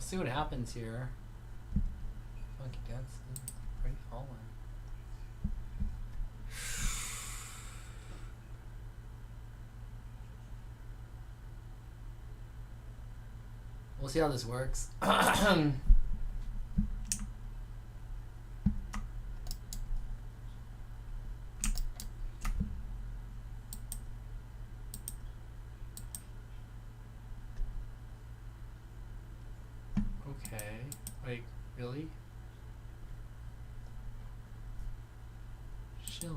see what happens here. Funky dance. Pretty falling. We'll see how this works. Okay. Like, really? Shillin.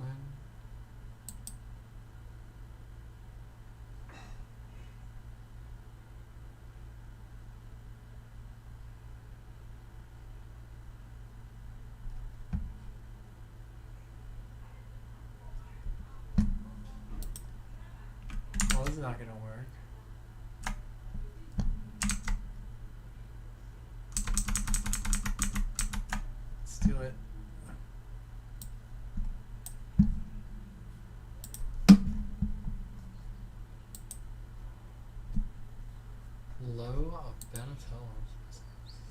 Well, this is not gonna work. Let's do it. Low of Benetton.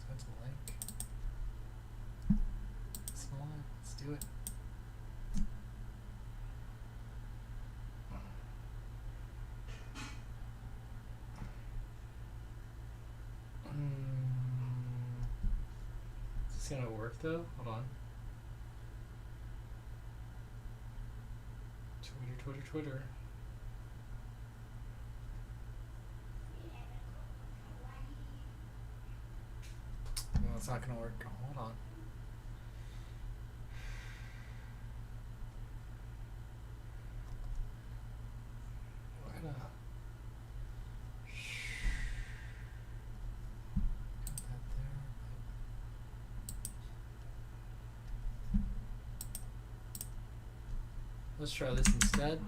That's a link. Small. Let's do it. Is this gonna work though? Hold on. Twitter. No, it's not gonna work. Hold on. We're gonna... Got that there. Let's try this instead.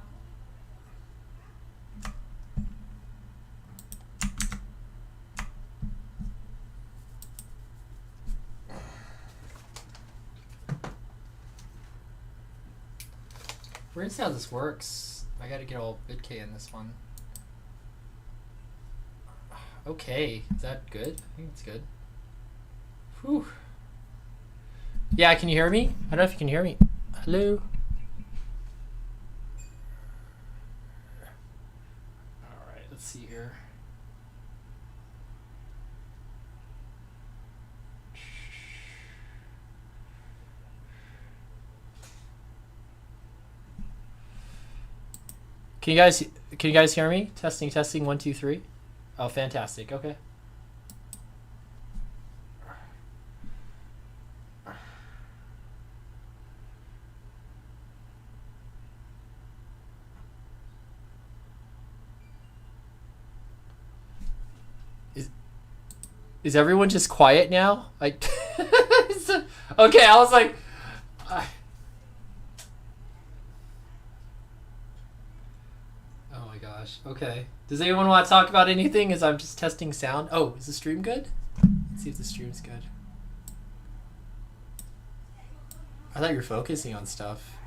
We're gonna see how this works. I gotta get all BitK in this one. Okay, is that good? I think it's good. Whew. Yeah, can you hear me? I don't know if you can hear me. Hello? Alright, let's see here. Can you guys hear me? Testing 1 2 3. Oh, fantastic. Okay. Is everyone just quiet now? Like okay, I was like oh my gosh. Okay. Does anyone want to talk about anything as I'm just testing sound? Oh, is the stream good? Let's see if the stream's good. I thought you were focusing on stuff.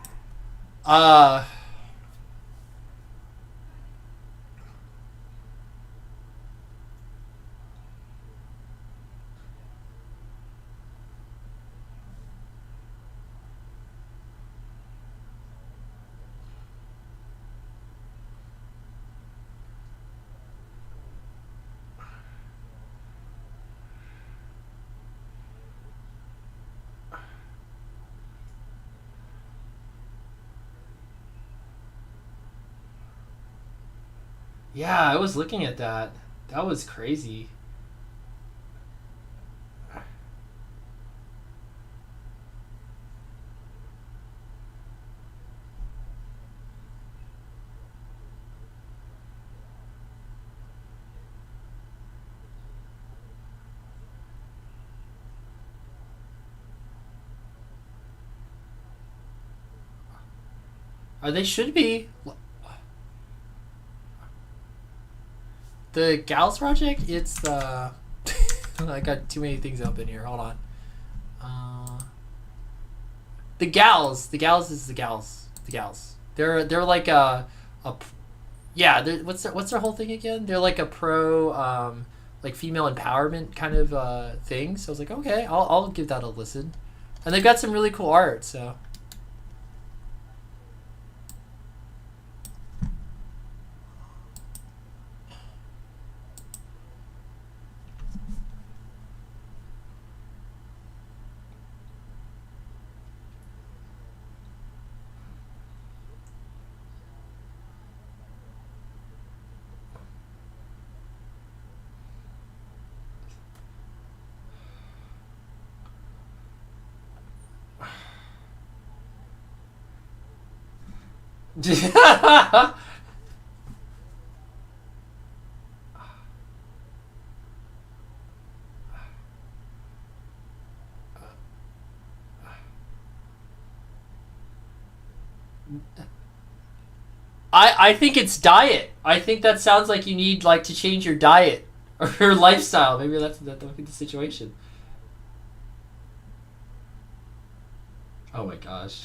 Yeah, I was looking at that. That was crazy. They should be. The Gals project, it's the... I got too many things open here. Hold on. The Gals. The Gals is the Gals. The Gals. They're like a yeah. What's their whole thing again? They're like a pro like female empowerment kind of thing. So I was like, okay, I'll give that a listen. And they've got some really cool art. So. I think it's diet. I think that sounds like you need like to change your diet or your lifestyle. Maybe that would be the situation. Oh my gosh.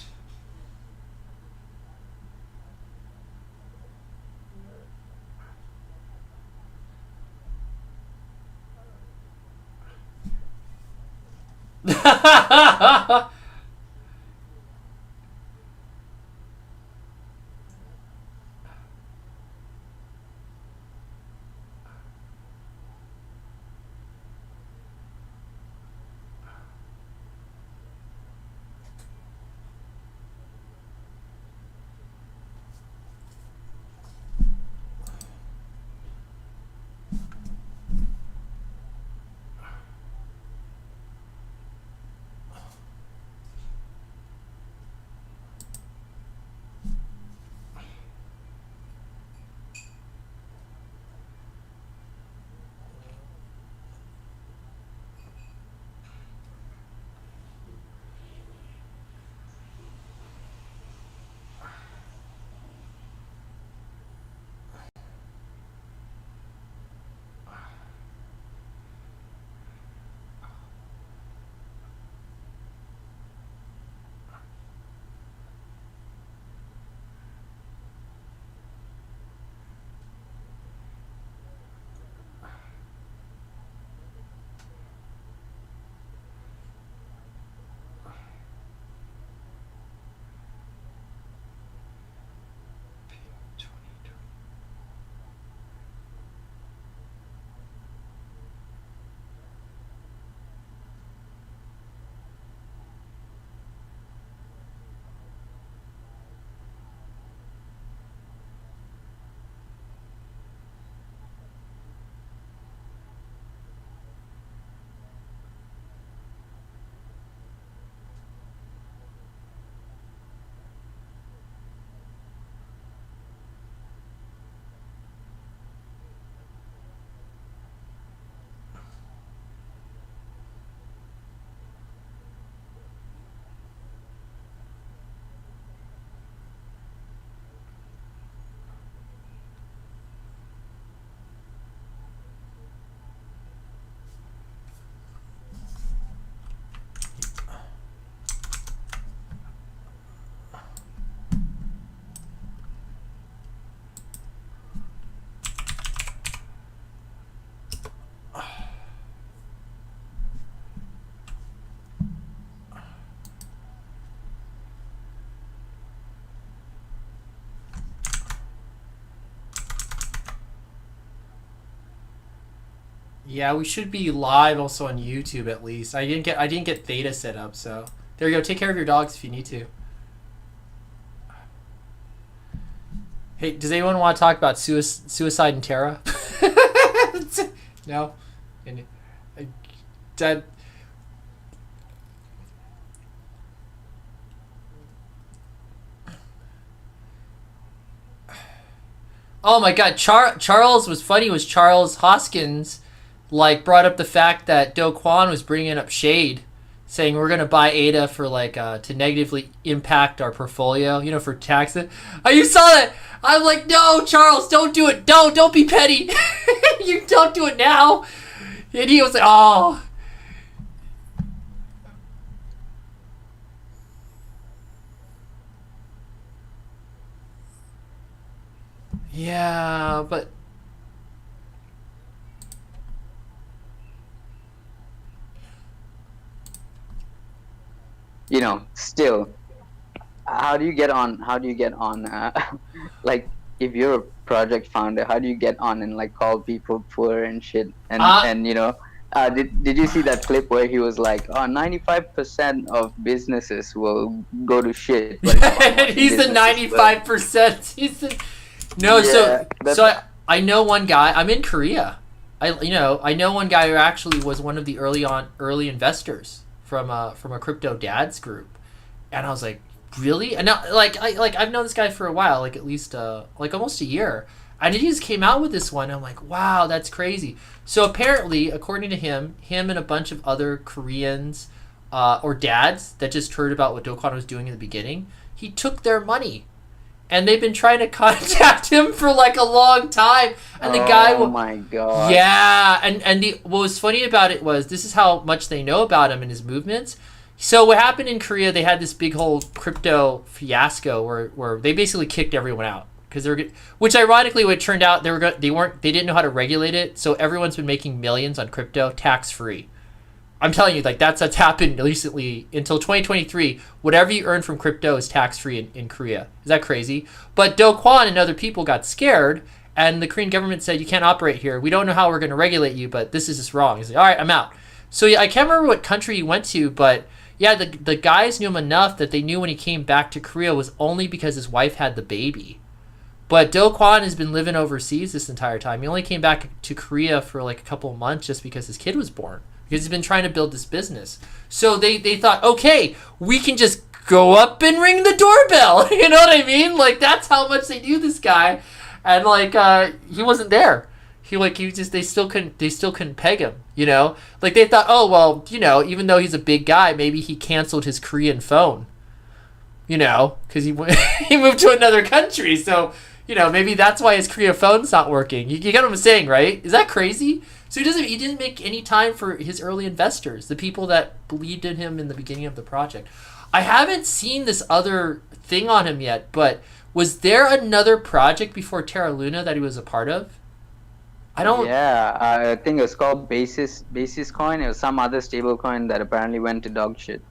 Yeah, we should be live also on YouTube at least. I didn't get theta set up, so there you go. Take care of your dogs if you need to. Hey, does anyone want to talk about suicide and Terra? No. And, that. Oh my God, Charles was funny. Was Charles Hoskins like brought up the fact that Do Kwon was bringing up shade, saying we're gonna buy ADA for like to negatively impact our portfolio, for taxes. Oh, you saw that? I'm like, no, Charles, don't do it. Don't be petty. You don't do it now. And he was like, oh. Yeah, but still, how do you get on? Like, if you're a project founder, how do you get on and like call people poor and shit? And did you see that clip where he was like, oh, 95% of businesses will go to shit, but he's the 95%. No. Yeah, I know one guy. I'm in Korea. I know one guy who actually was one of the early investors from a crypto dads group, and I was like, really? And now, I've known this guy for a while, like at least like almost a year, and he just came out with this one. I'm like, wow, that's crazy. So apparently, according to him and a bunch of other Koreans or dads that just heard about what Do Kwon was doing in the beginning, he took their money. And they've been trying to contact him for like a long time, and the guy. Oh my god! Yeah, and what was funny about it was this is how much they know about him and his movements. So what happened in Korea? They had this big whole crypto fiasco where they basically kicked everyone out because which ironically, what it turned out they didn't know how to regulate it, so everyone's been making millions on crypto tax free. I'm telling you, like that's happened recently. Until 2023, whatever you earn from crypto is tax-free in Korea. Is that crazy? But Do Kwon and other people got scared, and the Korean government said, you can't operate here. We don't know how we're going to regulate you, but this is just wrong. He's like, all right, I'm out. So yeah, I can't remember what country he went to, but yeah, the guys knew him enough that they knew when he came back to Korea was only because his wife had the baby. But Do Kwon has been living overseas this entire time. He only came back to Korea for like a couple of months just because his kid was born. Because he's been trying to build this business. So they thought, okay, we can just go up and ring the doorbell. You know what I mean? Like, that's how much they knew this guy. And, like, he wasn't there. They still couldn't peg him, you know? Like, they thought, oh, well, you know, even though he's a big guy, maybe he canceled his Korean phone. You know? Because he moved to another country. So, you know, maybe that's why his Korea phone's not working. You get what I'm saying, right? Is that crazy? So he didn't make any time for his early investors, the people that believed in him in the beginning of the project. I haven't seen this other thing on him yet, but was there another project before Terra Luna that he was a part of? I don't. Yeah, I think it was called Basis Coin. It was some other stable coin that apparently went to dog shit.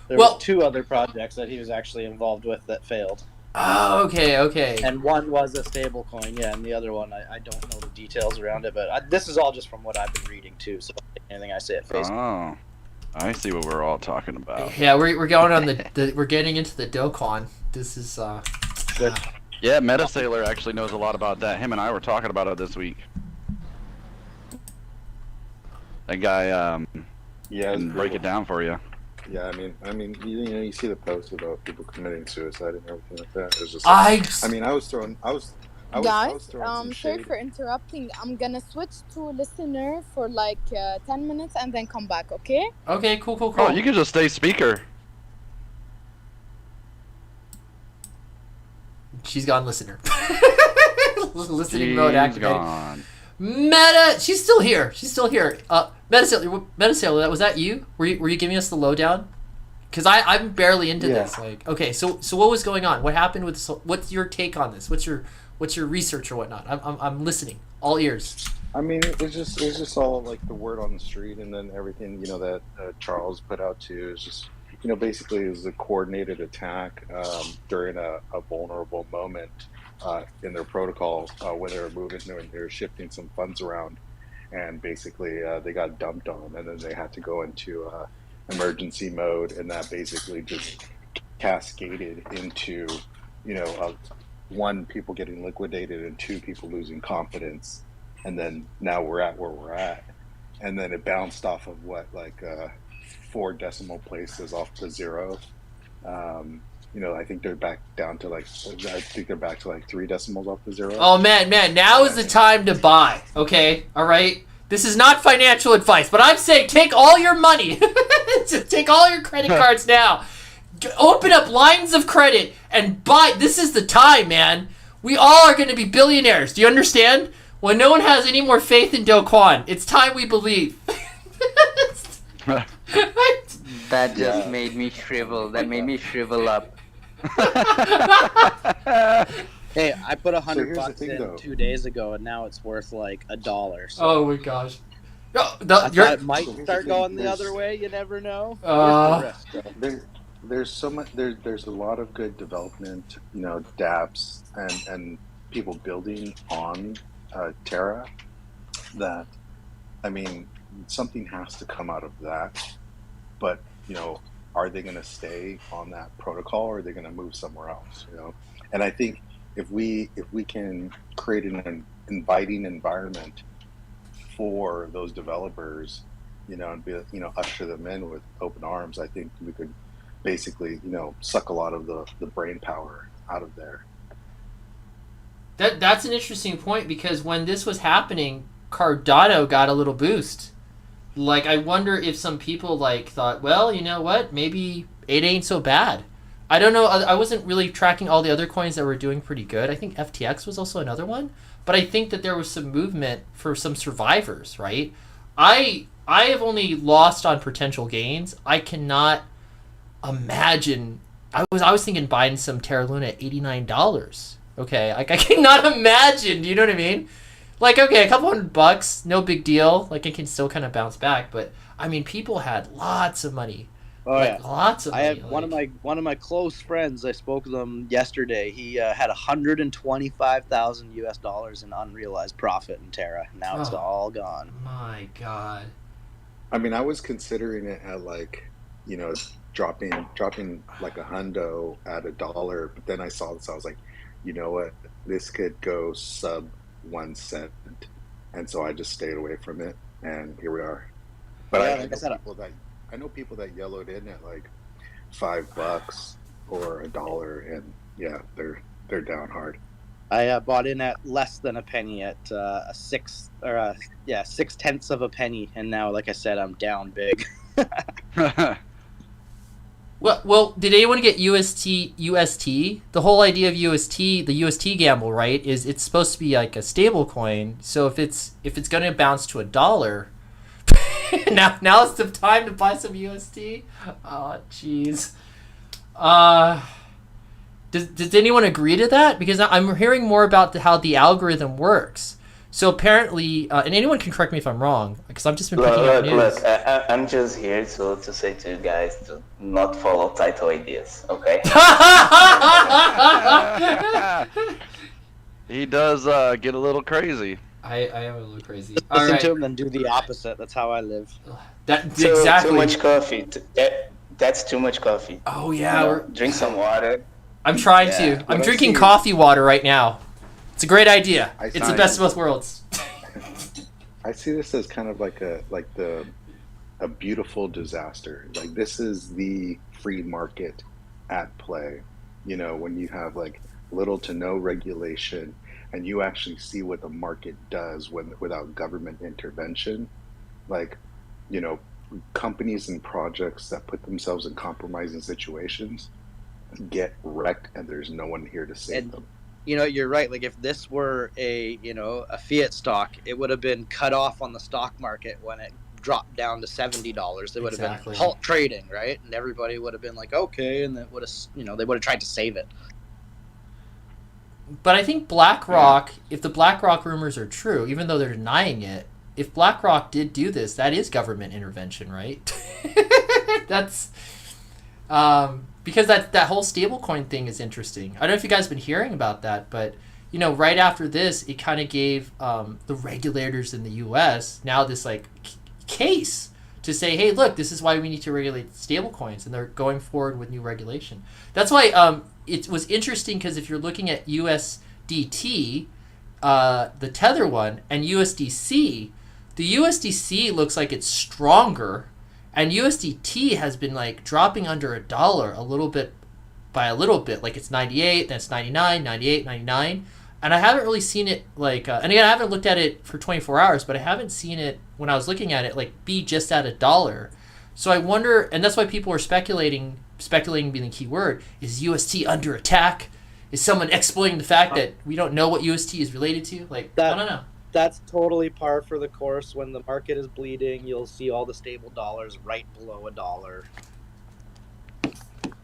There were 2 other projects that he was actually involved with that failed. Oh, okay. And one was a stable coin, yeah, and the other one, I don't know the details around it, but this is all just from what I've been reading, too, so anything I say at Facebook. Oh, I see what we're all talking about. Yeah, we're going on we're getting into the Do Kwon. This is, Good. Yeah, Metasailor actually knows a lot about that. Him and I were talking about it this week. That guy, Yeah, can break it down for you. Yeah, I mean, you see the posts about people committing suicide and everything like that. It's just. I was throwing. Guys, some sorry shade. for interrupting. I'm gonna switch to listener for like 10 minutes and then come back, okay? Okay, cool. Oh, you can just stay speaker. She's gone listener. Listening mode She's activated. gone. She's still here. Metasailor, was that you? Were you giving us the lowdown? Because I'm barely into this. Like, okay, so what was going on? What happened with? What's your take on this? What's your research or whatnot? I'm listening, all ears. I mean, it's just all like the word on the street, and then everything that Charles put out too is just basically it was a coordinated attack during a vulnerable moment in their protocol when they were moving and they were shifting some funds around, and basically they got dumped on, and then they had to go into emergency mode, and that basically just cascaded into one, people getting liquidated, and 2, people losing confidence, and then now we're at where we're at, and then it bounced off of 4 decimal places off to 0. I think they're back down to I think they're back to 3 decimals off to 0. Oh man, now is the time to buy. Okay, all right. This is not financial advice, but I'm saying take all your money, just take all your credit cards now, open up lines of credit and buy. This is the time, man. We all are going to be billionaires. Do you understand? When no one has any more faith in Do Kwon, it's time we believe. That just made me shrivel. That made me shrivel up. Hey, I put here's the $100 thing, in though. 2 days ago, and now it's worth like $1. So Oh my gosh. I thought it might start going the other way. You never know. Worth the risk, though. there's so much there's a lot of good development, dApps and people building on Terra that, I mean, something has to come out of that. But, are they going to stay on that protocol, or are they going to move somewhere else? And I think if we can create an inviting environment for those developers, and be, usher them in with open arms, I think we could basically, suck a lot of the brain power out of there. That's an interesting point, because when this was happening, Cardano got a little boost. Like, I wonder if some people thought, well, you know what, maybe it ain't so bad. I don't know. I wasn't really tracking all the other coins that were doing pretty good. I think FTX was also another one, but I think that there was some movement for some survivors, right? I have only lost on potential gains. I cannot imagine. I was thinking buying some Terra Luna at $89. Okay, I cannot imagine. Do you know what I mean? Okay, a couple $100, no big deal. It can still kind of bounce back. But I mean, people had lots of money. Oh yeah, lots of money. I have one of my close friends. I spoke to them yesterday. He had $125,000 in unrealized profit in Terra. Now it's all gone. My God. I mean, I was considering it at dropping like a hundo at $1, but then I saw this. I was like, you know what? This could go sub 1 cent, and so I just stayed away from it, and here we are. But yeah, I know people that yellowed in at $5 or $1, and yeah, they're down hard. I bought in at less than a penny at a 6/10 of a penny, and now, like I said, I'm down big. Well, did anyone get UST? The whole idea of UST, the UST gamble, right, is it's supposed to be like a stable coin. So if it's going to bounce to $1, now's the time to buy some UST. Oh, jeez. Does anyone agree to that? Because I'm hearing more about how the algorithm works. So apparently, and anyone can correct me if I'm wrong, because I've just been picking up news. Look, I'm just here to say to you guys to not follow title ideas, okay? He does get a little crazy. I am a little crazy. Listen to him and do the opposite. That's how I live. Exactly. Too much coffee. That's too much coffee. Oh yeah. Drink some water. I'm trying to. I'm drinking coffee water right now. It's a great idea. It's the best of both worlds. I see this as kind of a beautiful disaster. This is the free market at play. When you have little to no regulation, and you actually see what the market does without government intervention. Companies and projects that put themselves in compromising situations get wrecked, and there's no one here to save them. You're right. If this were a fiat stock, it would have been cut off on the stock market when it dropped down to $70. It would have been halt trading, right? And everybody would have been like, okay, and that would have, they would have tried to save it. But I think BlackRock, if the BlackRock rumors are true, even though they're denying it, if BlackRock did do this, that is government intervention, right? That's because that whole stablecoin thing is interesting. I don't know if you guys have been hearing about that, but right after this, it kind of gave the regulators in the U.S. now this case to say, hey, look, this is why we need to regulate stablecoins, and they're going forward with new regulation. That's why it was interesting, because if you're looking at USDT, the Tether one, and USDC, the USDC looks like it's stronger, and USDT has been dropping under $1 a little bit by a little bit. It's 98, then it's 99, 98, 99. And I haven't really seen it and again, I haven't looked at it for 24 hours, but I haven't seen it when I was looking at it be just at $1. So I wonder, and that's why people are speculating being the key word, is UST under attack? Is someone exploiting the fact that we don't know what UST is related to? I don't know. That's totally par for the course. When the market is bleeding, you'll see all the stable dollars right below $1.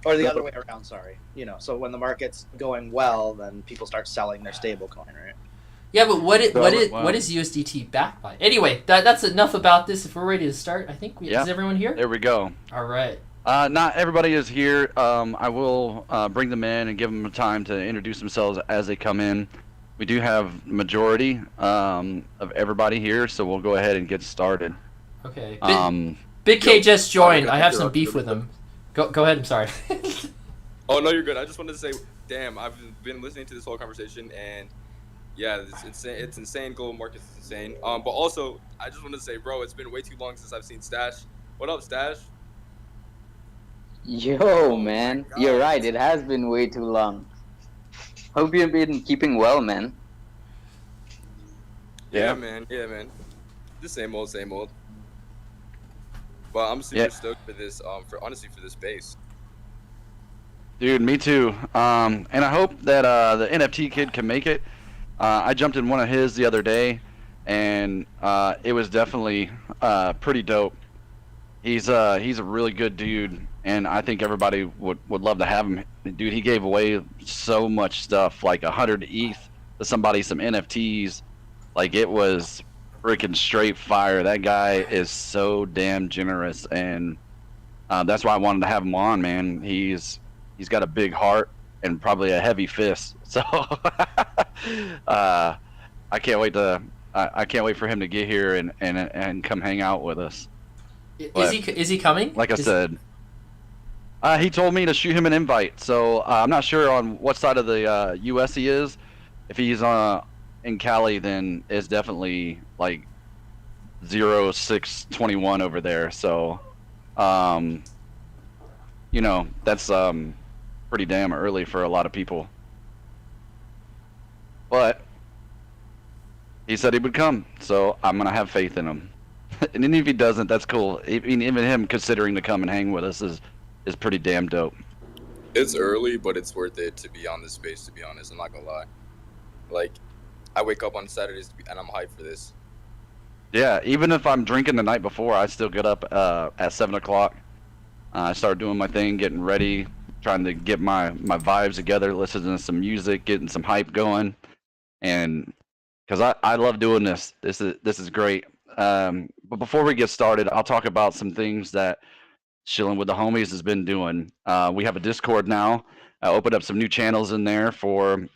Or the other way around, sorry. So when the market's going well, then people start selling their stable coin, right? Yeah, but what is USDT backed by? Anyway, that's enough about this. If we're ready to start, I think is everyone here? There we go. All right. Not everybody is here. I will bring them in and give them time to introduce themselves as they come in. We do have majority of everybody here, so we'll go ahead and get started. Okay. Big K just joined. I have some beef with him. Go ahead. I'm sorry. Oh no, you're good. I just wanted to say, damn, I've been listening to this whole conversation, and yeah, it's insane. It's insane. Global markets is insane. But also, I just wanted to say, bro, it's been way too long since I've seen Stash. What up, Stash? Yo, man, you're right. It has been way too long. Hope you've been keeping well, man. Yeah, man. Yeah, man. The same old, same old. But I'm super stoked for this. For this space. Dude, me too. And I hope that the NFT kid can make it. I jumped in one of his the other day, and it was definitely pretty dope. He's a really good dude, and I think everybody would love to have him. Dude, he gave away so much stuff, like 100 ETH to somebody, some NFTs. Like, it was freaking straight fire. That guy is so damn generous, and that's why I wanted to have him on, man. He's got a big heart and probably a heavy fist. So I can't wait for him to get here and come hang out with us. Is he coming? Like I said, he told me to shoot him an invite. So I'm not sure on what side of the U.S. he is. If he's in Cali, then it's definitely like 0621 over there. So that's pretty damn early for a lot of people. But he said he would come, so I'm gonna have faith in him. And even if he doesn't, that's cool. Even him considering to come and hang with us is pretty damn dope. It's early, but it's worth it to be on this space, to be honest. I'm not gonna lie. Like, I wake up on Saturdays and I'm hyped for this. Yeah, even if I'm drinking the night before, I still get up at 7 o'clock. I start doing my thing, getting ready, trying to get my vibes together, listening to some music, getting some hype going. And because I love doing this. This is great. But before we get started, I'll talk about some things that Shillin with the Homies has been doing. We have a Discord now. I opened up some new channels in there for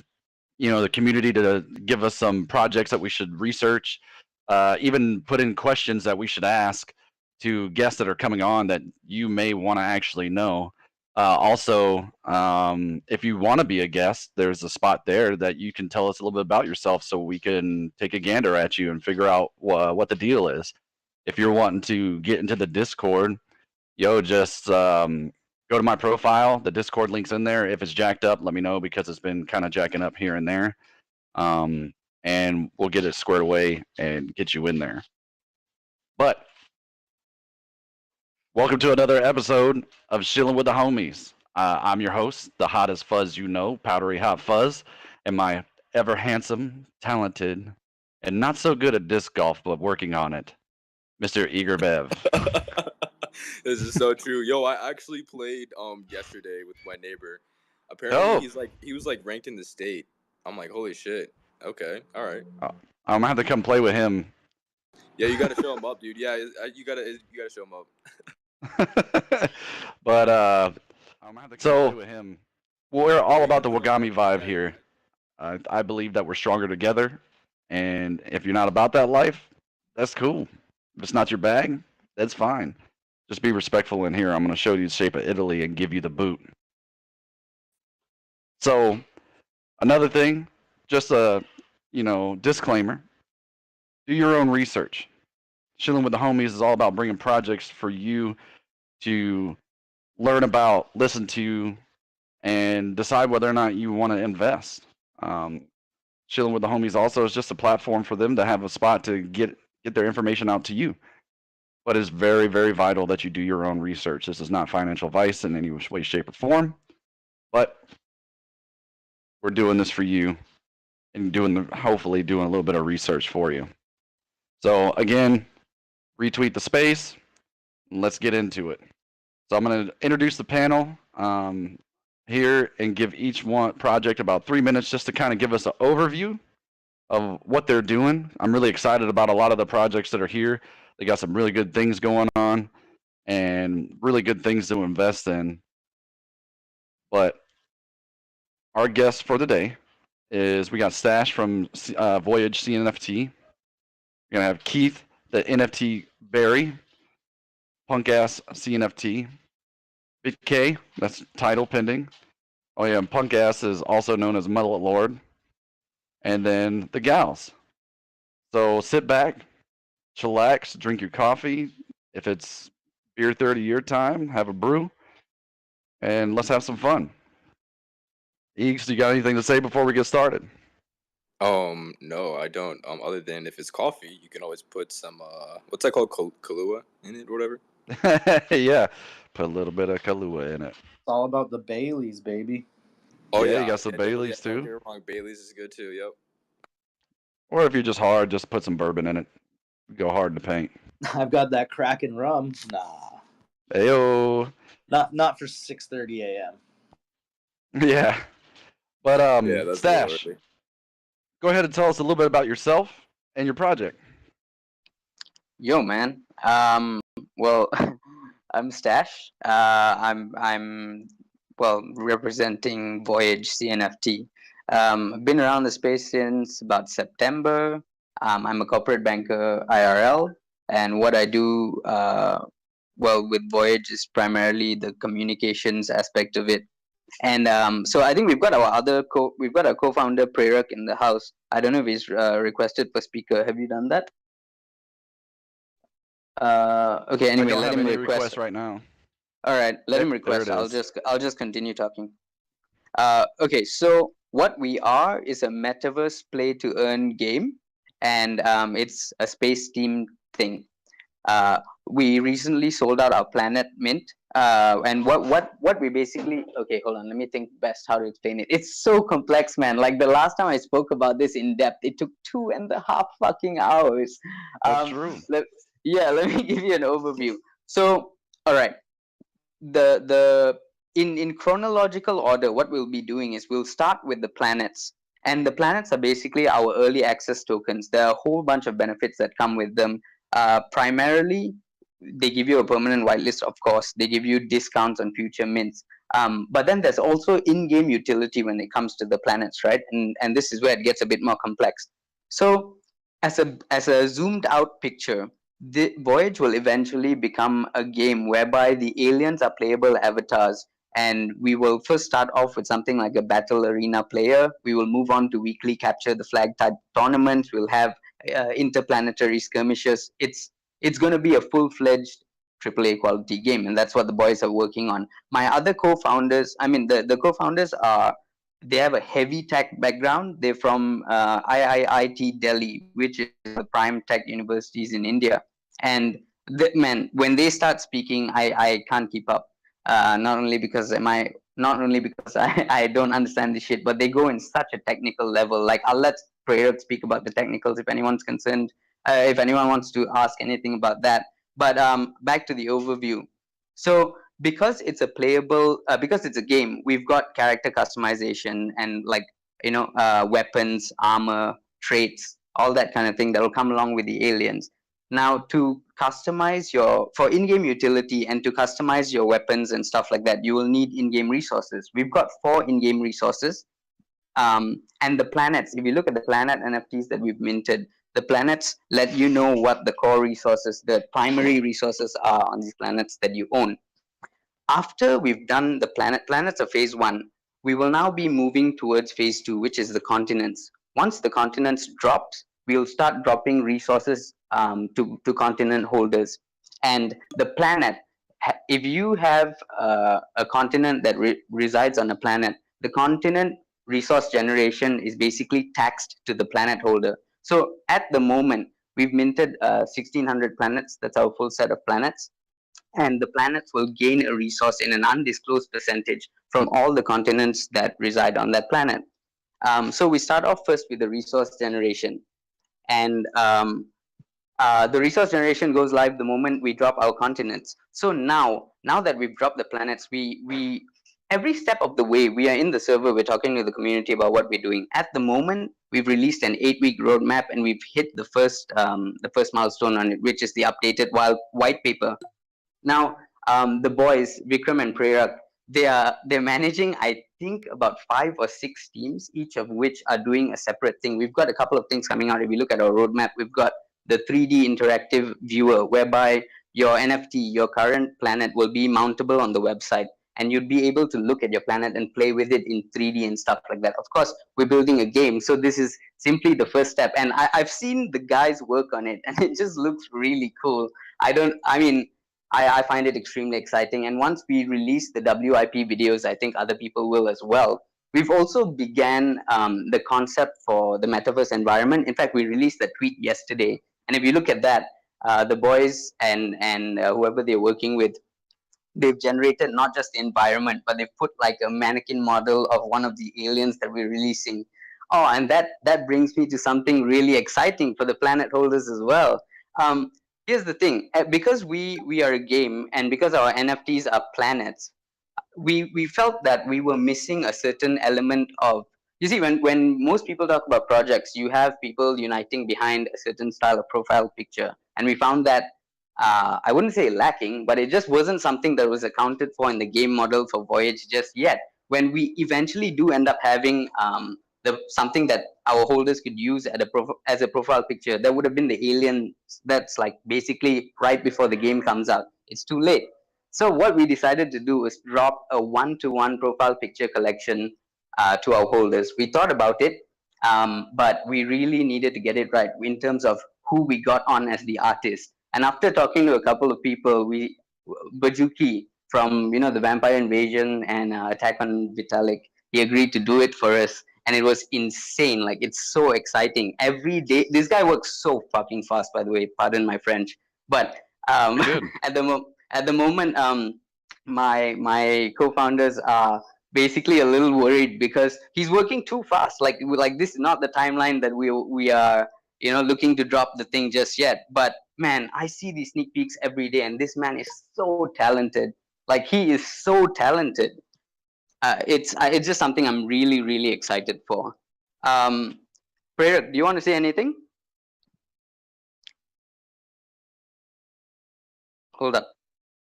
the community to give us some projects that we should research, even put in questions that we should ask to guests that are coming on that you may want to actually know. Also, if you want to be a guest, there's a spot there that you can tell us a little bit about yourself so we can take a gander at you and figure out what the deal is. If you're wanting to get into the Discord, just go to my profile. The Discord link's in there. If it's jacked up, let me know, because it's been kind of jacking up here and there. And we'll get it squared away and get you in there. But welcome to another episode of Shillin' with the Homies. I'm your host, the hottest fuzz Powdery Hot Fuzz, and my ever handsome, talented, and not so good at disc golf, but working on it, Mr. Eager Bev. This is so true. Yo, I actually played yesterday with my neighbor. Apparently he was ranked in the state. I'm like, holy shit. Okay, all right. I'm gonna have to come play with him. Yeah, you gotta show him up, dude. Yeah, you gotta show him up. But I'm gonna have to come play with him. We're all about the Wagami vibe here. I believe that we're stronger together, and if you're not about that life, that's cool. If it's not your bag, that's fine. Just be respectful in here. I'm going to show you the shape of Italy and give you the boot. So, another thing, just a disclaimer. Do your own research. Shillin' with the Homies is all about bringing projects for you to learn about, listen to, and decide whether or not you want to invest. Shillin' with the Homies also is just a platform for them to have a spot to get their information out to you. But it's very, very vital that you do your own research. This is not financial advice in any way, shape, or form. But we're doing this for you and hopefully doing a little bit of research for you. So again, retweet the space and let's get into it. So I'm going to introduce the panel here and give each one project about 3 minutes just to kind of give us an overview of what they're doing. I'm really excited about a lot of the projects that are here. They got some really good things going on. and really good things to invest in. But our guest for today is we got Stash from Voyage CNFT. We're gonna have Keith, the NFT Barry, punk ass CNFT. Big K, that's title pending. Oh yeah, and punk ass is also known as Metal Lord. And then the gals. So sit back, chillax, drink your coffee. If it's beer 30 your time, have a brew, and let's have some fun. Eeks, you got anything to say before we get started? No, I don't. Other than if it's coffee, you can always put some what's that called, Kahlua in it or whatever. Yeah, put a little bit of Kahlua in it. It's all about the Baileys, baby. Oh Yeah, yeah, you got some Baileys don't too. get it wrong. Bailey's is good too. Yep. Or if you're just hard, just put some bourbon in it. Go hard in the paint. I've got that Kraken rum. Nah, Ayo. not for 6:30 a.m. Yeah. But Yeah, that's Stash, go ahead and tell us a little bit about yourself and your project. Yo, man. Well, I'm Stash. I'm well representing Voyage CNFT. I've been around the space since about September. I'm a corporate banker IRL, and what I do, well, with Voyage is primarily the communications aspect of it. And so I think we've got our co-founder Prerak in the house. I don't know if he's requested for speaker. Have you done that? Okay. Anyway, I don't let have him any request requests right now. All right, let him There request. it is. I'll just continue talking. Okay, so what we are is a metaverse play to earn game, and it's a space themed thing. We recently sold out our Planet Mint, and what we basically, okay, hold on, let me think best how to explain it. It's so complex, man. Like the last time I spoke about this in depth, it took 2.5 fucking hours. That's true. Let me give you an overview. So, all right, the in chronological order, what we'll be doing is we'll start with the planets, and the planets are basically our early access tokens. There are a whole bunch of benefits that come with them. Primarily, they give you a permanent whitelist, of course. They give you discounts on future mints. But then there's also in-game utility when it comes to the planets, right? And this is where it gets a bit more complex. So as a zoomed out picture, the Voyage will eventually become a game whereby the aliens are playable avatars, and we will first start off with something like a battle arena player. We will move on to weekly capture the flag type tournaments. We'll have interplanetary skirmishes. It's going to be a full-fledged AAA quality game, and that's what the boys are working on. My other co-founders, I mean, the co-founders are, they have a heavy tech background. They're from IIIT Delhi, which is the prime tech universities in India. And man, when they start speaking, I can't keep up. Not only because I don't understand this shit, but they go in such a technical level. Like, I'll let Prayer speak about the technicals if anyone's concerned. If anyone wants to ask anything about that. But back to the overview. So because it's a playable, because it's a game, we've got character customization and, like, weapons, armor, traits, all that kind of thing that will come along with the aliens. Now, to customize for in-game utility and to customize your weapons and stuff like that, you will need in-game resources. We've got 4 in-game resources. And the planets, if you look at the planet NFTs that we've minted, the planets let you know what the core resources, the primary resources are on these planets that you own. After we've done the planets of phase 1, we will now be moving towards phase 2, which is the continents. Once the continents dropped, we'll start dropping resources to continent holders. And the planet, if you have a continent that resides on a planet, the continent resource generation is basically taxed to the planet holder. So at the moment, we've minted 1,600 planets. That's our full set of planets. And the planets will gain a resource in an undisclosed percentage from all the continents that reside on that planet. So we start off first with the resource generation. And the resource generation goes live the moment we drop our continents. So now that we've dropped the planets, we every step of the way, we are in the server, we're talking to the community about what we're doing. At the moment, we've released an 8-week roadmap, and we've hit the first milestone on it, which is the updated white paper. Now, the boys, Vikram and Prerak, they're managing, I think, about 5 or 6 teams, each of which are doing a separate thing. We've got a couple of things coming out. If you look at our roadmap, we've got the 3D interactive viewer, whereby your NFT, your current planet, will be mountable on the website, and you'd be able to look at your planet and play with it in 3D and stuff like that. Of course, we're building a game, so this is simply the first step. And I've seen the guys work on it, and it just looks really cool. I mean, I find it extremely exciting. And once we release the WIP videos, I think other people will as well. We've also began the concept for the metaverse environment. In fact, we released a tweet yesterday. And if you look at that, the boys and whoever they're working with, they've generated not just the environment, but they've put like a mannequin model of one of the aliens that we're releasing. Oh, and that brings me to something really exciting for the planet holders as well. Here's the thing: because we are a game, and because our NFTs are planets, we felt that we were missing a certain element of, you see, when most people talk about projects, you have people uniting behind a certain style of profile picture, and we found that I wouldn't say lacking, but it just wasn't something that was accounted for in the game model for Voyage just yet. When we eventually do end up having something that our holders could use as a profile picture, that would have been the alien that's like basically right before the game comes out. It's too late. So what we decided to do is drop a one-to-one profile picture collection to our holders. We thought about it, but we really needed to get it right in terms of who we got on as the artist. And after talking to a couple of people, Bajuki from the Vampire Invasion and Attack on Vitalik, he agreed to do it for us, and it was insane. Like, it's so exciting. Every day, this guy works so fucking fast. By the way, pardon my French, but at the moment, my co-founders are basically a little worried because he's working too fast. Like this is not the timeline that we are looking to drop the thing just yet. But man, I see these sneak peeks every day, and this man is so talented. Like, he is so talented. It's just something I'm really, really excited for. Prerak, do you want to say anything? Hold up.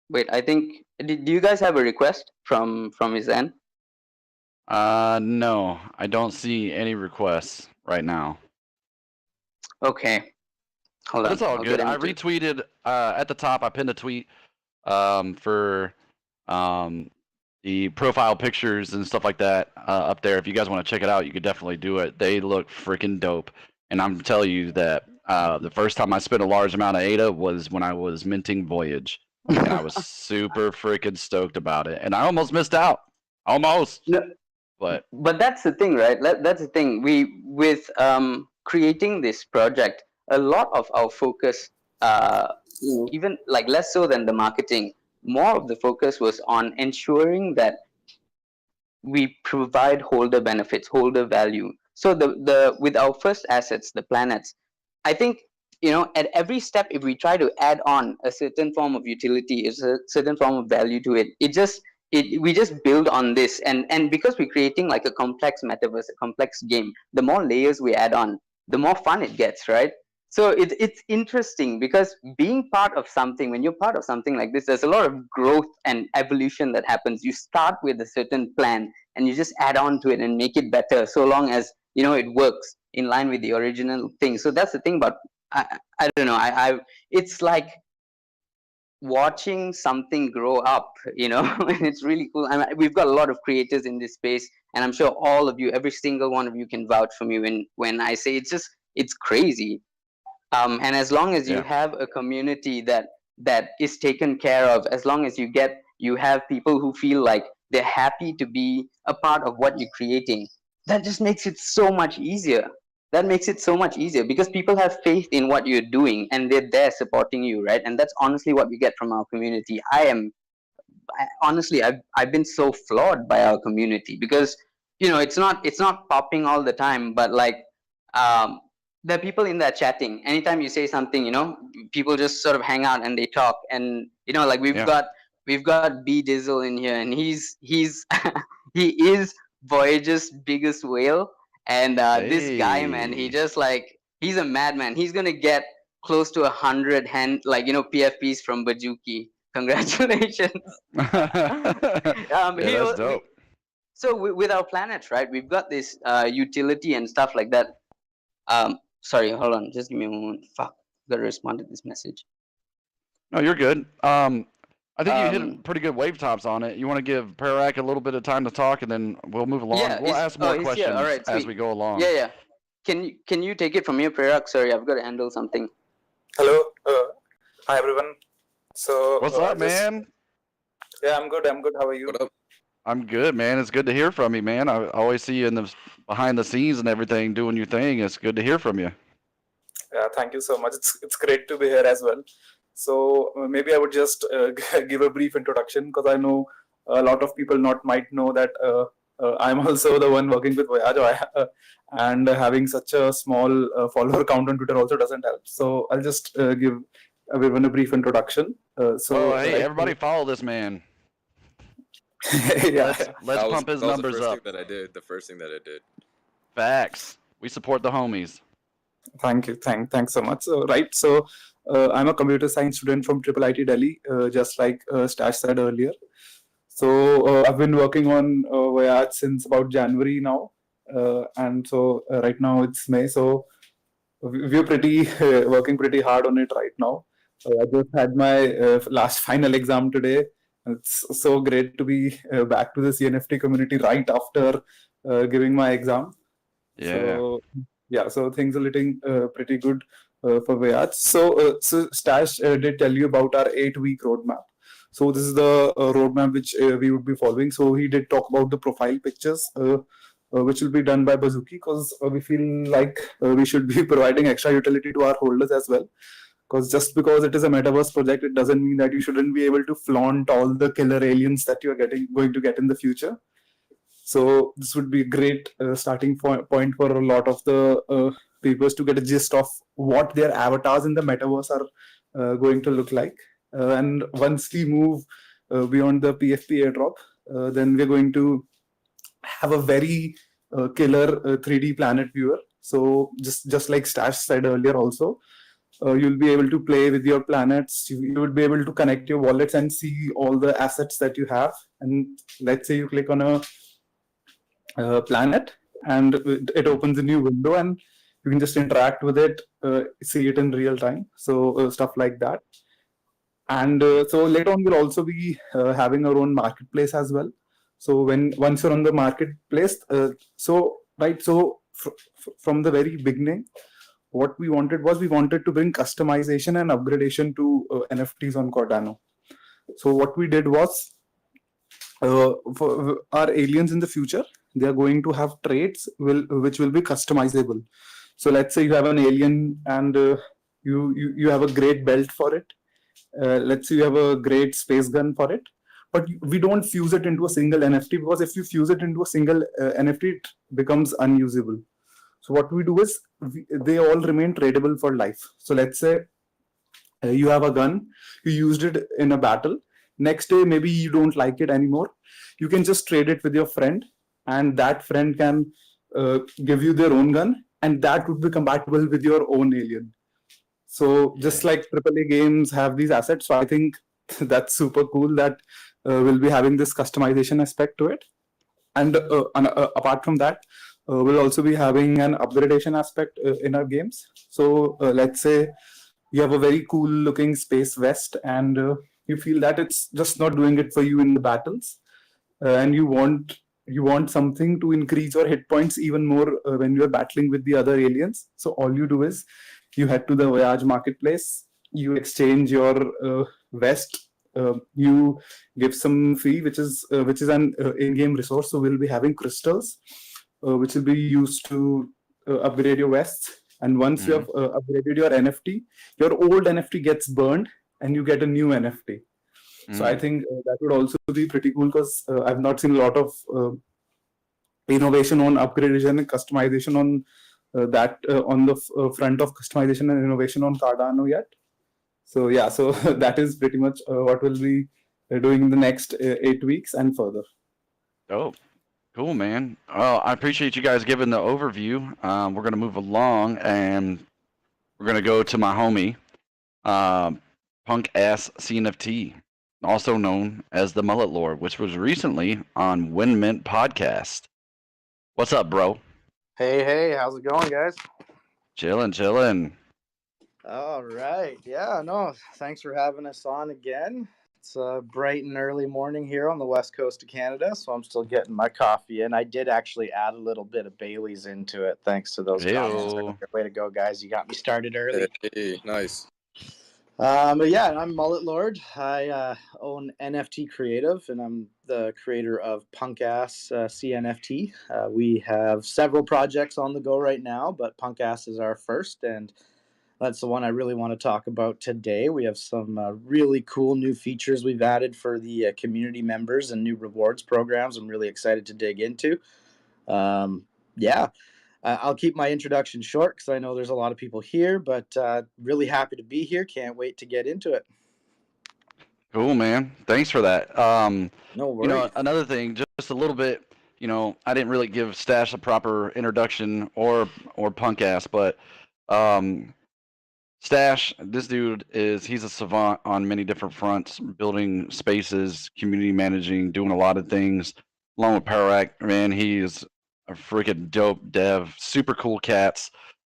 Wait, I think, do you guys have a request from his end? No, I don't see any requests right now. Okay. Hold on. That's all good. I retweeted at the top. I pinned a tweet for the profile pictures and stuff like that up there. If you guys want to check it out, you could definitely do it. They look freaking dope. And I'm telling you that the first time I spent a large amount of ADA was when I was minting Voyage. And I was super freaking stoked about it. And I almost missed out. Almost. No, but that's the thing, right? That's the thing. With creating this project, a lot of our focus, even like less so than the marketing, more of the focus was on ensuring that we provide holder benefits, holder value. So with our first assets, the planets, I think, at every step, if we try to add on a certain form of utility, a certain form of value to it, we just build on this. And because we're creating like a complex metaverse, a complex game, the more layers we add on, the more fun it gets, right? So it's interesting because being part of something, when you're part of something like this, there's a lot of growth and evolution that happens. You start with a certain plan and you just add on to it and make it better, so long as it works in line with the original thing. So that's the thing about, I don't know, it's like watching something grow up, and it's really cool. We've got a lot of creators in this space, and I'm sure all of you, every single one of you, can vouch for me when I say it's crazy. And as long as you have a community that is taken care of, as long as you have people who feel like they're happy to be a part of what you're creating, that just makes it so much easier. That makes it so much easier because people have faith in what you're doing and they're there supporting you, right? And that's honestly what we get from our community. Honestly, I've been so flawed by our community because it's not popping all the time, but like there are people in there chatting. Anytime you say something, people just sort of hang out and they talk. And like we've got B Dizzle in here, and he's he is Voyage's biggest whale. And this guy, man, he's a madman. He's gonna get close to 100 PFPs from Bajuki, Congratulations. Yeah, that's dope. So with our planets, right? We've got this utility and stuff like that. Sorry, hold on, just give me a moment. Fuck, gotta respond to this message. No, you're good. I think you hit pretty good wave tops on it. You want to give Parak a little bit of time to talk, and then we'll move along. Yeah, we'll ask more questions all right, as we go along. Yeah. Can you take it from here, Parak? Sorry, I've got to handle something. Hello. Hi everyone. So what's up, man? Yeah, I'm good. How are you? What up? I'm good, man. It's good to hear from you, man. I always see you in the behind the scenes and everything, doing your thing. It's good to hear from you. Yeah, thank you so much. It's great to be here as well. So maybe I would just give a brief introduction, because I know a lot of people might know that I'm also the one working with Voyage, and having such a small follower count on Twitter also doesn't help. So I'll just give everyone a brief introduction. Hey, everybody follow this man. Yeah, let's pump his numbers up. The first thing that I did. Facts. We support the homies. Thank you. Thanks so much. So I'm a computer science student from IIIT Delhi, just like Stash said earlier. So I've been working on Voyage since about January now, and so right now it's May. So we're working pretty hard on it right now. I just had my last final exam today. It's so great to be back to the CNFT community right after giving my exam. Yeah. So things are looking pretty good for Voyage. So Stash did tell you about our 8-week roadmap. So this is the roadmap which we would be following. So he did talk about the profile pictures, which will be done by Bazooki, because we feel like we should be providing extra utility to our holders as well. Because just because it is a metaverse project, it doesn't mean that you shouldn't be able to flaunt all the killer aliens that you're going to get in the future. So this would be a great starting point for a lot of the people to get a gist of what their avatars in the metaverse are going to look like. And once we move beyond the PFP airdrop, then we're going to have a very killer 3D planet viewer. So just like Stash said earlier also, you'll be able to play with your planets. You would be able to connect your wallets and see all the assets that you have. And let's say you click on a planet, and it opens a new window, and you can just interact with it, see it in real time. So stuff like that. And so later on, we'll also be having our own marketplace as well. So once you're on the marketplace, from the very beginning, what we wanted to bring customization and upgradation to NFTs on Cardano. So what we did was, for our aliens in the future, they are going to have traits which will be customizable. So let's say you have an alien and you have a great belt for it. Let's say you have a great space gun for it, but we don't fuse it into a single NFT, because if you fuse it into a single NFT, it becomes unusable. So what we do is they all remain tradable for life. So let's say you have a gun, you used it in a battle. Next day, maybe you don't like it anymore. You can just trade it with your friend, and that friend can give you their own gun, and that would be compatible with your own alien. So just like AAA games have these assets, so I think that's super cool that we'll be having this customization aspect to it. And apart from that, we'll also be having an upgradation aspect in our games. So let's say you have a very cool looking space vest, and you feel that it's just not doing it for you in the battles, and you want something to increase your hit points even more when you're battling with the other aliens. So all you do is you head to the Voyage marketplace, you exchange your vest, you give some fee, which is an in-game resource. So we'll be having crystals, which will be used to upgrade your vests. And once you have upgraded your NFT, your old NFT gets burned, and you get a new NFT. So I think that would also be pretty cool, because I've not seen a lot of innovation on upgradation and customization on on the front of customization and innovation on Cardano yet. So yeah, so that is pretty much what we'll be doing in the next 8 weeks and further. Oh, cool, man. I appreciate you guys giving the overview. We're gonna move along, and we're gonna go to my homie, Punk Ass CNFT. also known as the Mullet Lord, which was recently on Win Podcast. What's up, bro? Hey, how's it going, guys? Chillin'. All right. Yeah, no, thanks for having us on again. It's a bright and early morning here on the west coast of Canada, so I'm still getting my coffee in. I did actually add a little bit of Bailey's into it, thanks to those comments. Ew. Way to go, guys. You got me started early. Hey, nice. But yeah, I'm Mullet Lord. I own NFT Creative, and I'm the creator of Punk Ass CNFT. We have several projects on the go right now, but Punk Ass is our first, and that's the one I really want to talk about today. We have some really cool new features we've added for the community members and new rewards programs I'm really excited to dig into. Yeah, I'll keep my introduction short because I know there's a lot of people here, but really happy to be here. Can't wait to get into it. Cool, man. Thanks for that. No worries. You know, another thing, just a little bit. You know, I didn't really give Stash a proper introduction or Punk Ass, but Stash, this dude he's a savant on many different fronts, building spaces, community managing, doing a lot of things. Along with Parac, man, he's a freaking dope dev, super cool cats.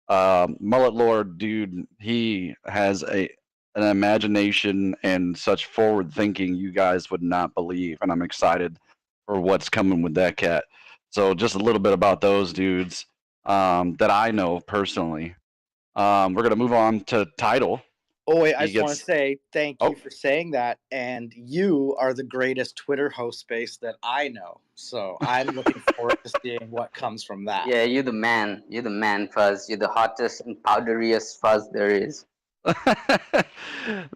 Mullet Lord, dude, he has an imagination and such forward thinking you guys would not believe, and I'm excited for what's coming with that cat. So just a little bit about those dudes that I know personally. We're gonna move on to Title. Oh wait, I just want to say thank you for saying that, and you are the greatest Twitter host space that I know. So I'm looking forward to seeing what comes from that. Yeah, you're the man. You're the man, Fuzz. You're the hottest and powderiest Fuzz there is.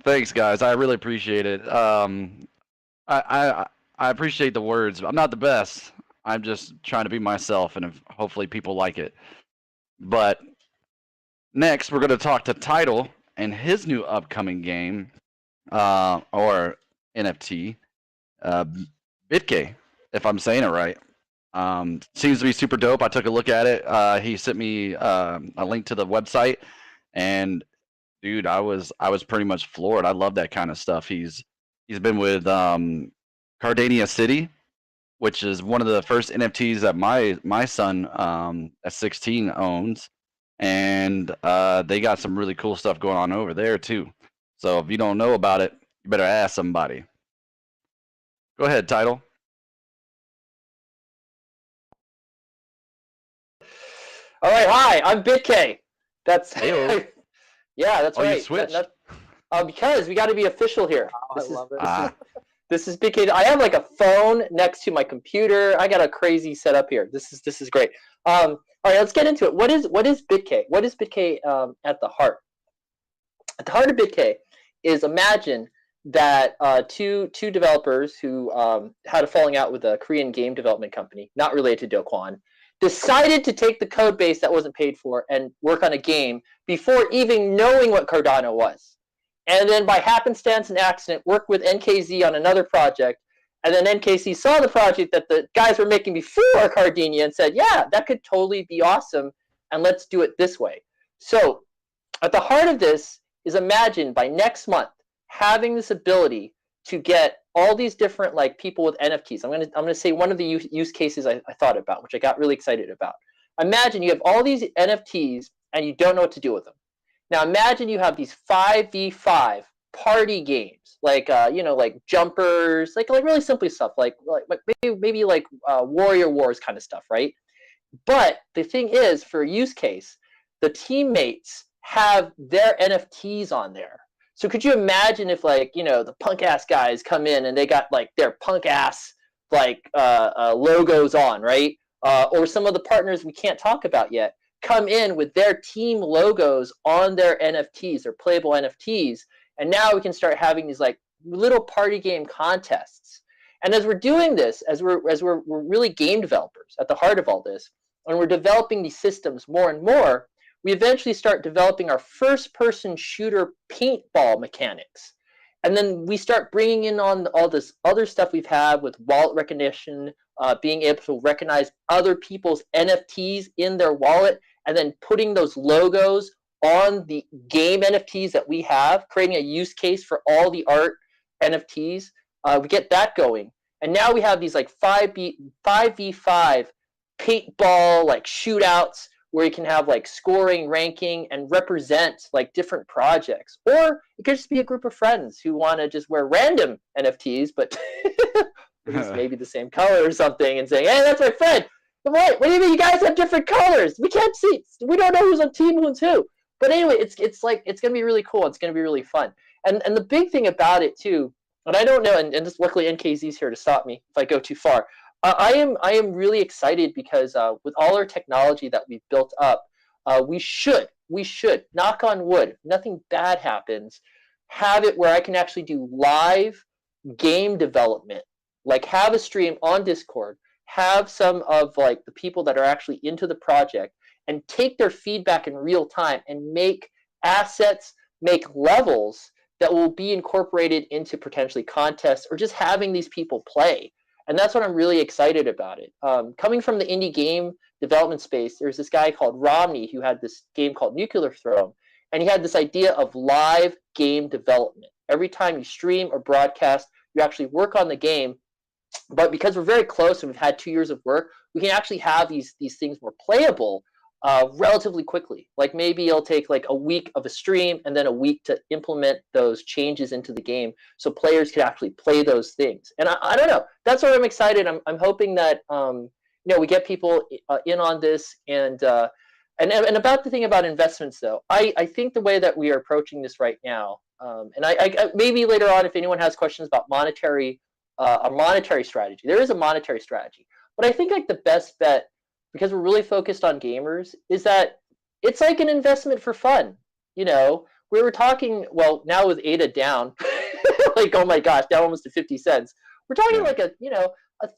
Thanks, guys. I really appreciate it. I appreciate the words. I'm not the best. I'm just trying to be myself, and hopefully people like it. But next, we're going to talk to Title and his new upcoming game, or NFT, BitK, if I'm saying it right. Seems to be super dope. I took a look at it. He sent me a link to the website, and dude, I was pretty much floored. I love that kind of stuff. He's been with Cardania City, which is one of the first NFTs that my son at 16 owns, and they got some really cool stuff going on over there too. So if you don't know about it, you better ask somebody. Go ahead, Title. All right, hi, I'm BitK. That's Hey-o. Yeah, that's right. You switched. Because we got to be official here. I love it. This is BitK. I have like a phone next to my computer. I got a crazy setup here. This is great. All right, let's get into it. What is BitK? What is BitK at the heart? At the heart of BitK is, imagine that two developers who had a falling out with a Korean game development company, not related to Do Kwon, decided to take the code base that wasn't paid for and work on a game before even knowing what Cardano was. And then by happenstance and accident, work with NKZ on another project. And then NKZ saw the project that the guys were making before Cardania and said, yeah, that could totally be awesome, and let's do it this way. So at the heart of this is, imagine by next month having this ability to get all these different like people with NFTs. I'm gonna say one of the use cases I thought about, which I got really excited about. Imagine you have all these NFTs and you don't know what to do with them. Now imagine you have these 5v5 party games, like like jumpers, like really simple stuff, like maybe like Warrior Wars kind of stuff, right? But the thing is, for a use case, the teammates have their NFTs on there. So could you imagine if the punk ass guys come in and they got like their punk ass logos on, right? Or some of the partners we can't talk about yet come in with their team logos on their NFTs, their playable NFTs, and now we can start having these like little party game contests. And as we're doing this, as we're really game developers at the heart of all this, and we're developing these systems more and more, we eventually start developing our first-person shooter paintball mechanics. And then we start bringing in on all this other stuff we've had with wallet recognition, being able to recognize other people's NFTs in their wallet, and then putting those logos on the game NFTs that we have, creating a use case for all the art NFTs. We get that going, and now we have these like 5v5 paintball like shootouts where you can have like scoring, ranking, and represent like different projects. Or it could just be a group of friends who want to just wear random NFTs, but maybe the same color or something, and saying, "Hey, that's my friend." What do you mean you guys have different colors? We can't see. We don't know who's on team, who's who. But anyway, it's like it's gonna be really cool. It's gonna be really fun. And the big thing about it too, and I don't know, and this, luckily NKZ's here to stop me if I go too far. I am really excited because with all our technology that we've built up, we should knock on wood, nothing bad happens, have it where I can actually do live game development, like have a stream on Discord, have some of like the people that are actually into the project and take their feedback in real time and make assets, make levels that will be incorporated into potentially contests or just having these people play. And that's what I'm really excited about it. Coming from the indie game development space, there's this guy called Romney who had this game called Nuclear Throne, and he had this idea of live game development. Every time you stream or broadcast, you actually work on the game, but because we're very close and we've had 2 years of work, we can actually have these things more playable relatively quickly. Like maybe it'll take like a week of a stream and then a week to implement those changes into the game so players can actually play those things. And I don't know, that's what I'm excited. I'm hoping that we get people in on this. And about the thing about investments though, I think the way that we are approaching this right now, and I maybe later on if anyone has questions about a monetary strategy, there is a monetary strategy, but I think like the best bet, because we're really focused on gamers, is that it's like an investment for fun. We were talking, well, now with ADA down, like, oh my gosh, down almost to 50 cents. We're talking like a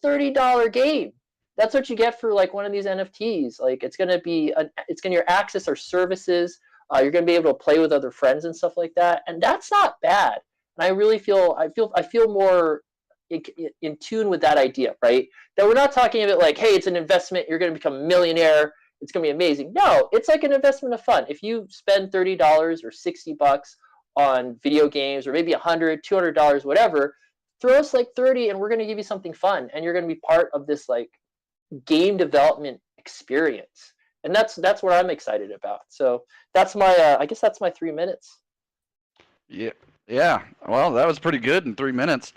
$30 game. That's what you get for like one of these NFTs. Like it's going to access our services. You're going to be able to play with other friends and stuff like that. And that's not bad. And I really feel more in tune with that idea, right? That we're not talking about like, hey, it's an investment, you're going to become a millionaire, it's going to be amazing. No, it's like an investment of fun. If you spend $30 or $60 on video games, or maybe $100, $200, whatever, throw us like 30 and we're going to give you something fun, and you're going to be part of this like game development experience. And that's what I'm excited about. So that's my I guess that's my 3 minutes. Yeah. Well, that was pretty good in 3 minutes.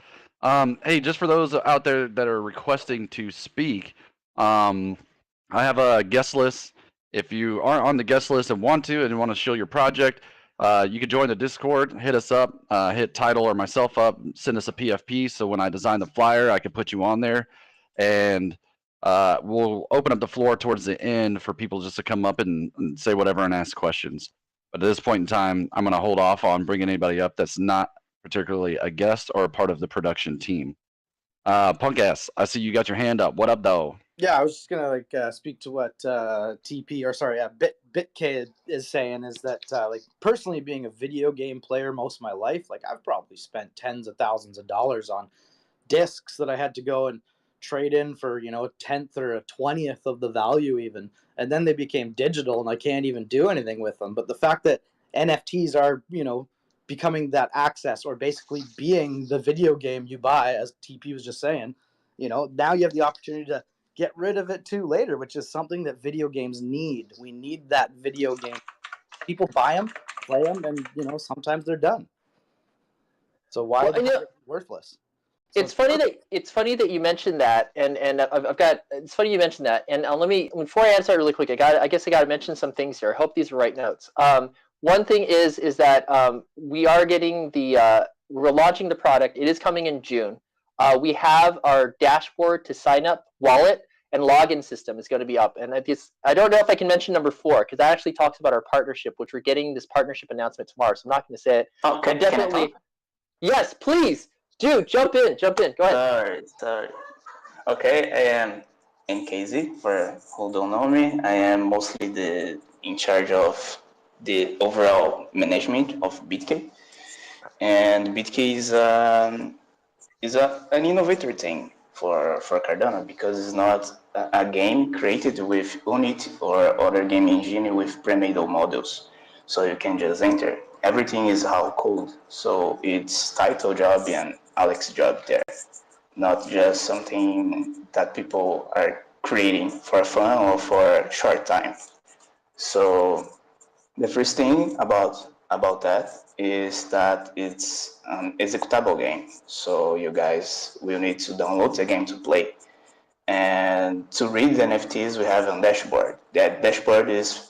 Hey, just for those out there that are requesting to speak, I have a guest list. If you aren't on the guest list and want to show your project, you can join the Discord, hit us up, hit Title or myself up, send us a PFP. So when I design the flyer, I can put you on there, and we'll open up the floor towards the end for people just to come up and say whatever and ask questions. But at this point in time, I'm going to hold off on bringing anybody up that's not particularly a guest or a part of the production team. Punk ass, I see you got your hand up. What up, though? Yeah, I was just gonna speak to what BitK is saying. Is that like personally being a video game player most of my life, like I've probably spent tens of thousands of dollars on discs that I had to go and trade in for a tenth or a 20th of the value even, and then they became digital and I can't even do anything with them. But the fact that NFTs are becoming that access, or basically being the video game you buy, as TP was just saying, now you have the opportunity to get rid of it too later, which is something that video games need. We need that video game. People buy them, play them, and sometimes they're done. So why are they worthless? So it's funny that you mentioned that, and it's funny you mentioned that, and let me, before I answer it really quick, I guess I got to mention some things here. I hope these are right notes. One thing is that we are getting we're launching the product. It is coming in June. We have our dashboard to sign up wallet and login system is going to be up. And I don't know if I can mention number 4, because that actually talks about our partnership, which we're getting this partnership announcement tomorrow. So I'm not going to say it. Okay, definitely. Yes, please. Dude, jump in. Go ahead. Sorry. Okay, I am NKZ, for who don't know me. I am mostly in charge of the overall management of BitK. And BitK is an innovator thing for Cardano, because it's not a game created with Unity or other game engine with pre-made models. So you can just enter. Everything is how code. So it's title job and Alex's job there, not just something that people are creating for fun or for a short time. So the first thing about that is that it's an executable game. So you guys will need to download the game to play. And to read the NFTs, we have a dashboard. That dashboard is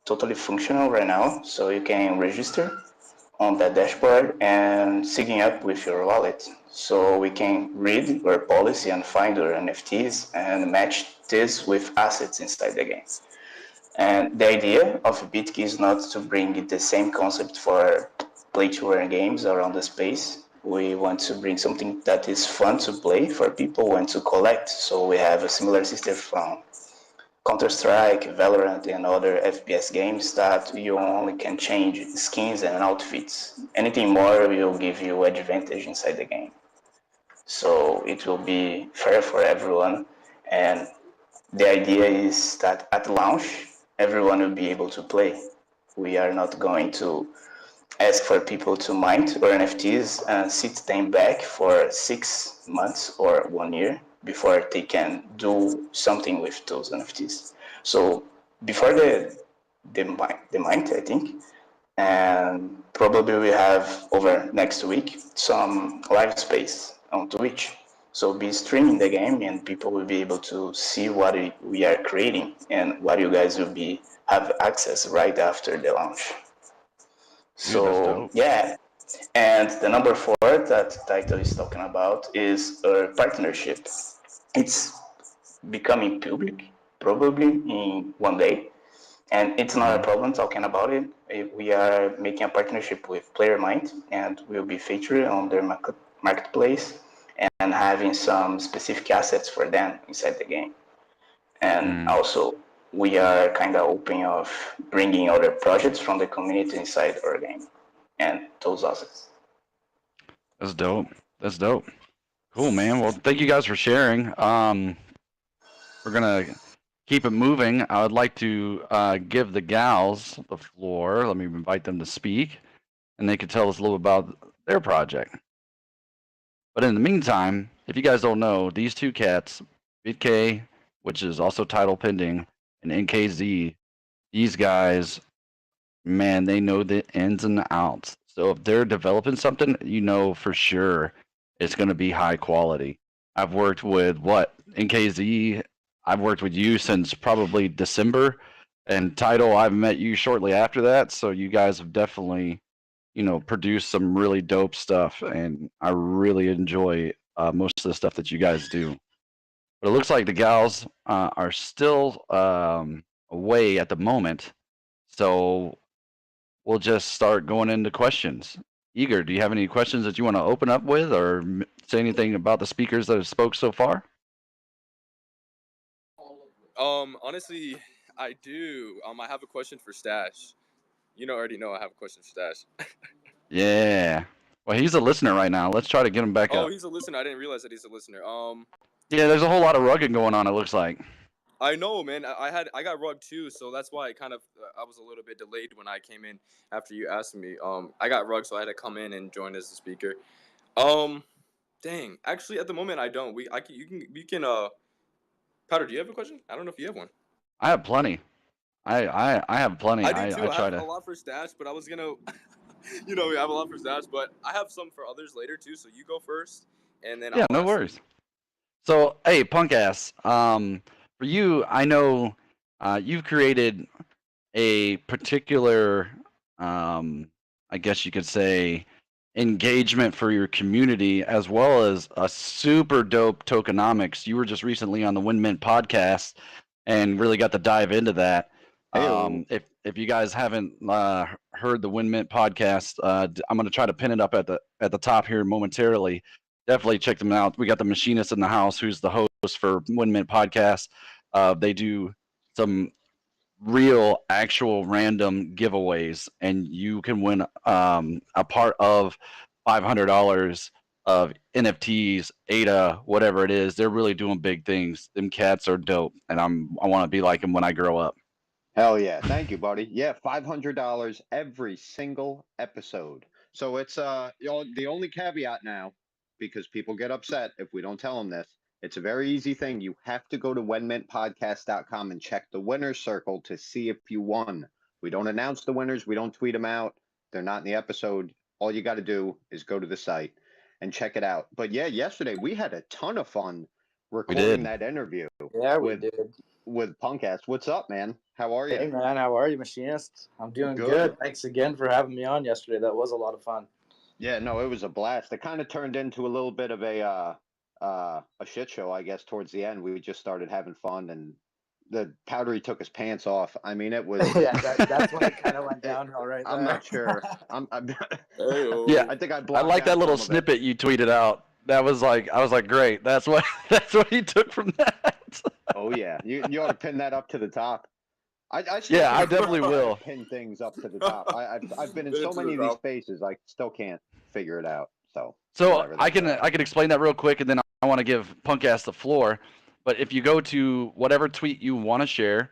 totally functional right now, so you can register on that dashboard and syncing up with your wallet. So we can read your policy and find your NFTs and match this with assets inside the game. And the idea of BitKey is not to bring the same concept for play-to-earn games around the space. We want to bring something that is fun to play for people who want to collect. So we have a similar system from Counter-Strike, Valorant, and other FPS games that you only can change skins and outfits. Anything more will give you advantage inside the game. So it will be fair for everyone. And the idea is that at launch, everyone will be able to play. We are not going to ask for people to mint or NFTs and sit them back for 6 months or 1 year before they can do something with those NFTs. So before the mint, I think, and probably we have over next week some live space on Twitch. So be streaming the game and people will be able to see what we are creating and what you guys will be have access right after the launch. So yeah, and the number 4 that Title is talking about is a partnership. It's becoming public probably in 1 day, and it's not a problem talking about it. We are making a partnership with PlayerMind, and we'll be featured on their marketplace and having some specific assets for them inside the game. And also, we are kind of open of bringing other projects from the community inside our game and those assets. That's dope. That's dope. Cool, man. Well, thank you guys for sharing. We're gonna keep it moving. I would like to give the gals the floor. Let me invite them to speak, and they can tell us a little about their project. But in the meantime, if you guys don't know, these two cats, BitK, which is also title pending, and NKZ, these guys, man, they know the ins and outs. So if they're developing something, you know for sure it's going to be high quality. I've worked with NKZ. I've worked with you since probably December, and Title, I've met you shortly after that. So you guys have definitely, produced some really dope stuff, and I really enjoy most of the stuff that you guys do. But it looks like the gals are still away at the moment, so we'll just start going into questions. Eager, do you have any questions that you want to open up with, or say anything about the speakers that have spoke so far? Honestly, I do. I have a question for Stash. Already know I have a question for Stash. Yeah. Well, he's a listener right now. Let's try to get him back up. Oh, he's a listener. I didn't realize that he's a listener. Yeah, there's a whole lot of rugging going on, it looks like. I know, man. I got rugged too, so that's why I was a little bit delayed when I came in after you asked me. I got rugged, so I had to come in and join as a speaker. Dang. Actually, at the moment, I don't. We can. Powder, do you have a question? I don't know if you have one. I have plenty. I have plenty. I do too. I have a lot for Stash, but I was gonna, we have a lot for Stash, but I have some for others later too. So you go first, and then yeah, no worries. So hey, punk ass. For you, I know you've created a particular, I guess you could say, engagement for your community, as well as a super dope tokenomics. You were just recently on the WinMint podcast and really got to dive into that. If you guys haven't heard the WinMint podcast, I'm going to try to pin it up at the top here momentarily. Definitely check them out. We got the machinist in the house, who's the host for WinMint podcast. They do some real, actual, random giveaways, and you can win a part of $500 of NFTs, ADA, whatever it is. They're really doing big things. Them cats are dope, and I want to be like them when I grow up. Hell yeah. Thank you, buddy. Yeah, $500 every single episode. So it's the only caveat now because people get upset if we don't tell them this. It's a very easy thing. You have to go to whenmintpodcast.com and check the winner's circle to see if you won. We don't announce the winners. We don't tweet them out. They're not in the episode. All you got to do is go to the site and check it out. But yeah, yesterday we had a ton of fun recording that interview. Yeah, we did. With Punkass. What's up, man? How are you? Hey, man. How are you, Machinist? I'm doing good. Thanks again for having me on yesterday. That was a lot of fun. Yeah, no, it was a blast. It kind of turned into a little bit of a shit show, I guess, towards the end. We just started having fun, and the Powdery took his pants off. I mean, it was... yeah, that's when it kind of went downhill right there. I'm not sure. Yeah, I think I like that little snippet you tweeted out. That was like, I was like, great. That's what he took from that. Oh yeah, you ought to pin that up to the top. I definitely will pin things up to the top. I've been in so many of these spaces, I still can't figure it out. So I can explain that real quick, and then I want to give Punkass the floor. But if you go to whatever tweet you want to share,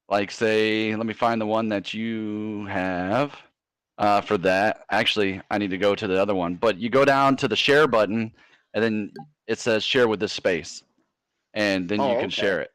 like say, let me find the one that you have for that. Actually, I need to go to the other one. But you go down to the share button, and then it says share with this space, and then you can share it.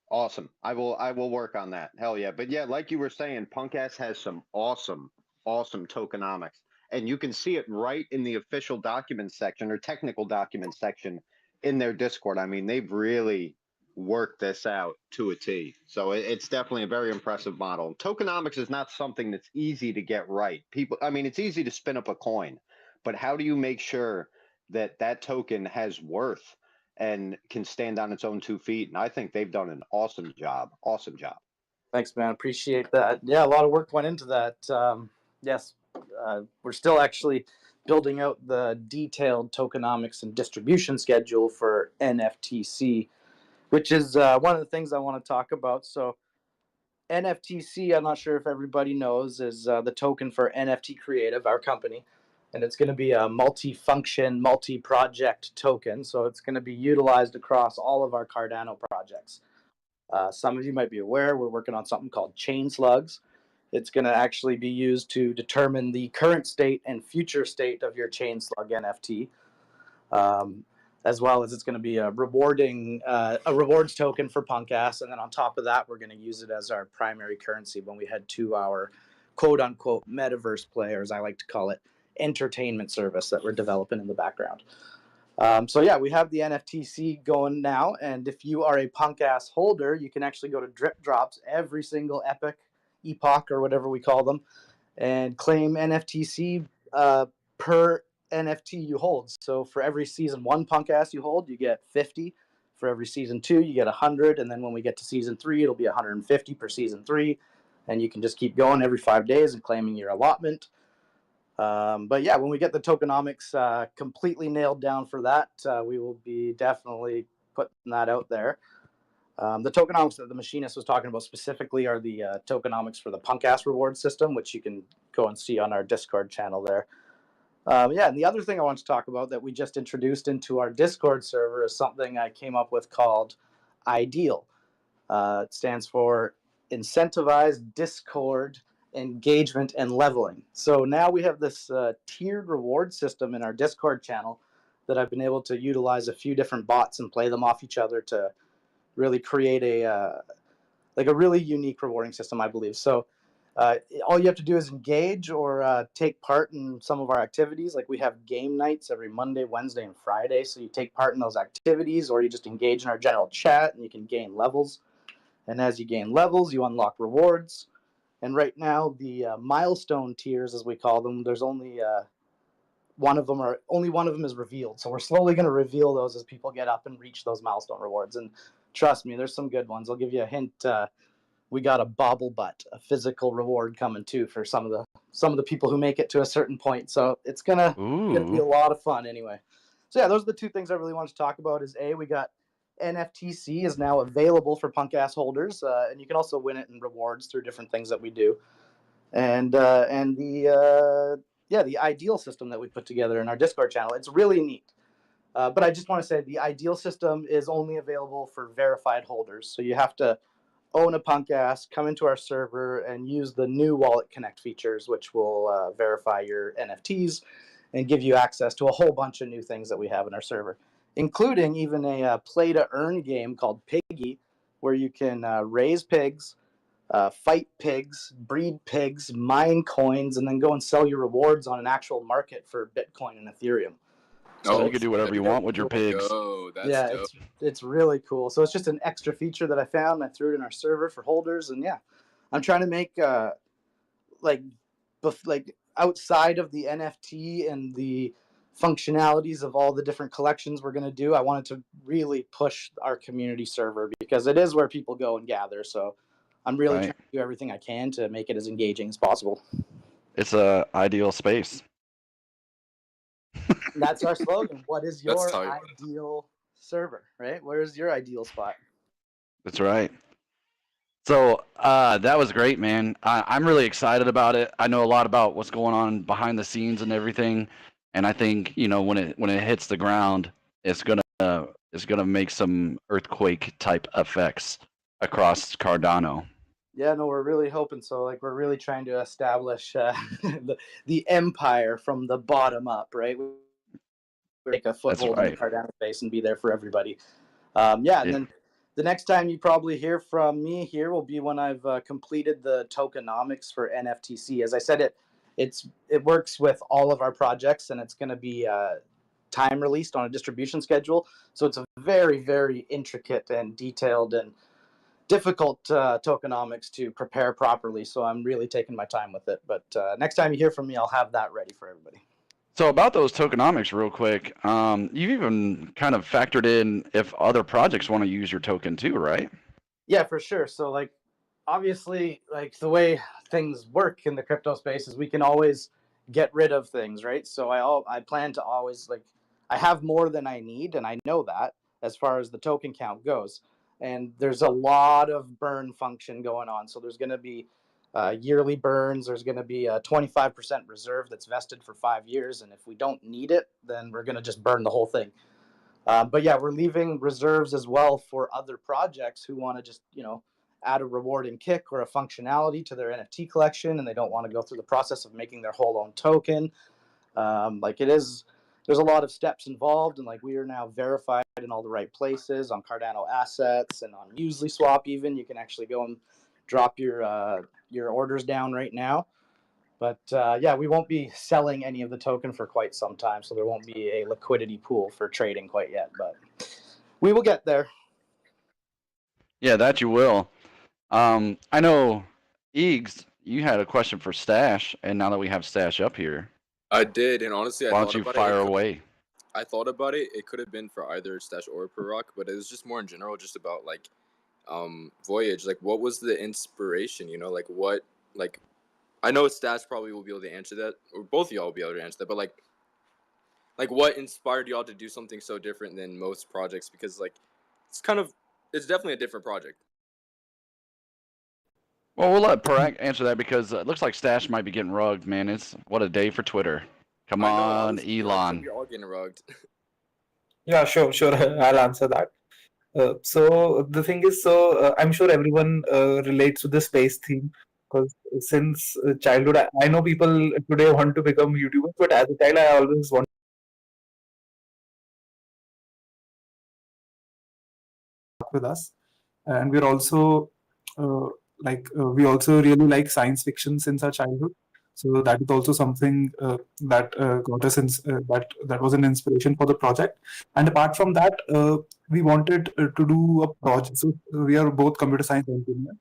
Awesome. I will work on that. Hell yeah. But yeah, like you were saying, Punkass has some awesome tokenomics. And you can see it right in the official documents section or technical documents section in their Discord. I mean, they've really worked this out to a T. So it's definitely a very impressive model. Tokenomics is not something that's easy to get right. It's easy to spin up a coin, but how do you make sure that token has worth and can stand on its own 2 feet? And I think they've done an awesome job. Awesome job. Thanks, man. Appreciate that. Yeah, a lot of work went into that. Yes, we're still actually building out the detailed tokenomics and distribution schedule for NFTC, which is one of the things I want to talk about. So NFTC, I'm not sure if everybody knows, is the token for NFT Creative, our company. And it's going to be a multi-function, multi-project token. So it's going to be utilized across all of our Cardano projects. Some of you might be aware, we're working on something called chain slugs. It's going to actually be used to determine the current state and future state of your chain slug NFT, as well as it's going to be a rewards token for Punkass. And then on top of that, we're going to use it as our primary currency when we head to our quote-unquote metaverse play, or as I like to call it, entertainment service that we're developing in the background. So yeah, we have the NFTC going now, and if you are a Punkass holder, you can actually go to drip drops every single epoch or whatever we call them, and claim NFTC per NFT you hold. So for every season 1 Punkass you hold, you get 50. For every season 2, you get 100, and then when we get to season 3, it'll be 150 per season 3, and you can just keep going every 5 days and claiming your allotment. But yeah, when we get the tokenomics completely nailed down for that, we will be definitely putting that out there. The tokenomics that the Machinist was talking about specifically are the tokenomics for the Punkass reward system, which you can go and see on our Discord channel there. Yeah, and the other thing I want to talk about that we just introduced into our Discord server is something I came up with called IDEAL. It stands for Incentivized Discord Engagement and Leveling. So now we have this tiered reward system in our Discord channel that I've been able to utilize a few different bots and play them off each other to really create a really unique rewarding system, I believe. So all you have to do is engage or take part in some of our activities. Like we have game nights every Monday, Wednesday, and Friday. So you take part in those activities, or you just engage in our general chat and you can gain levels. And as you gain levels, you unlock rewards. And right now, the milestone tiers, as we call them, there's only one of them is revealed. So we're slowly going to reveal those as people get up and reach those milestone rewards. And trust me, there's some good ones. I'll give you a hint. We got a bobble butt, a physical reward coming too for some of the people who make it to a certain point. So it's gonna be a lot of fun anyway. So yeah, those are the 2 things I really wanted to talk about. Is we got NFTC is now available for Punkass holders, and you can also win it in rewards through different things that we do. And the ideal system that we put together in our Discord channel, it's really neat. But I just want to say the ideal system is only available for verified holders. So you have to own a Punkass, come into our server, and use the new Wallet Connect features, which will verify your NFTs. and give you access to a whole bunch of new things that we have in our server, including even a play to earn game called Piggy, where you can raise pigs, fight pigs, breed pigs, mine coins, and then go and sell your rewards on an actual market for Bitcoin and Ethereum. So you can do whatever you want with your pigs. Yeah, it's really cool. So it's just an extra feature that I found. I threw it in our server for holders, and yeah, I'm trying to make like outside of the NFT and the functionalities of all the different collections we're going to do, I wanted to really push our community server because it is where people go and gather. So I'm really trying to do everything I can to make it as engaging as possible. It's a ideal space. That's our slogan. What is your ideal server, right? Where's your ideal spot? That's right. So that was great, man. I'm really excited about it. I know a lot about what's going on behind the scenes and everything, and I think when it hits the ground, it's gonna make some earthquake type effects across Cardano. Yeah, no, we're really hoping so. Like, we're really trying to establish the empire from the bottom up, right? We make a foothold in the Cardano space and be there for everybody. And then the next time you probably hear from me here will be when I've completed the tokenomics for NFTC. As I said, it works with all of our projects, and it's going to be time released on a distribution schedule. So it's a very, very intricate and detailed and difficult tokenomics to prepare properly. So I'm really taking my time with it. But next time you hear from me, I'll have that ready for everybody. So about those tokenomics real quick, you've even kind of factored in if other projects want to use your token too, right? Yeah, for sure. So like, obviously, like the way things work in the crypto space is we can always get rid of things, right? So I plan to always, like, I have more than I need, and I know that as far as the token count goes. And there's a lot of burn function going on. So there's going to be yearly burns. There's going to be a 25% reserve that's vested for 5 years. And if we don't need it, then we're going to just burn the whole thing. But yeah, we're leaving reserves as well for other projects who want to just, add a rewarding kick or a functionality to their NFT collection, and they don't want to go through the process of making their whole own token. There's a lot of steps involved, and like we are now verified in all the right places on Cardano Assets and on Uniswap. Even you can actually go and drop your orders down right now. But we won't be selling any of the token for quite some time, so there won't be a liquidity pool for trading quite yet. But we will get there. Yeah, that you will. I know, Eags, you had a question for Stash, and now that we have Stash up here, I did, and honestly, why don't you fire away? I thought about it. It could have been for either Stash or Perrock, but it was just more in general, just about like, Voyage. Like, what was the inspiration? I know Stash probably will be able to answer that, or both of y'all will be able to answer that. But like what inspired y'all to do something so different than most projects? Because like, it's definitely a different project. Well, we'll let Perrock answer that because it looks like Stash might be getting rugged, man. What a day for Twitter. Come on, Elon. You're all getting rugged. Yeah, sure. I'll answer that. So the thing is, I'm sure everyone relates to the space theme because since childhood, I know people today want to become YouTubers, but as a child, I always wanted with us, and we're also we also really like science fiction since our childhood. So that is also something that got us that was an inspiration for the project. And apart from that, we wanted to do a project. So we are both computer science engineers,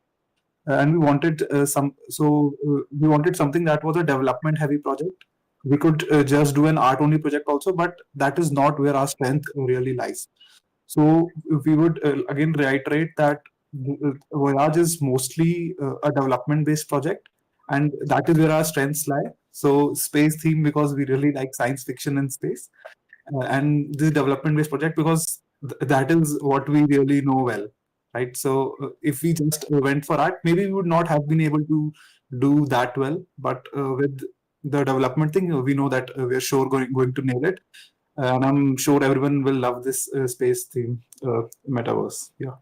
and we wanted we wanted something that was a development heavy project. We could just do an art only project also, but that is not where our strength really lies. So we would again reiterate that Voyage is mostly a development-based project, and that is where our strengths lie. So space theme because we really like science fiction and space, and this development-based project because that is what we really know well, right? So if we just went for art, maybe we would not have been able to do that well. But with the development thing, we know that we're sure going to nail it. And I'm sure everyone will love this space theme metaverse. Yeah.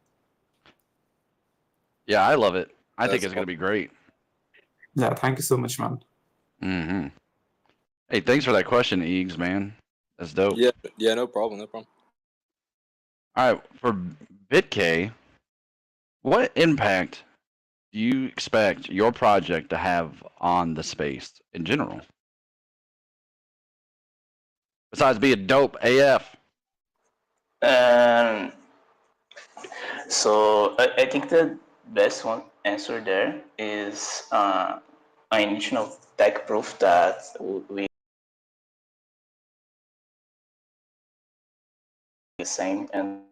Yeah, I love it. I think it's going to be great. Yeah, thank you so much, man. Mm-hmm. Hey, thanks for that question, Eags, man. That's dope. Yeah, no problem, no problem. All right, for BitK, what impact do you expect your project to have on the space in general? Besides being dope AF. So I think the best one answer there is initial tech proof that we the same and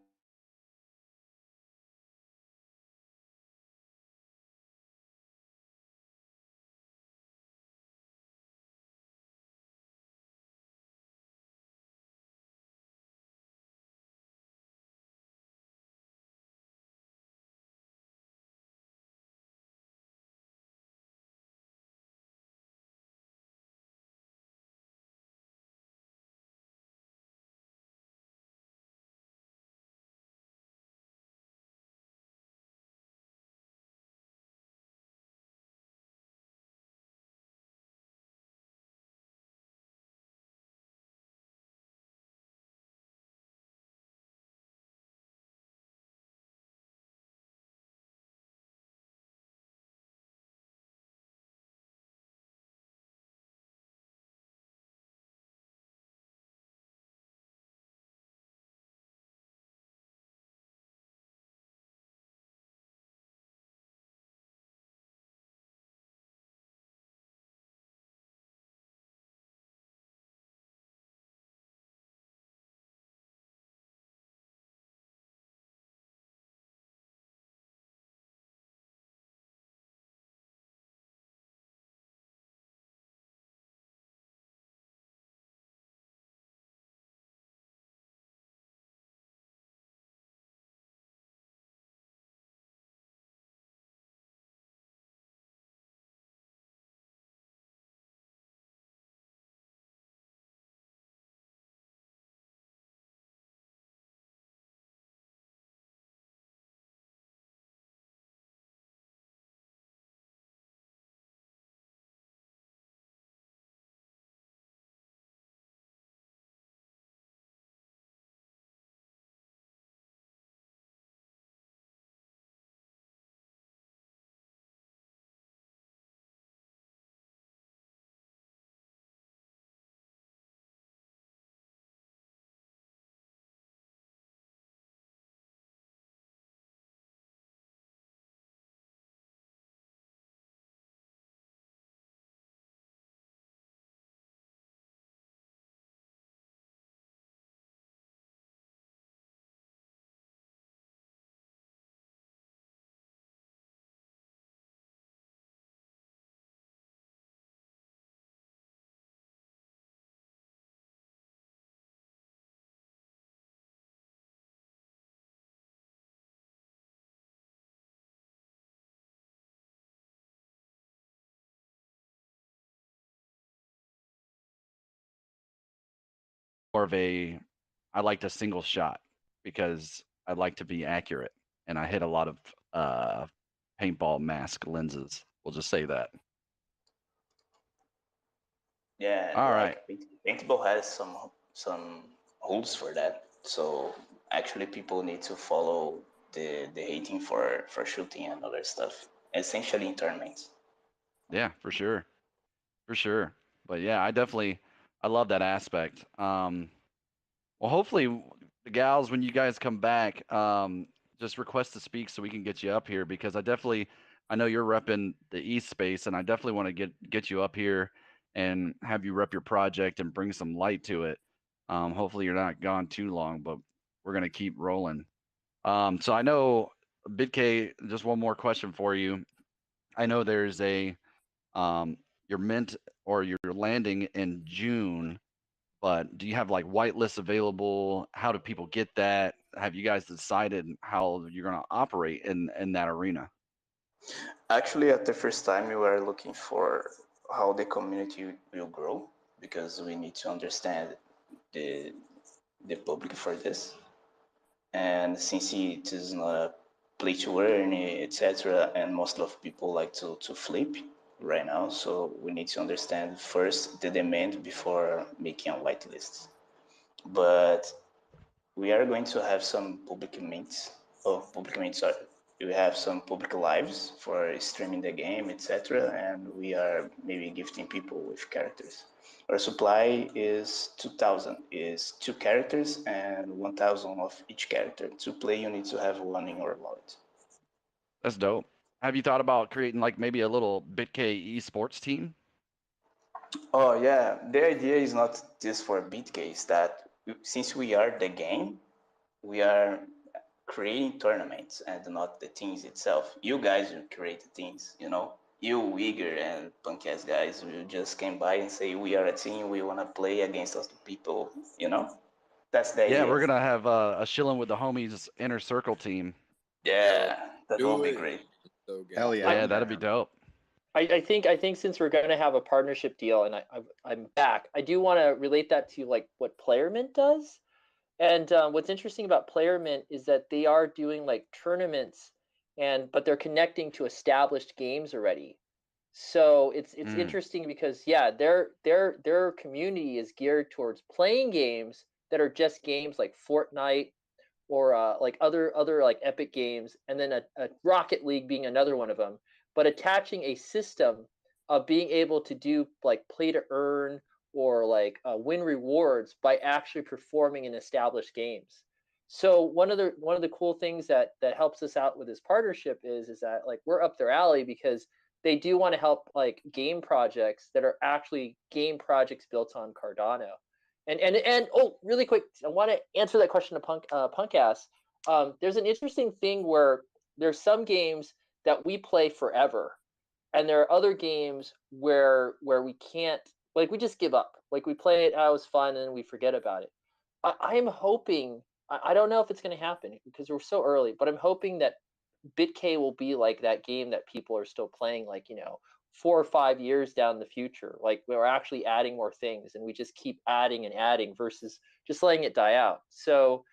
More of a, I like to single shot because I like to be accurate, and I hit a lot of uh, paintball mask lenses. We'll just say that. yeah, All right. like Paintball has some rules for that. So actually, people need to follow the hating for shooting and other stuff. Essentially, in tournaments. Yeah, for sure. For sure. But yeah, I love that aspect. Well, hopefully, the gals, when you guys come back, just request to speak so we can get you up here because I know you're repping the East space, and I definitely want to get you up here and have you rep your project and bring some light to it. Hopefully, you're not gone too long, but we're gonna keep rolling. So I know, BitK, just one more question for you. I know there's your mint or your landing in June, but do you have like whitelists available? How do people get that? Have you guys decided how you're going to operate in that arena? Actually, at the first time, we were looking for how the community will grow because we need to understand the the public for this. And since it is not a play to earn, etc., and most of people like to flip, right now, so we need to understand first the demand before making a whitelist. But we are going to have some public mints, sorry. We have some public lives for streaming the game, etc. And we are maybe gifting people with characters. Our supply is 2,000, is 2 characters and 1,000 of each character. To play, you need to have one in your wallet. That's dope. Have you thought about creating like maybe a little BitK esports team? Oh yeah, the idea is not just for BitK, is that since we are the game, we are creating tournaments and not the teams itself. You guys will create the teams, you know. You, Uyghur, and Punkass guys will just come by and say, we are a team, we want to play against us people, you know? That's the Yeah, idea. we're gonna have a Shillin with the homies inner circle team. Yeah, that Do will be it. great. So good. Hell yeah. Yeah, that'd be dope. I think since we're going to have a partnership deal, and I'm back, I do want to relate that to like what PlayerMint does. And what's interesting about PlayerMint is that they are doing like tournaments, but they're connecting to established games already. So it's interesting because their community is geared towards playing games that are just games like Fortnite or like other like Epic games, and then a Rocket League being another one of them. But attaching a system of being able to do like play to earn or like win rewards by actually performing in established games. So one of the cool things that helps us out with this partnership is that like we're up their alley because they do want to help like game projects that are actually game projects built on Cardano. And oh, really quick, I want to answer that question to Punkass. There's an interesting thing where there's some games that we play forever, and there are other games where we can't, like we just give up. Like we play it, it was fun, and we forget about it. I am hoping, I don't know if it's going to happen because we're so early, but I'm hoping that BitK will be like that game that people are still playing, like, 4 or 5 years down the future. Like we're actually adding more things and we just keep adding and adding versus just letting it die out. So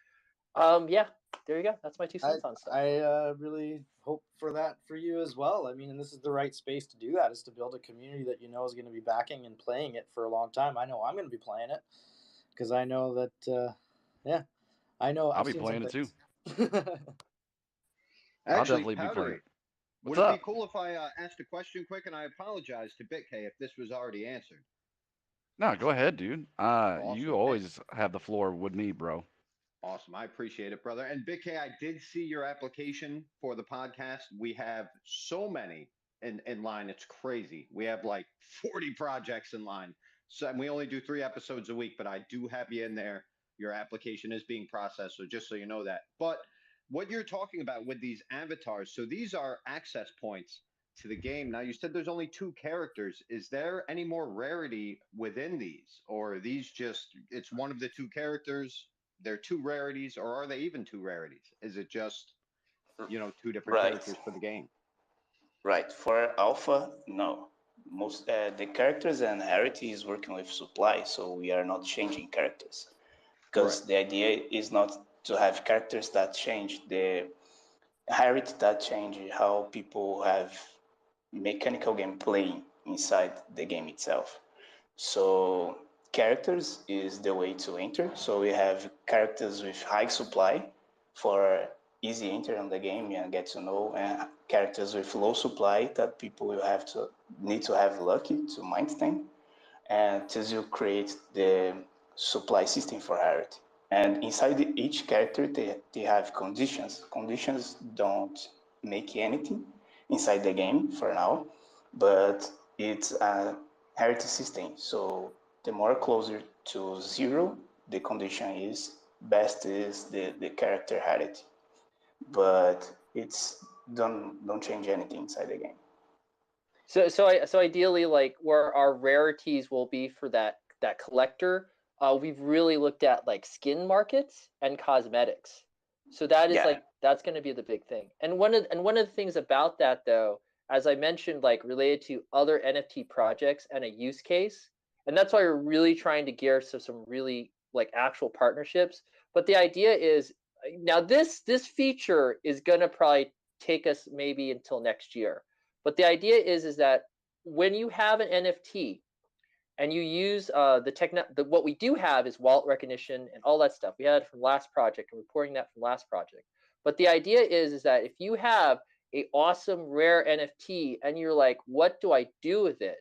yeah, there you go. That's my 2 cents on stuff. I really hope for that for you as well. I mean, and this is the right space to do that, is to build a community that is going to be backing and playing it for a long time. I know I'm going to be playing it because I know that, I know I'll be playing it too. I'll Actually, definitely be playing Powdery, it. What's would it up? be cool if I asked a question quick? And I apologize to BitK if this was already answered. No, go ahead, dude. Awesome. You always have the floor with me, bro. Awesome. I appreciate it, brother. And BitK, I did see your application for the podcast. We have so many in line. It's crazy. We have like 40 projects in line. So, and we only do 3 episodes a week, but I do have you in there. Your application is being processed. So just so you know that. But what you're talking about with these avatars, so these are access points to the game. Now, you said there's only 2 characters. Is there any more rarity within these? Or are these just, it's one of the 2 characters? They're 2 rarities, or are they even 2 rarities? Is it just, 2 different characters for the game? Right. For alpha, no. Most the characters and rarity is working with supply, so we are not changing characters because the idea is not to have characters that change the rarity, that change how people have mechanical gameplay inside the game itself. So characters is the way to enter. So we have characters with high supply for easy enter on the game and get to know, and characters with low supply that people will need to have lucky to mind them, and to create the supply system for rarity. And inside each character, they have conditions. Conditions don't make anything inside the game for now, but it's a rarity system. So the more closer to 0 the condition is, best is the character rarity. But it's don't change anything inside the game. So ideally, like where our rarities will be for that collector, we've really looked at like skin markets and cosmetics. So that is that's going to be the big thing. And one of the things about that, though, as I mentioned, like related to other NFT projects and a use case, and that's why we're really trying to gear some really like actual partnerships. But the idea is now this feature is going to probably take us maybe until next year. But the idea is that when you have an NFT and you use what we do have is wallet recognition and all that stuff. We had it from last project and reporting that from last project. But the idea is that if you have a awesome rare NFT and you're like, what do I do with it?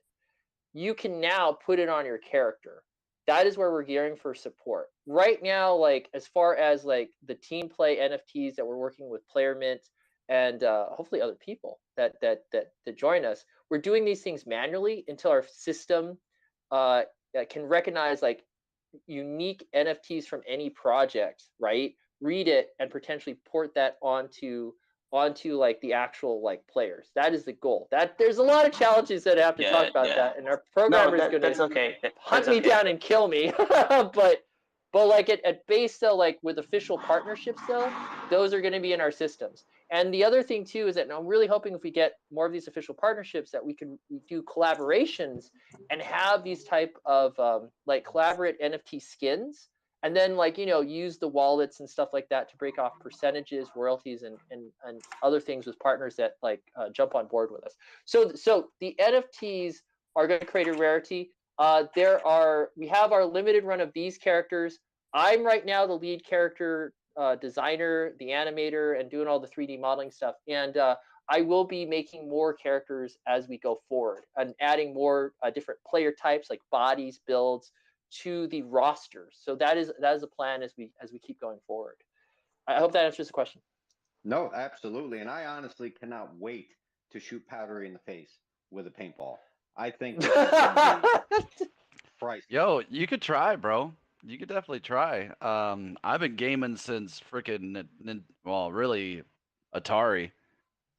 You can now put it on your character. That is where we're gearing for support right now. Like as far as like the team play NFTs that we're working with Player Mint and hopefully other people that join us, we're doing these things manually until our system can recognize like unique NFTs from any project, right? Read it and potentially port that onto like the actual like players. That is the goal. That there's a lot of challenges that I have to talk about that, and our programmer is going to hunt me down and kill me. but like at base though, like with official partnerships though, those are going to be in our systems. And the other thing too is that I'm really hoping if we get more of these official partnerships that we do collaborations and have these type of like collaborate NFT skins, and then like use the wallets and stuff like that to break off percentages, royalties, and other things with partners that like jump on board with us. So the NFTs are going to create a rarity. We have our limited run of these characters. I'm right now the lead character designer, the animator, and doing all the 3D modeling stuff. And I will be making more characters as we go forward and adding more different player types like bodies, builds to the roster. So that is a plan as we keep going forward. I hope that answers the question. No, absolutely. And I honestly cannot wait to shoot Powdery in the face with a paintball. I think priceless. Yo, you could try, bro. You could definitely try. I've been gaming since freaking, really Atari.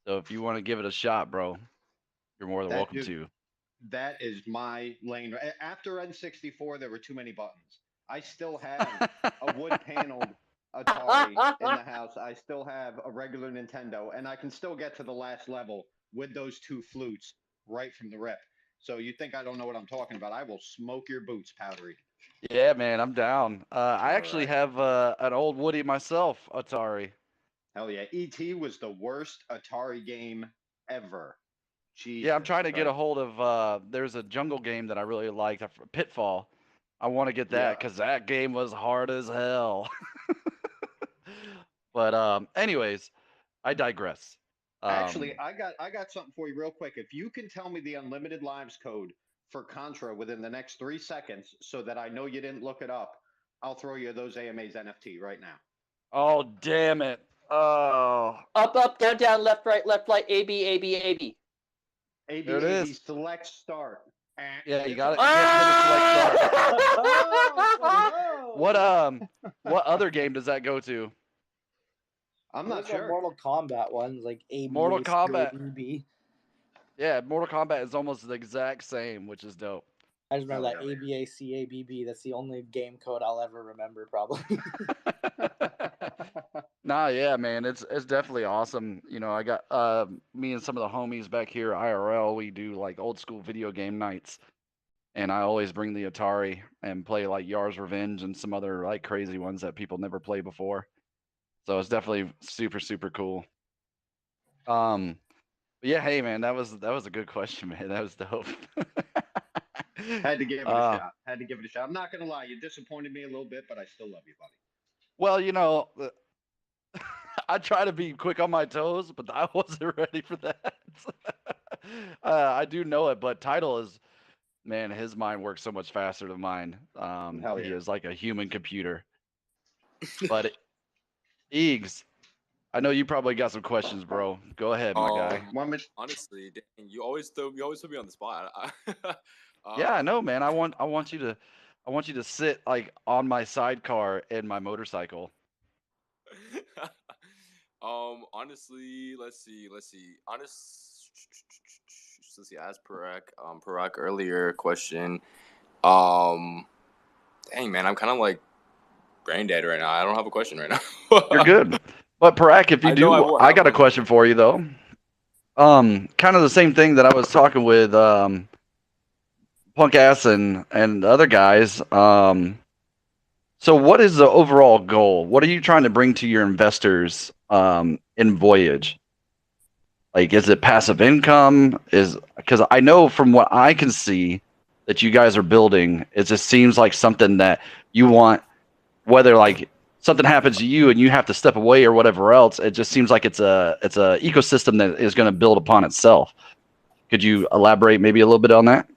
So if you want to give it a shot, bro, you're more than welcome to. That is my lane. After N64, there were too many buttons. I still have a wood-paneled Atari in the house. I still have a regular Nintendo, and I can still get to the last level with those two flutes right from the rip. So you think I don't know what I'm talking about? I will smoke your boots, Powdery. Yeah, man, I'm down. I actually have an old Woody myself, Atari. Hell yeah. E.T. was the worst Atari game ever. Jesus yeah, I'm trying to Christ. get a hold of, there's a jungle game that I really liked, Pitfall. I want to get that because that game was hard as hell. But anyways, I digress. Actually, I got something for you real quick. If you can tell me the unlimited lives code for Contra within the next 3 seconds so that I know you didn't look it up, I'll throw you those AMAs NFT right now. Oh, damn it. Oh. Up, down, down, left, right, A, B, A, B, A, B. A, B, A, B, select start. Yeah, you got it. Select start. What other game does that go to? I'm not sure. Mortal Kombat ones like A, B, Mortal Kombat. A, B. Yeah, Mortal Kombat is almost the exact same, which is dope. I just remember that ABACABB. That's the only game code I'll ever remember, probably. Nah, yeah, man, it's definitely awesome. I got me and some of the homies back here, IRL. We do like old school video game nights, and I always bring the Atari and play like Yar's Revenge and some other like crazy ones that people never played before. So it's definitely super, super cool. But yeah, hey man, that was a good question, man. That was dope. Had to give it a shot. I'm not gonna lie, you disappointed me a little bit, but I still love you, buddy. Well, I try to be quick on my toes, but I wasn't ready for that. I do know it, but Title is, man, his mind works so much faster than mine. He is like a human computer. But Eags, I know you probably got some questions, bro. Go ahead, my guy. Honestly, dang, you always put me on the spot. Yeah, I know, man. I want you to sit like on my sidecar in my motorcycle. Honestly, let's see. As Parag earlier question. Dang man, I'm kind of like brain dead right now. I don't have a question right now. You're good. But Parag, if you do, I got a question for you though. Kind of the same thing that I was talking with Punk Ass and the other guys. So what is the overall goal? What are you trying to bring to your investors in Voyage? Like, is it passive income? Because I know from what I can see that you guys are building, it just seems like something that you want, whether like something happens to you and you have to step away or whatever else. It just seems like it's a ecosystem that is going to build upon itself. Could you elaborate maybe a little bit on that?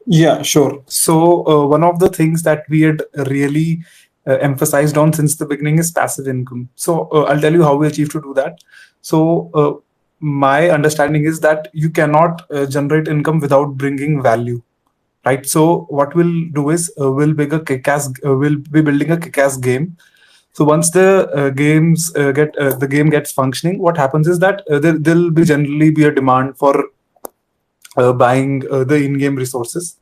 Yeah, sure. So one of the things that we had really emphasized on since the beginning is passive income. So I'll tell you how we achieve to do that. So my understanding is that you cannot generate income without bringing value, right? So what we'll do is we'll be building a kick-ass game. So once the the game gets functioning, what happens is that there'll be generally be a demand for buying the in-game resources.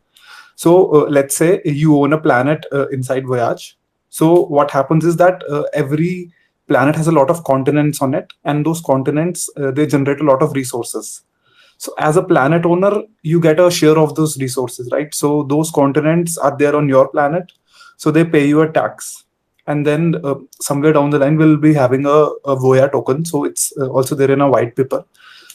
So let's say you own a planet inside Voyage. So what happens is that every planet has a lot of continents on it, and those continents they generate a lot of resources. So as a planet owner, you get a share of those resources, right? So those continents are there on your planet, so they pay you a tax. And then somewhere down the line, we'll be having a Voya token. So it's also there in a white paper.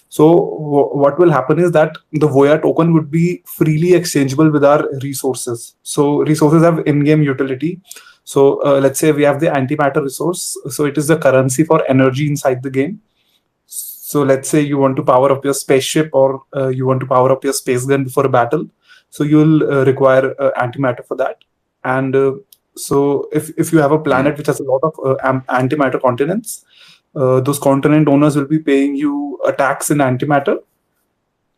So what will happen is that the Voya token would be freely exchangeable with our resources. So resources have in-game utility. So let's say we have the antimatter resource. So it is the currency for energy inside the game. So let's say you want to power up your spaceship, or you want to power up your space gun before a battle. So you'll require antimatter for that. And so if you have a planet which has a lot of antimatter continents, those continent owners will be paying you a tax in antimatter.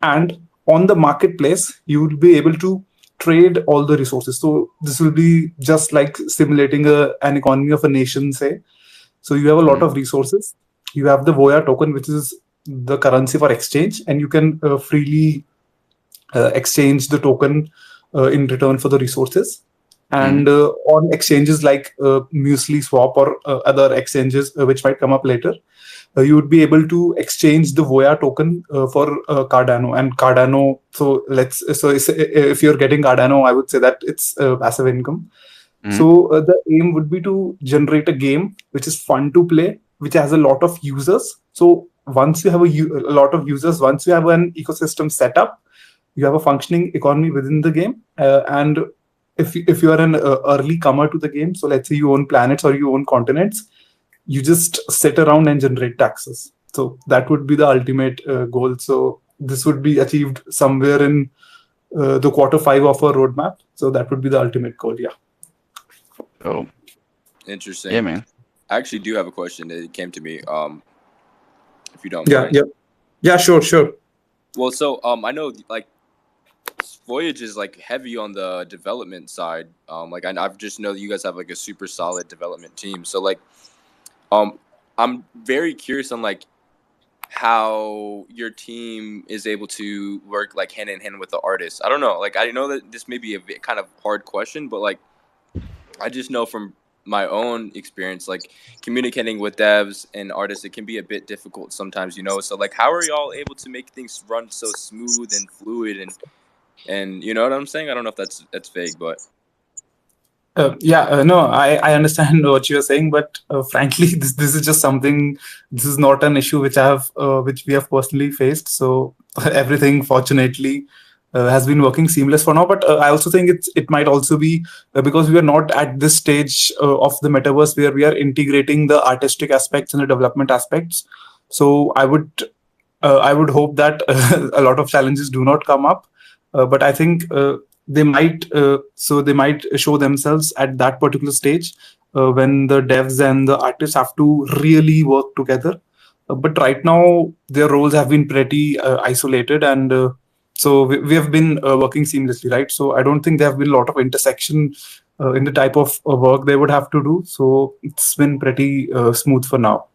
And on the marketplace, you will be able to trade all the resources. So this will be just like simulating an economy of a nation, say. So you have a lot of resources. You have the Voya token, which is the currency for exchange, and you can freely exchange the token in return for the resources. And on exchanges like Muesli Swap or other exchanges which might come up later, you would be able to exchange the Voya token for Cardano. And Cardano, if you're getting Cardano, I would say that it's passive income. So the aim would be to generate a game which is fun to play, which has a lot of users. So once you have a lot of users, once you have an ecosystem set up, you have a functioning economy within the game. And if you are an early comer to the game, so let's say you own planets or you own continents, you just sit around and generate taxes. So that would be the ultimate goal. So this would be achieved somewhere in the Q5 of our roadmap. So that would be the ultimate goal. Yeah. Oh, interesting. Yeah, man. I actually do have a question that came to me. If you don't mind. Yeah. Sure. Well, so I know like Voyage is like heavy on the development side. Like I've just know that you guys have like a super solid development team. So like, I'm very curious on like how your team is able to work like hand in hand with the artists. I don't know. Like I know that this may be a bit kind of hard question, but like I just know from my own experience, like communicating with devs and artists, it can be a bit difficult sometimes, you know. So like, how are y'all able to make things run so smooth and fluid and you know what I'm saying? I don't know if that's vague, but no, I understand what you're saying, but frankly, this is just something. This is not an issue which we have personally faced. So everything, fortunately, has been working seamless for now. But I also think it might also be because we are not at this stage of the metaverse where we are integrating the artistic aspects and the development aspects. So I would hope that a lot of challenges do not come up. But I think they might show themselves at that particular stage when the devs and the artists have to really work together. But right now, their roles have been pretty isolated, and so we have been working seamlessly, right? So I don't think there have been a lot of intersection in the type of work they would have to do. So it's been pretty smooth for now.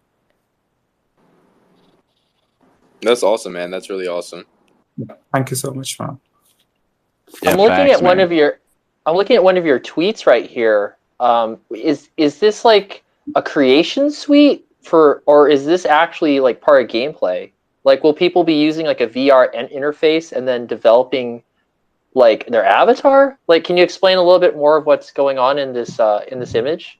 That's awesome, man. That's really awesome. Thank you so much, man. Yeah, I'm looking at one of your tweets right here. Is this like a creation suite or is this actually like part of gameplay? Like, will people be using like a VR interface and then developing like their avatar? Like, can you explain a little bit more of what's going on in this image?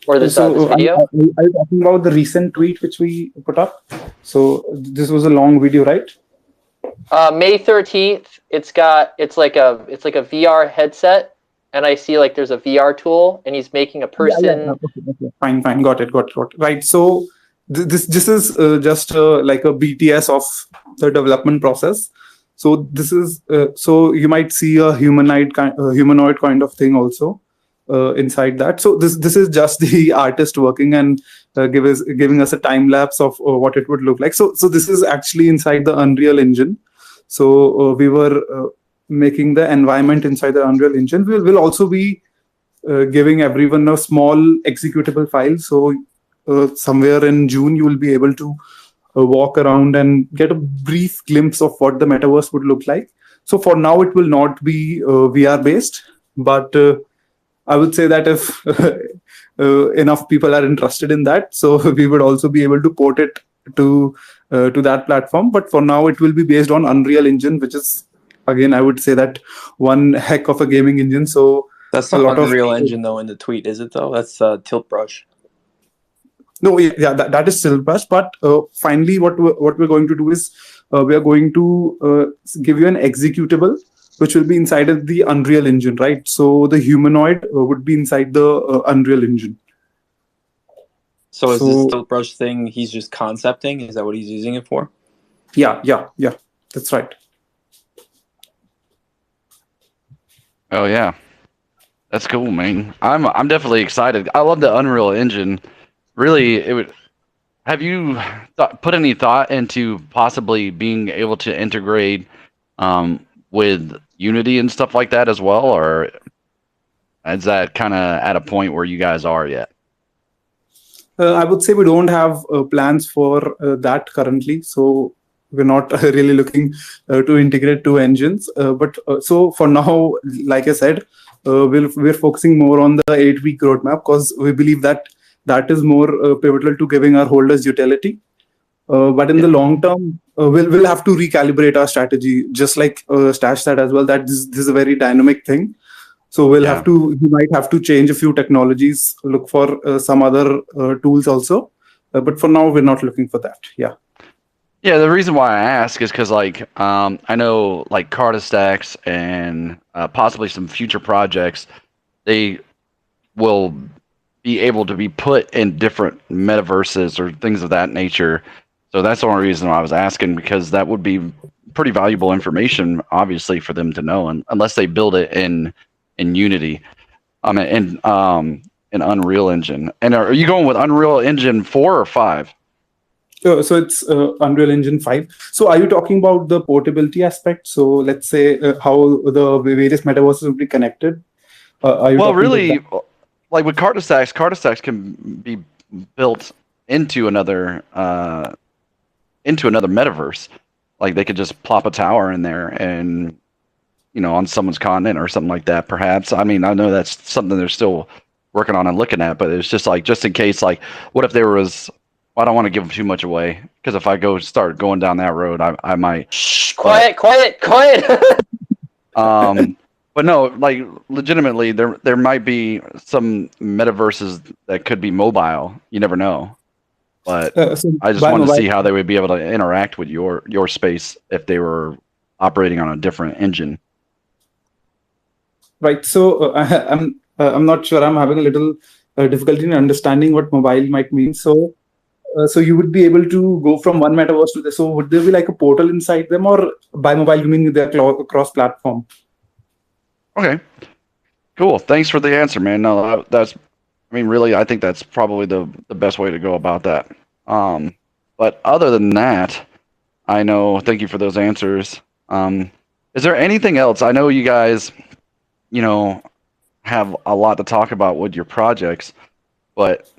or this video? Are you talking about the recent tweet which we put up? So this was a long video, right? May 13th. It's like a VR headset, and I see like there's a VR tool, and he's making a person. Yeah. Okay. Fine. Got it. Right. So this is just like a BTS of the development process. So this is so you might see a humanoid kind of thing also inside that. So this is just the artist working and giving us a time lapse of what it would look like. So this is actually inside the Unreal Engine. So we were making the environment inside the Unreal Engine. We'll also be giving everyone a small executable file. So somewhere in June, you will be able to walk around and get a brief glimpse of what the metaverse would look like. So for now, it will not be VR based, but I would say that if enough people are interested in that, so we would also be able to port it to that platform. But for now, it will be based on Unreal Engine, which is, again, I would say that one heck of a gaming engine. So that's not Unreal Engine though in the tweet, is it though? That's Tilt Brush. No, yeah, that is Tilt Brush. But finally, what we're going to do is we are going to give you an executable, which will be inside of the Unreal Engine, right? So the humanoid would be inside the Unreal Engine. So is this Tilt Brush thing he's just concepting? Is that what he's using it for? Yeah. That's right. Oh yeah, that's cool, man. I'm definitely excited. I love the Unreal Engine. Really, have you put any thought into possibly being able to integrate with Unity and stuff like that as well, or is that kind of at a point where you guys are yet? I would say we don't have plans for that currently. So we're not really looking to integrate two engines. But so for now, like I said, we're focusing more on the 8-week roadmap because we believe that is more pivotal to giving our holders utility. But in the long term, we'll have to recalibrate our strategy, just like Stash said as well, that this is a very dynamic thing. So we might have to change a few technologies, look for some other tools also. But for now, we're not looking for that. Yeah. Yeah, the reason why I ask is because, like, I know, like, Cartastacks and possibly some future projects, they will be able to be put in different metaverses or things of that nature. So that's the only reason why I was asking, because that would be pretty valuable information, obviously, for them to know, and unless they build it in Unity, in Unreal Engine. And are you going with Unreal Engine 4 or 5? So it's Unreal Engine 5. So are you talking about the portability aspect? So let's say how the various metaverses will be connected. Well, really, like with Cartastacks can be built into another metaverse. Like they could just plop a tower in there and, you know, on someone's continent or something like that, perhaps. I mean, I know that's something they're still working on and looking at, but it's just like, just in case, like, what if there was, I don't want to give too much away, because if I start going down that road, I might. Shh, quiet. But no, like, legitimately, there might be some metaverses that could be mobile. You never know. But I just wanted to see how they would be able to interact with your space if they were operating on a different engine. Right. So I'm not sure. I'm having a little difficulty in understanding what mobile might mean. So you would be able to go from one metaverse to the. So would there be like a portal inside them, or by mobile you mean they're cross-platform? Okay. Cool. Thanks for the answer, man. No, really, I think that's probably the best way to go about that. But other than that, thank you for those answers. Is there anything else? I know you guys, have a lot to talk about with your projects, but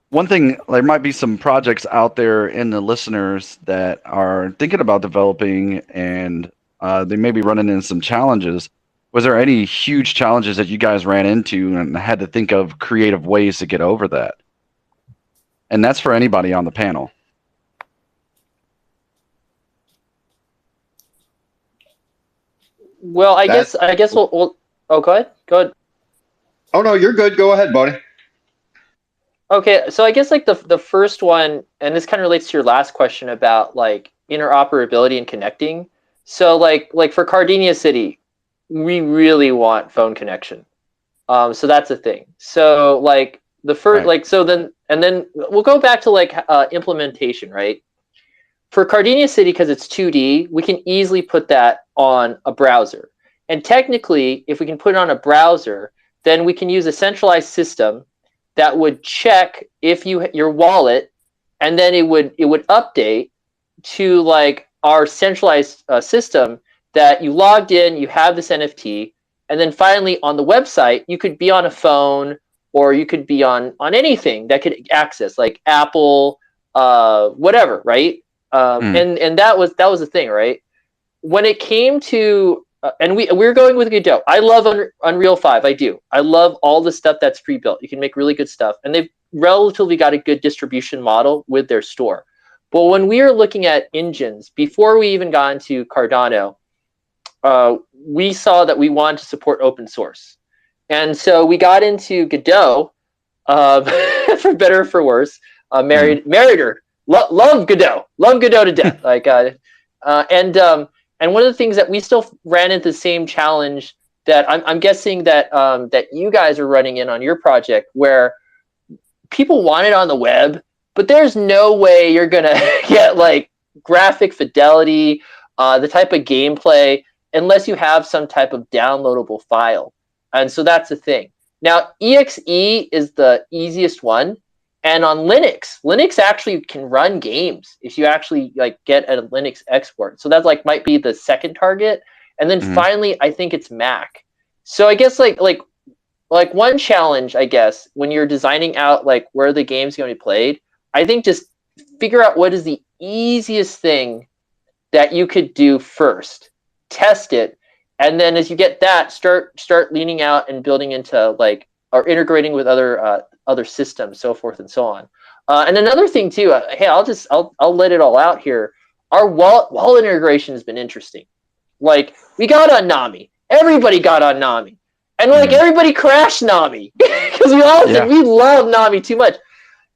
one thing, there might be some projects out there in the listeners that are thinking about developing, and they may be running into some challenges. Was there any huge challenges that you guys ran into and had to think of creative ways to get over that? And that's for anybody on the panel. Well, I guess we'll. Oh, go ahead. Oh no, you're good. Go ahead, buddy. Okay, so I guess like the first one, and this kind of relates to your last question about like interoperability and connecting. So like for Cardinia City, we really want phone connection. So that's a thing. So like the first, Right. like so then we'll go back to like implementation, right? For Cardinia City, because it's 2D, we can easily put that on a browser. And technically, if we can put it on a browser, then we can use a centralized system that would check if your wallet, and then it would update to like our centralized system that you logged in, you have this NFT, and then finally on the website you could be on a phone or you could be on anything that could access like Apple, whatever, right? And that was the thing, right? When it came to and we're going with Godot. I love Unreal 5. I do. I love all the stuff that's pre-built. You can make really good stuff, and they've relatively got a good distribution model with their store. But when we were looking at engines before we even got into Cardano, we saw that we wanted to support open source, and so we got into Godot, for better or for worse. Married her. Love Godot. Love Godot to death. Like, and one of the things that we still ran into the same challenge that I'm guessing that that you guys are running in on your project, where people want it on the web, but there's no way you're gonna get like graphic fidelity, the type of gameplay, unless you have some type of downloadable file. And so that's the thing. Now, exe is the easiest one. And on Linux actually can run games if you actually like get a Linux export. So that's like might be the second target. And then finally, I think it's Mac. So I guess like one challenge, I guess, when you're designing out like where the game's going to be played, I think just figure out what is the easiest thing that you could do first. Test it, and then as you get that, start leaning out and building into like or integrating with other systems, so forth and so on. And another thing too, hey, I'll let it all out here. Our wallet integration has been interesting. Like we got on Nami, everybody got on Nami, and like everybody crashed Nami because we all did. We love Nami too much.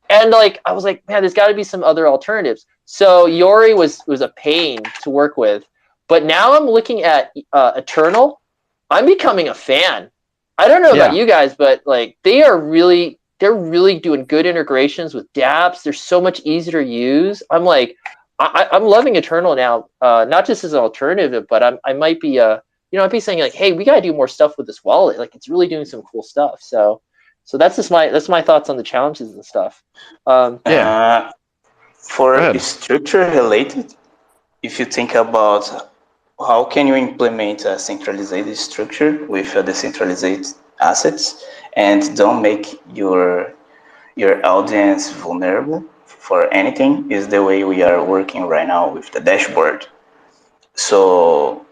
And like I was like, man, there's got to be some other alternatives. So Yori was a pain to work with, but now I'm looking at Eternal. I'm becoming a fan. I don't know about you guys, but like they're really doing good integrations with dApps. They're so much easier to use. I'm like, I'm loving Eternal now, not just as an alternative, but I might be I'd be saying like, hey, we gotta do more stuff with this wallet. Like it's really doing some cool stuff. So that's just my thoughts on the challenges and stuff. For structure related, if you think about how can you implement a centralized structure with decentralized assets and don't make your audience vulnerable for anything, is the way we are working right now with the dashboard. So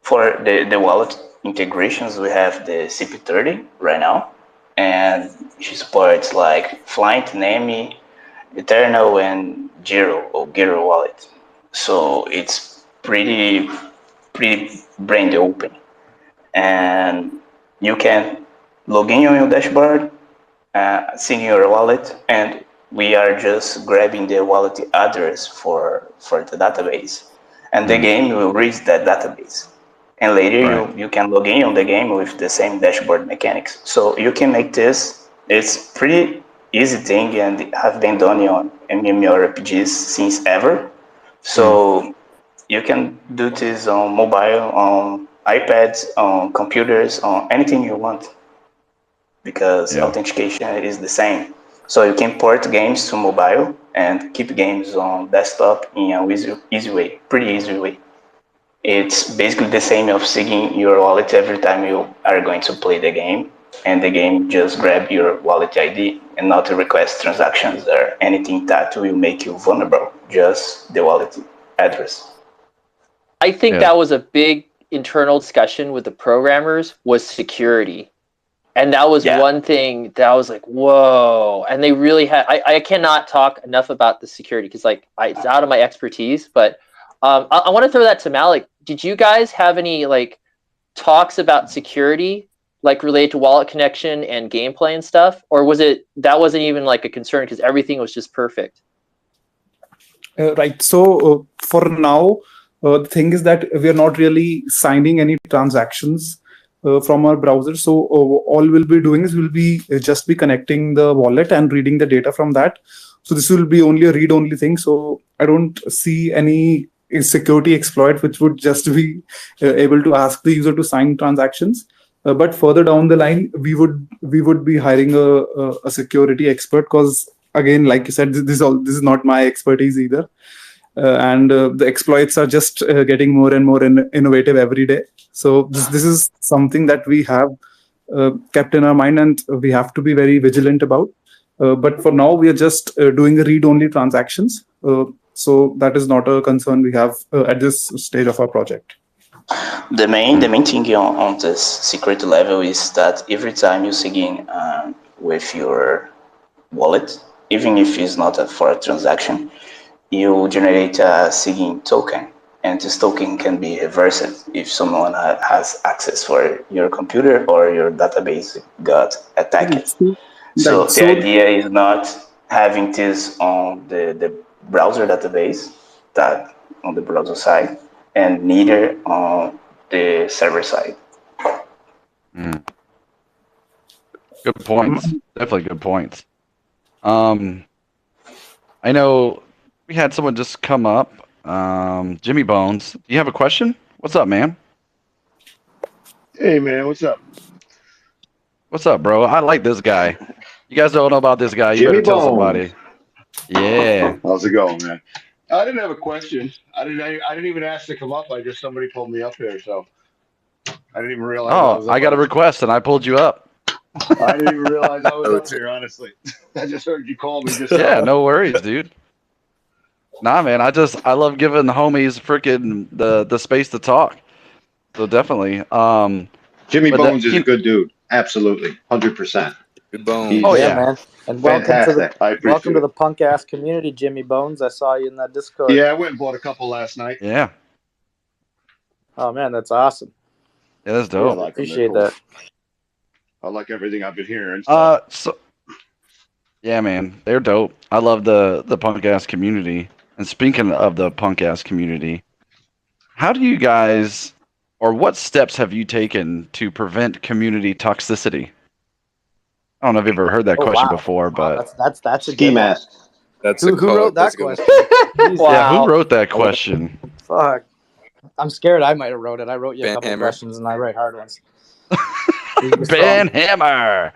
for the wallet integrations, we have the CP30 right now, and she supports like Flynt, Nemi, Eternal, and Giro wallet. So it's pretty brand open, and you can log in on your dashboard, see your wallet, and we are just grabbing the wallet address for the database, and the game will read that database. And later you can log in on the game with the same dashboard mechanics. So you can make this. It's pretty easy thing and have been done on MMORPGs since ever. So you can do this on mobile, on iPads, on computers, on anything you want, because authentication is the same. So you can port games to mobile and keep games on desktop in a easy way, pretty easy way. It's basically the same of syncing your wallet every time you are going to play the game, and the game just grab your wallet ID and not request transactions or anything that will make you vulnerable, just the wallet address. I think that was a big internal discussion with the programmers, was security. And that was one thing that I was like, whoa. And they really had, I cannot talk enough about the security because like it's out of my expertise, but I want to throw that to Malik. Did you guys have any like talks about security like related to wallet connection and gameplay and stuff, or was it that wasn't even like a concern because everything was just perfect? Right. So for now, the thing is that we are not really signing any transactions from our browser. So all we'll be doing is we'll be just be connecting the wallet and reading the data from that. So this will be only a read-only thing. So I don't see any security exploit which would just be able to ask the user to sign transactions. But further down the line, we would be hiring a security expert, because again, like you said, this is not my expertise either. And the exploits are just getting more and more innovative every day. So this is something that we have kept in our mind, and we have to be very vigilant about. But for now, we are just doing the read-only transactions. So that is not a concern we have at this stage of our project. The main thing on this security level is that every time you sign in with your wallet, even if it's not for a transaction, you generate a sign token, and this token can be reversed if someone has access for your computer or your database got attacked. So the idea is not having this on the browser database, that on the browser side, and neither on the server side. Good points. Definitely good points. I know we had someone just come up. Jimmy Bones, do you have a question? What's up, man? Hey, man, what's up? What's up, bro? I like this guy. You guys don't know about this guy. You Jimmy better tell Bones. somebody. Yeah. How's it going, man? I didn't have a question. I didn't even ask to come up. Somebody pulled me up here, so I didn't even realize I was Oh, up. I got a request and I pulled you up. I didn't even realize I was up here, honestly. I just heard you call me just Yeah, now. no worries, dude. Nah, man, I love giving the homies freaking the space to talk. So definitely. Jimmy Bones is a good dude. Absolutely. 100%. Good Bones. He's Man. And fantastic. I appreciate welcome to it. the punk ass community, Jimmy Bones. I saw you in that Discord. Yeah, I went and bought a couple last night. Yeah. Oh man, that's awesome. Yeah, that's Yeah, I dope. like 'em. They're Appreciate cool. that. I like everything I've been hearing. So yeah, man, they're dope. I love the punk ass community. And speaking of the punk ass community, how do you guys, or what steps have you taken to prevent community toxicity? I don't know if you've ever heard that question before, but That's a good one. That's who wrote that question? yeah, who wrote that question? Fuck. I'm scared I might have wrote it. I wrote you a Ben couple Hammer. of questions and I write hard ones. Ben Hammer.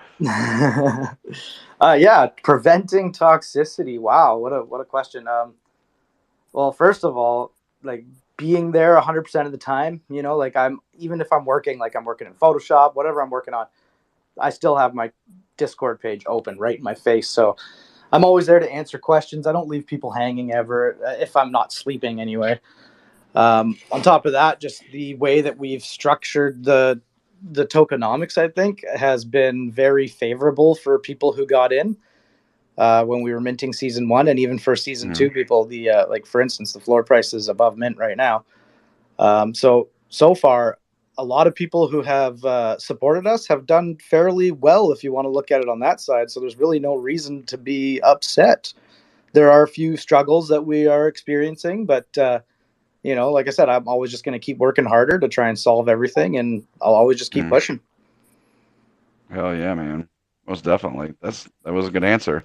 Yeah, preventing toxicity. Wow, what a question. Well, first of all, like being there 100% of the time, you know, like even if I'm working, like I'm working in Photoshop, whatever I'm working on, I still have my Discord page open right in my face. So I'm always there to answer questions. I don't leave people hanging ever, if I'm not sleeping anyway. On top of that, just the way that we've structured the tokenomics, I think, has been very favorable for people who got in when we were minting season 1, and even for season 2 people. Like for instance, the floor price is above mint right now. So far, a lot of people who have supported us have done fairly well, if you want to look at it on that side. So there's really no reason to be upset. There are a few struggles that we are experiencing, but you know, like I said, I'm always just going to keep working harder to try and solve everything, and I'll always just keep pushing. Hell yeah, man. Most definitely. That was a good answer.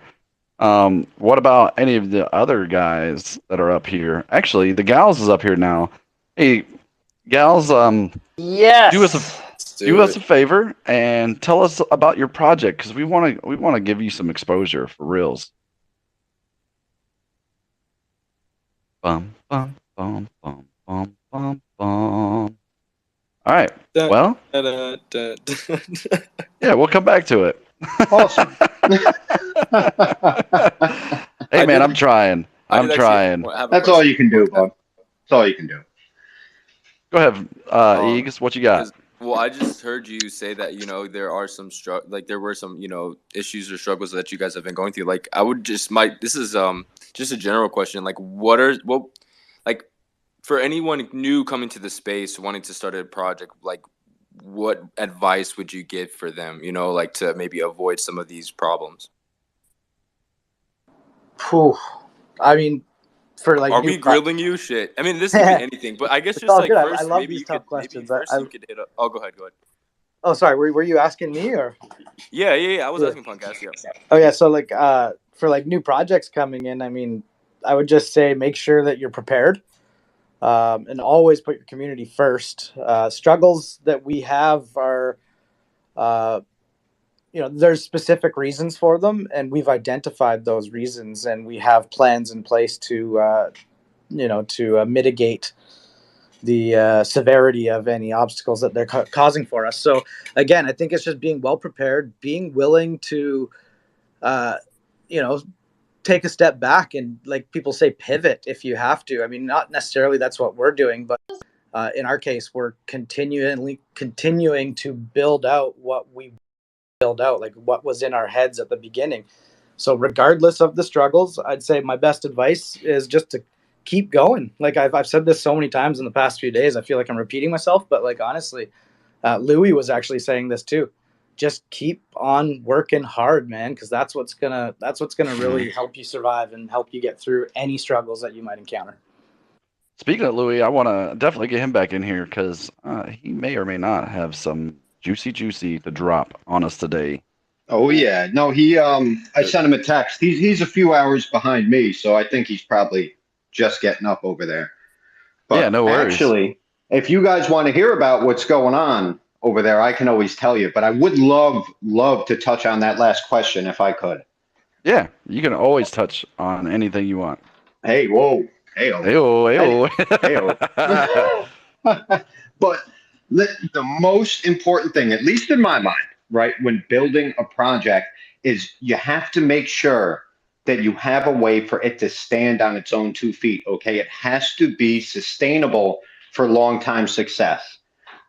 What about any of the other guys that are up here? Actually, the gals is up here now. Hey, gals, yes. do us a favor and tell us about your project, because we want to give you some exposure for reals. Bum bum bum bum bum bum bum. All right. Well, yeah, we'll come back to it. Awesome. Hey, man, I'm trying. I'm trying. That's all you can do, bud. That's all you can do. Go ahead, Eags. What you got? Well, I just heard you say that, you know, there are some there were some, you know, issues or struggles that you guys have been going through. Like, I would just this is just a general question. Like, like for anyone new coming to the space, wanting to start a project, like, what advice would you give for them, you know, like to maybe avoid some of these problems? Whew. I mean, for like Are new we grilling you? Shit. I mean, this could be anything, but I guess it's just all like good. I first, love maybe these you tough could, maybe questions. first you could hit up. Oh, go ahead. Oh, sorry. Were you asking me or? Yeah. I was Yeah. asking Punkcast. Yeah. Oh yeah. So like for like new projects coming in, I mean, I would just say make sure that you're prepared. And always put your community first. Struggles that we have are, there's specific reasons for them, and we've identified those reasons, and we have plans in place to, mitigate the severity of any obstacles that they're causing for us. So again, I think it's just being well prepared, being willing to, uh, you know, take a step back and, like people say, pivot if you have to. I mean, not necessarily that's what we're doing, but in our case, we're continuing to build out what we build out, like what was in our heads at the beginning. So regardless of the struggles, I'd say my best advice is just to keep going. Like I've said this so many times in the past few days, I feel like I'm repeating myself, but like honestly, Louis was actually saying this too. Just keep on working hard, man, because that's what's gonna really help you survive and help you get through any struggles that you might encounter. Speaking of Louis, I want to definitely get him back in here because he may or may not have some juicy to drop on us today. Oh yeah, no, I sent him a text. He's a few hours behind me, so I think he's probably just getting up over there. But yeah, no worries. Actually, if you guys want to hear about what's going on over there, I can always tell you. But I would love to touch on that last question if I could. Yeah, you can always touch on anything you want. Hey, whoa, Heyo. But the most important thing, at least in my mind, right, when building a project, is you have to make sure that you have a way for it to stand on its own 2 feet. Okay, it has to be sustainable for long time success.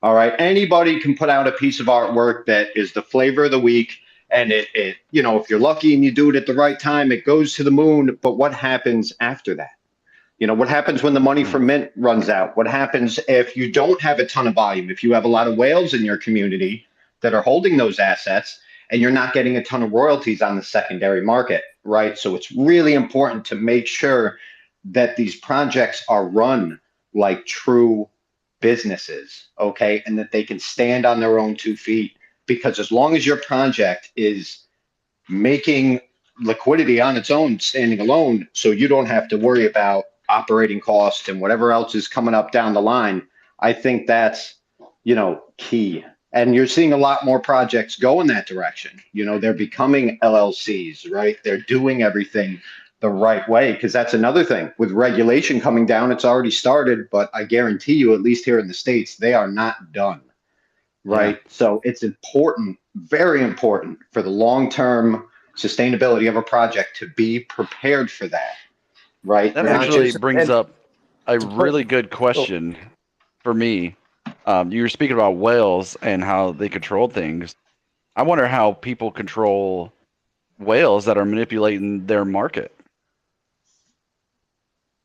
All right, anybody can put out a piece of artwork that is the flavor of the week, and it if you're lucky and you do it at the right time, it goes to the moon. But what happens after that? What happens when the money from Mint runs out? What happens if you don't have a ton of volume? If you have a lot of whales in your community that are holding those assets and you're not getting a ton of royalties on the secondary market, right? So it's really important to make sure that these projects are run like true businesses, okay? And that they can stand on their own 2 feet. Because as long as your project is making liquidity on its own, standing alone, so you don't have to worry about operating costs and whatever else is coming up down the line, I think that's, key. And you're seeing a lot more projects go in that direction. They're becoming LLCs, right? They're doing everything the right way, because that's another thing with regulation coming down. It's already started, but I guarantee you, at least here in the States, they are not done. Right. Yeah. So it's important, very important for the long-term sustainability of a project to be prepared for that. Right. That actually brings up a really good question for me. You were speaking about whales and how they control things. I wonder how people control whales that are manipulating their market.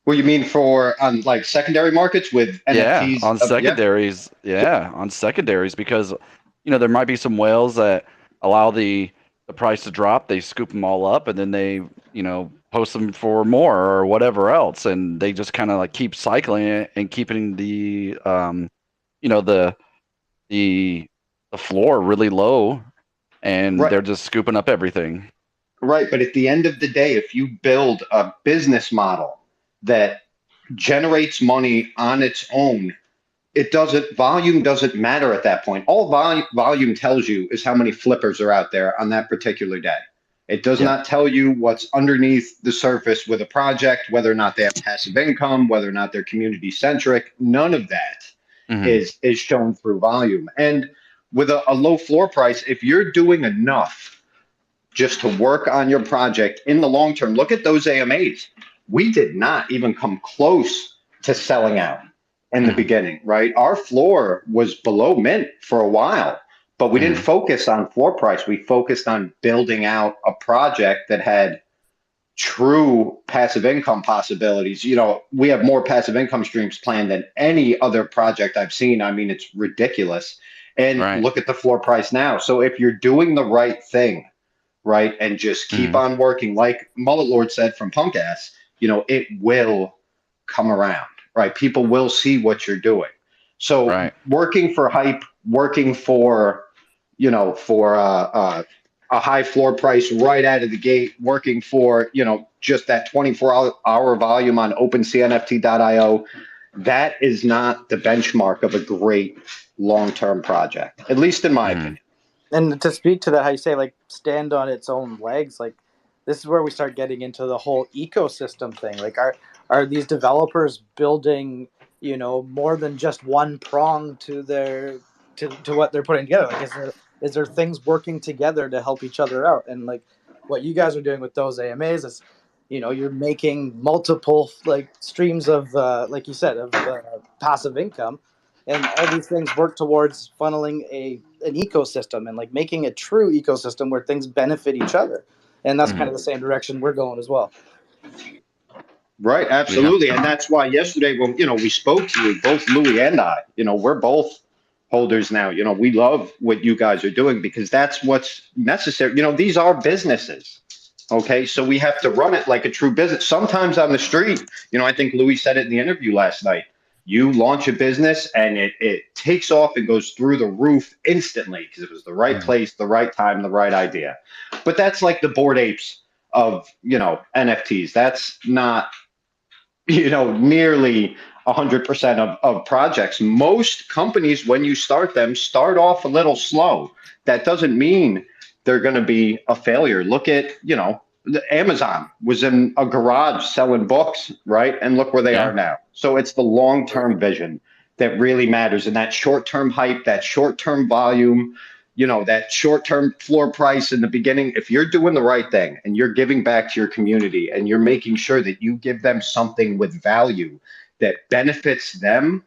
What you mean on like secondary markets with NFTs? Yeah, on secondaries. Yeah, on secondaries, because there might be some whales that allow the price to drop. They scoop them all up and then they post them for more or whatever else, and they just kind of like keep cycling it and keeping the the floor really low, and they're just scooping up everything. Right, but at the end of the day, if you build a business model that generates money on its own, volume doesn't matter at that point. All volume tells you is how many flippers are out there on that particular day. It does not tell you what's underneath the surface with a project, whether or not they have passive income, whether or not they're community centric. None of that is shown through volume. And with a low floor price, if you're doing enough just to work on your project in the long term, look at those AMAs. We did not even come close to selling out in the beginning, right? Our floor was below mint for a while, but we didn't focus on floor price. We focused on building out a project that had true passive income possibilities. You know, we have more passive income streams planned than any other project I've seen. I mean, it's ridiculous. And Right. look at the floor price now. So if you're doing the right thing, right, and just keep on working, like Mullet Lord said from Punk Ass, you know, it will come around, right? People will see what you're doing. So Right. working for hype, working for, you know, for a high floor price right out of the gate, working for, you know, just that 24-hour volume on OpenCNFT.io, that is not the benchmark of a great long-term project, at least in my opinion. And to speak to that, how you say, like, stand on its own legs, like, this is where we start getting into the whole ecosystem thing. Like, are these developers building, you know, more than just one prong to their to what they're putting together? Like, is there things working together to help each other out? And like what you guys are doing with those AMAs is, you know, you're making multiple like streams of like you said, of passive income, and all these things work towards funneling an ecosystem and like making a true ecosystem where things benefit each other. And that's kind of the same direction we're going as well. Right, absolutely. And that's why yesterday when, you know, we spoke to you, both Louis and I, you know, we're both holders now. You know, we love what you guys are doing because that's what's necessary. You know, these are businesses. Okay, so we have to run it like a true business. Sometimes on the street, you know, I think Louis said it in the interview last night. You launch a business and it takes off and goes through the roof instantly because it was the right place, the right time, the right idea. But that's like the Bored Apes of, you know, NFTs. That's not, you know, nearly 100% of projects. Most companies, when you start them, start off a little slow. That doesn't mean they're going to be a failure. Look at, you know, Amazon was in a garage selling books, right? And look where they are now. So it's the long-term vision that really matters. And that short-term hype, that short-term volume, you know, that short-term floor price in the beginning, if you're doing the right thing and you're giving back to your community and you're making sure that you give them something with value that benefits them,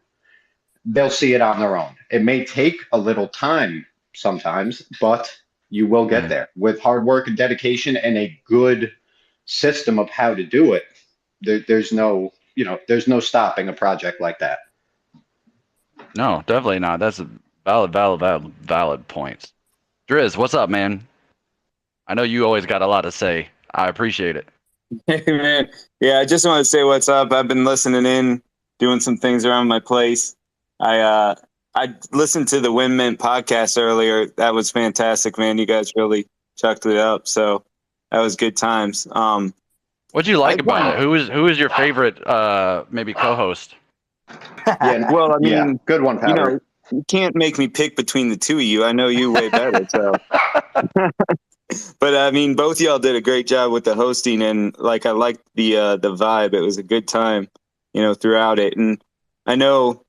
they'll see it on their own. It may take a little time sometimes, but you will get there with hard work and dedication and a good system of how to do it. There's no, you know, there's no stopping a project like that. No, definitely not. That's a valid points. Driz, what's up, man? I know you always got a lot to say. I appreciate it. Hey, man. Yeah, I just want to say what's up. I've been listening in, doing some things around my place. I listened to the Win Mint podcast earlier. That was fantastic, man. You guys really chucked it up. So that was good times. What'd you like about it? Who is your favorite maybe co-host? Yeah, well, I mean, good one, you Powder. know, you can't make me pick between the two of you. I know you way better. So, but I mean, both y'all did a great job with the hosting, and like I liked the vibe. It was a good time, you know, throughout it. And I know,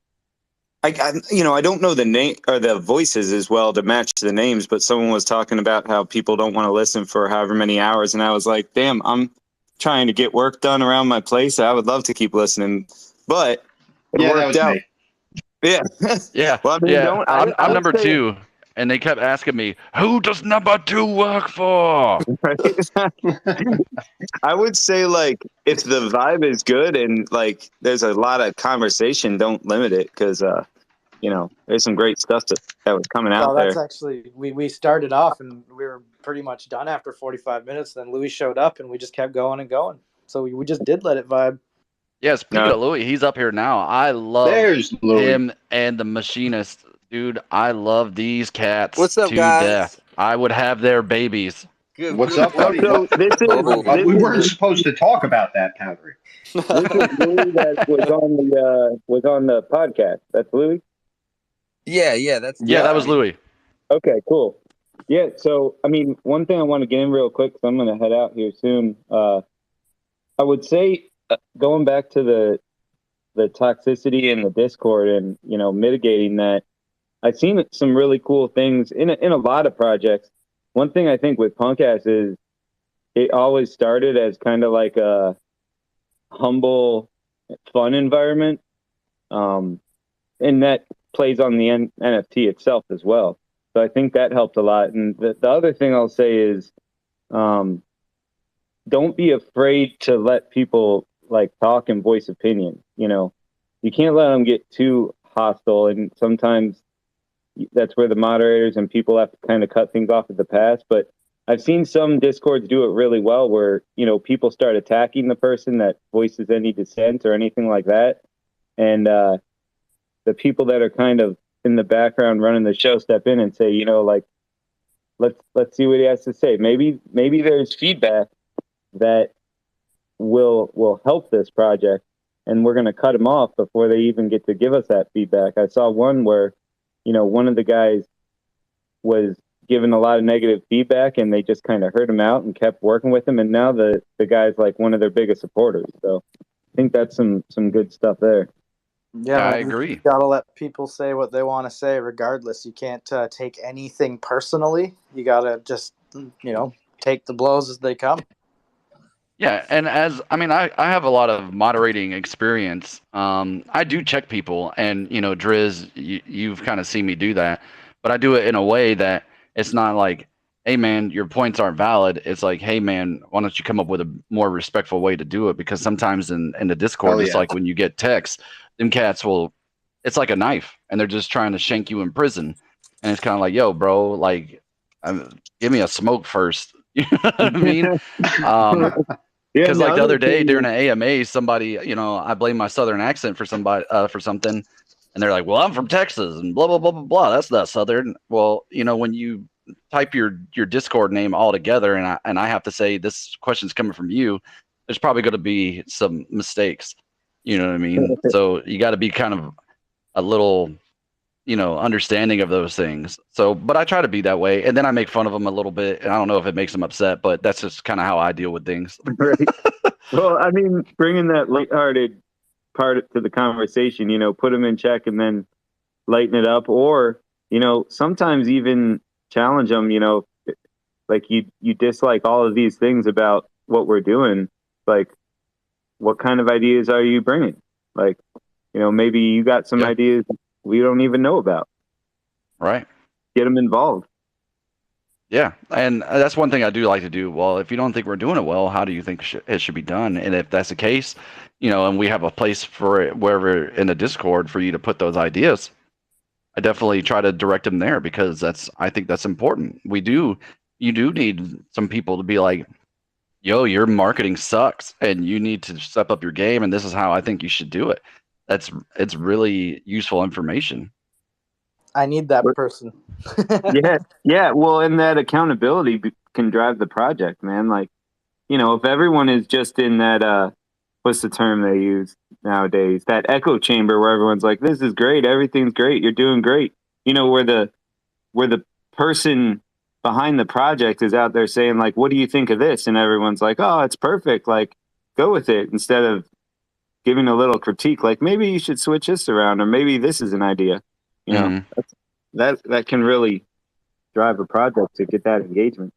I you know, I don't know the name or the voices as well to match the names, but someone was talking about how people don't want to listen for however many hours, and I was like, damn, I'm trying to get work done around my place. I would love to keep listening, but it worked out. Yeah. Yeah. Well, I mean, yeah. I'm number 2, and they kept asking me, "Who does number 2 work for?" I would say, like, if the vibe is good and like there's a lot of conversation, don't limit it because you know, there's some great stuff that was coming out Well, that's there. actually we started off and we were pretty much done after 45 minutes. Then Louis showed up and we just kept going and going. So we just did let it vibe. Yeah, speaking of Louis, he's up here now. I love him and the Machinist. Dude, I love these cats What's up, to guys? death. I would have their babies. Good. What's up, buddy? So We weren't supposed to talk about that, Powdery. This is Louis that was on the podcast. That's Louis? Yeah, that's that was Louis. Okay, cool. Yeah, so I mean, one thing I want to get in real quick because I'm going to head out here soon. I would say going back to the toxicity in the Discord and, you know, mitigating that, I've seen some really cool things in a lot of projects. One thing I think with Punkass is it always started as kind of like a humble, fun environment, and that plays on the NFT itself as well. So I think that helped a lot. And the other thing I'll say is, don't be afraid to let people like talk and voice opinion. You know, you can't let them get too hostile, and sometimes that's where the moderators and people have to kind of cut things off at the pass. But I've seen some discords do it really well where, you know, people start attacking the person that voices any dissent or anything like that. And the people that are kind of in the background running the show step in and say, you know, like, let's see what he has to say. Maybe there's feedback that will help this project, and we're going to cut him off before they even get to give us that feedback. I saw one where, you know, one of the guys was given a lot of negative feedback, and they just kind of heard him out and kept working with him. And now the guy's like one of their biggest supporters. So I think that's some good stuff there. Yeah, I man, agree. You gotta let people say what they want to say, regardless. You can't take anything personally. You gotta just, you know, take the blows as they come. Yeah, and I have a lot of moderating experience. I do check people, and you know, Driz, you've kind of seen me do that, but I do it in a way that it's not like, hey man, your points aren't valid. It's like, hey man, why don't you come up with a more respectful way to do it? Because sometimes in the Discord, Oh, just yeah. like when you get texts, them cats will, it's like a knife, and they're just trying to shank you in prison, and it's kind of like, yo, bro, like, give me a smoke first. You know what I mean? Because like the other day during an AMA, somebody, you know, I blame my southern accent for somebody for something, and they're like, "Well, I'm from Texas," and blah blah blah blah blah. That's not southern. Well, you know, when you type your Discord name all together, and I have to say this question's coming from you, there's probably going to be some mistakes. You know what I mean? So you got to be kind of a little, you know, understanding of those things. So, but I try to be that way, and then I make fun of them a little bit, and I don't know if it makes them upset, but that's just kind of how I deal with things. Right. Well, I mean, bringing that lighthearted part to the conversation, you know, put them in check and then lighten it up, or, you know, sometimes even challenge them, you know, like you dislike all of these things about what we're doing. Like, what kind of ideas are you bringing? Like, you know, maybe you got some ideas we don't even know about. Right. Get them involved. Yeah, and that's one thing I do like to do. Well, if you don't think we're doing it well, how do you think it should be done? And if that's the case, you know, and we have a place for it wherever in the Discord for you to put those ideas, I definitely try to direct them there because I think that's important. You do need some people to be like, yo, your marketing sucks and you need to step up your game, and this is how I think you should do it. It's really useful information. I need that person. Yeah. Well, and that accountability can drive the project, man. Like, you know, if everyone is just in that, what's the term they use nowadays? That echo chamber where everyone's like, "This is great, everything's great, you're doing great." You know, where the person behind the project is out there saying like, "What do you think of this?" And everyone's like, "Oh, it's perfect. Like, go with it." Instead of giving a little critique, like maybe you should switch this around, or maybe this is an idea. You know, that can really drive a project to get that engagement.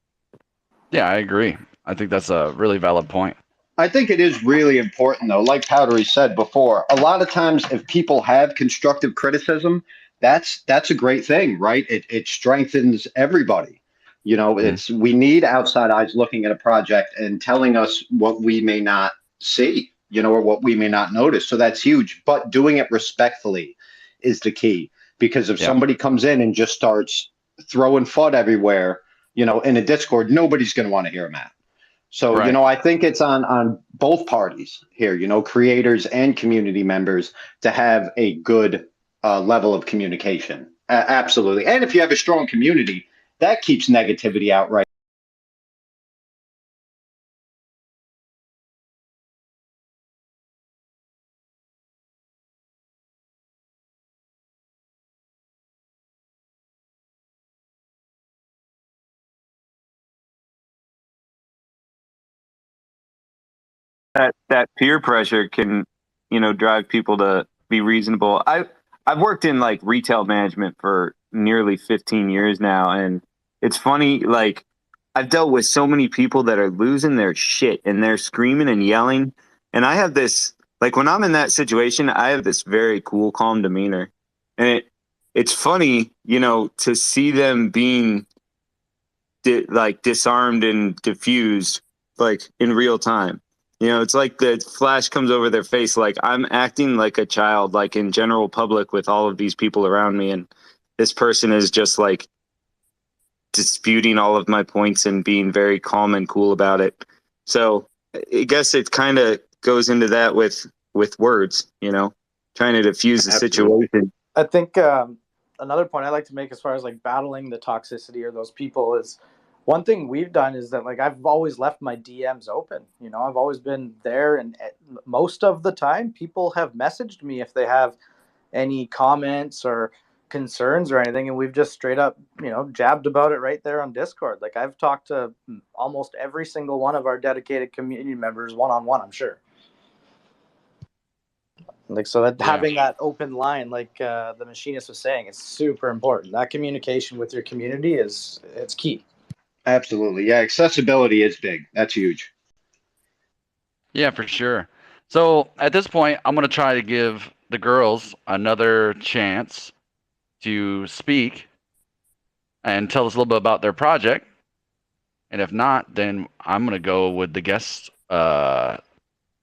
Yeah, I agree. I think that's a really valid point. I think it is really important, though. Like Powdery said before, a lot of times if people have constructive criticism, that's a great thing, right? It strengthens everybody. You know, we need outside eyes looking at a project and telling us what we may not see, you know, or what we may not notice. So that's huge. But doing it respectfully is the key. Because if somebody comes in and just starts throwing FUD everywhere, you know, in a Discord, nobody's going to want to hear them out. So, you know, I think it's on both parties here, you know, creators and community members to have a good level of communication. Absolutely. And if you have a strong community, that keeps negativity out, right? That peer pressure can, you know, drive people to be reasonable. I've worked in like retail management for nearly 15 years now, and it's funny, like I've dealt with so many people that are losing their shit and they're screaming and yelling, and I have this, like when I'm in that situation, I have this very cool, calm demeanor. And it's funny, you know, to see them being like disarmed and diffused like in real time. You know, it's like the flash comes over their face. Like I'm acting like a child, like in general public with all of these people around me. And this person is just like disputing all of my points and being very calm and cool about it. So I guess it kind of goes into that with words, you know, trying to diffuse the situation. I think another point I like to make as far as like battling the toxicity or those people is one thing we've done is that like I've always left my DMs open. You know, I've always been there, and most of the time people have messaged me if they have any comments or concerns or anything, and we've just straight up, you know, jabbed about it right there on Discord. Like I've talked to almost every single one of our dedicated community members one-on-one, I'm sure. Like, so that having that open line, like the machinist was saying, it's super important. That communication with your community it's key. Absolutely. Yeah, accessibility is big. That's huge. Yeah, for sure. So at this point, I'm going to try to give the girls another chance to speak and tell us a little bit about their project. And if not, then I'm going to go with the guest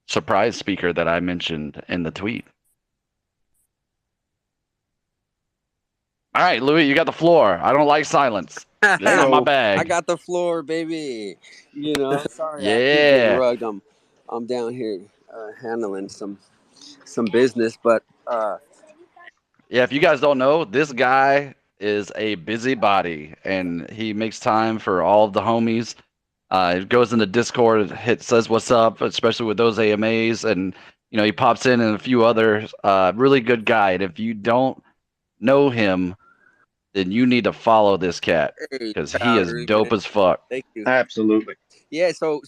surprise speaker that I mentioned in the tweet. All right, Louis, you got the floor. I don't like silence. It's not my bag. I got the floor, baby. You know, sorry, I keep Yeah. getting rugged. I'm down here handling some business, but yeah, if you guys don't know, this guy is a busybody, and he makes time for all of the homies. He goes into Discord, says what's up, especially with those AMAs, and you know he pops in and a few others. Really good guy, and if you don't know him, then you need to follow this cat because he is dope as fuck. Thank you. Absolutely. Yeah. So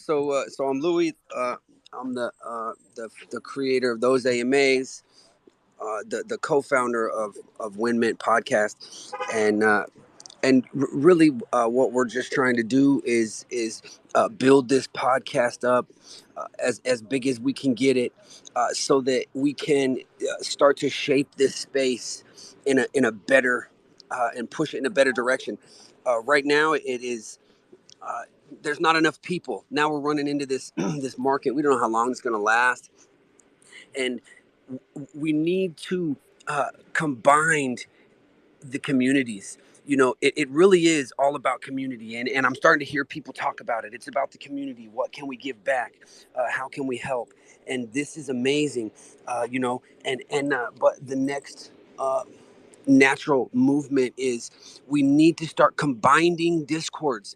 I'm Louis. I'm the creator of those AMAs, the co-founder of WinMint Podcast, and really what we're just trying to do is build this podcast up as big as we can get it, so that we can start to shape this space in a better and push it in a better direction. Right now it is there's not enough people. Now we're running into this this market. We don't know how long it's going to last, and we need to combine the communities. You know, it really is all about community, and I'm starting to hear people talk about it. It's about the community. What can we give back? How can we help? And this is amazing, you know. And but the next natural movement is we need to start combining discords,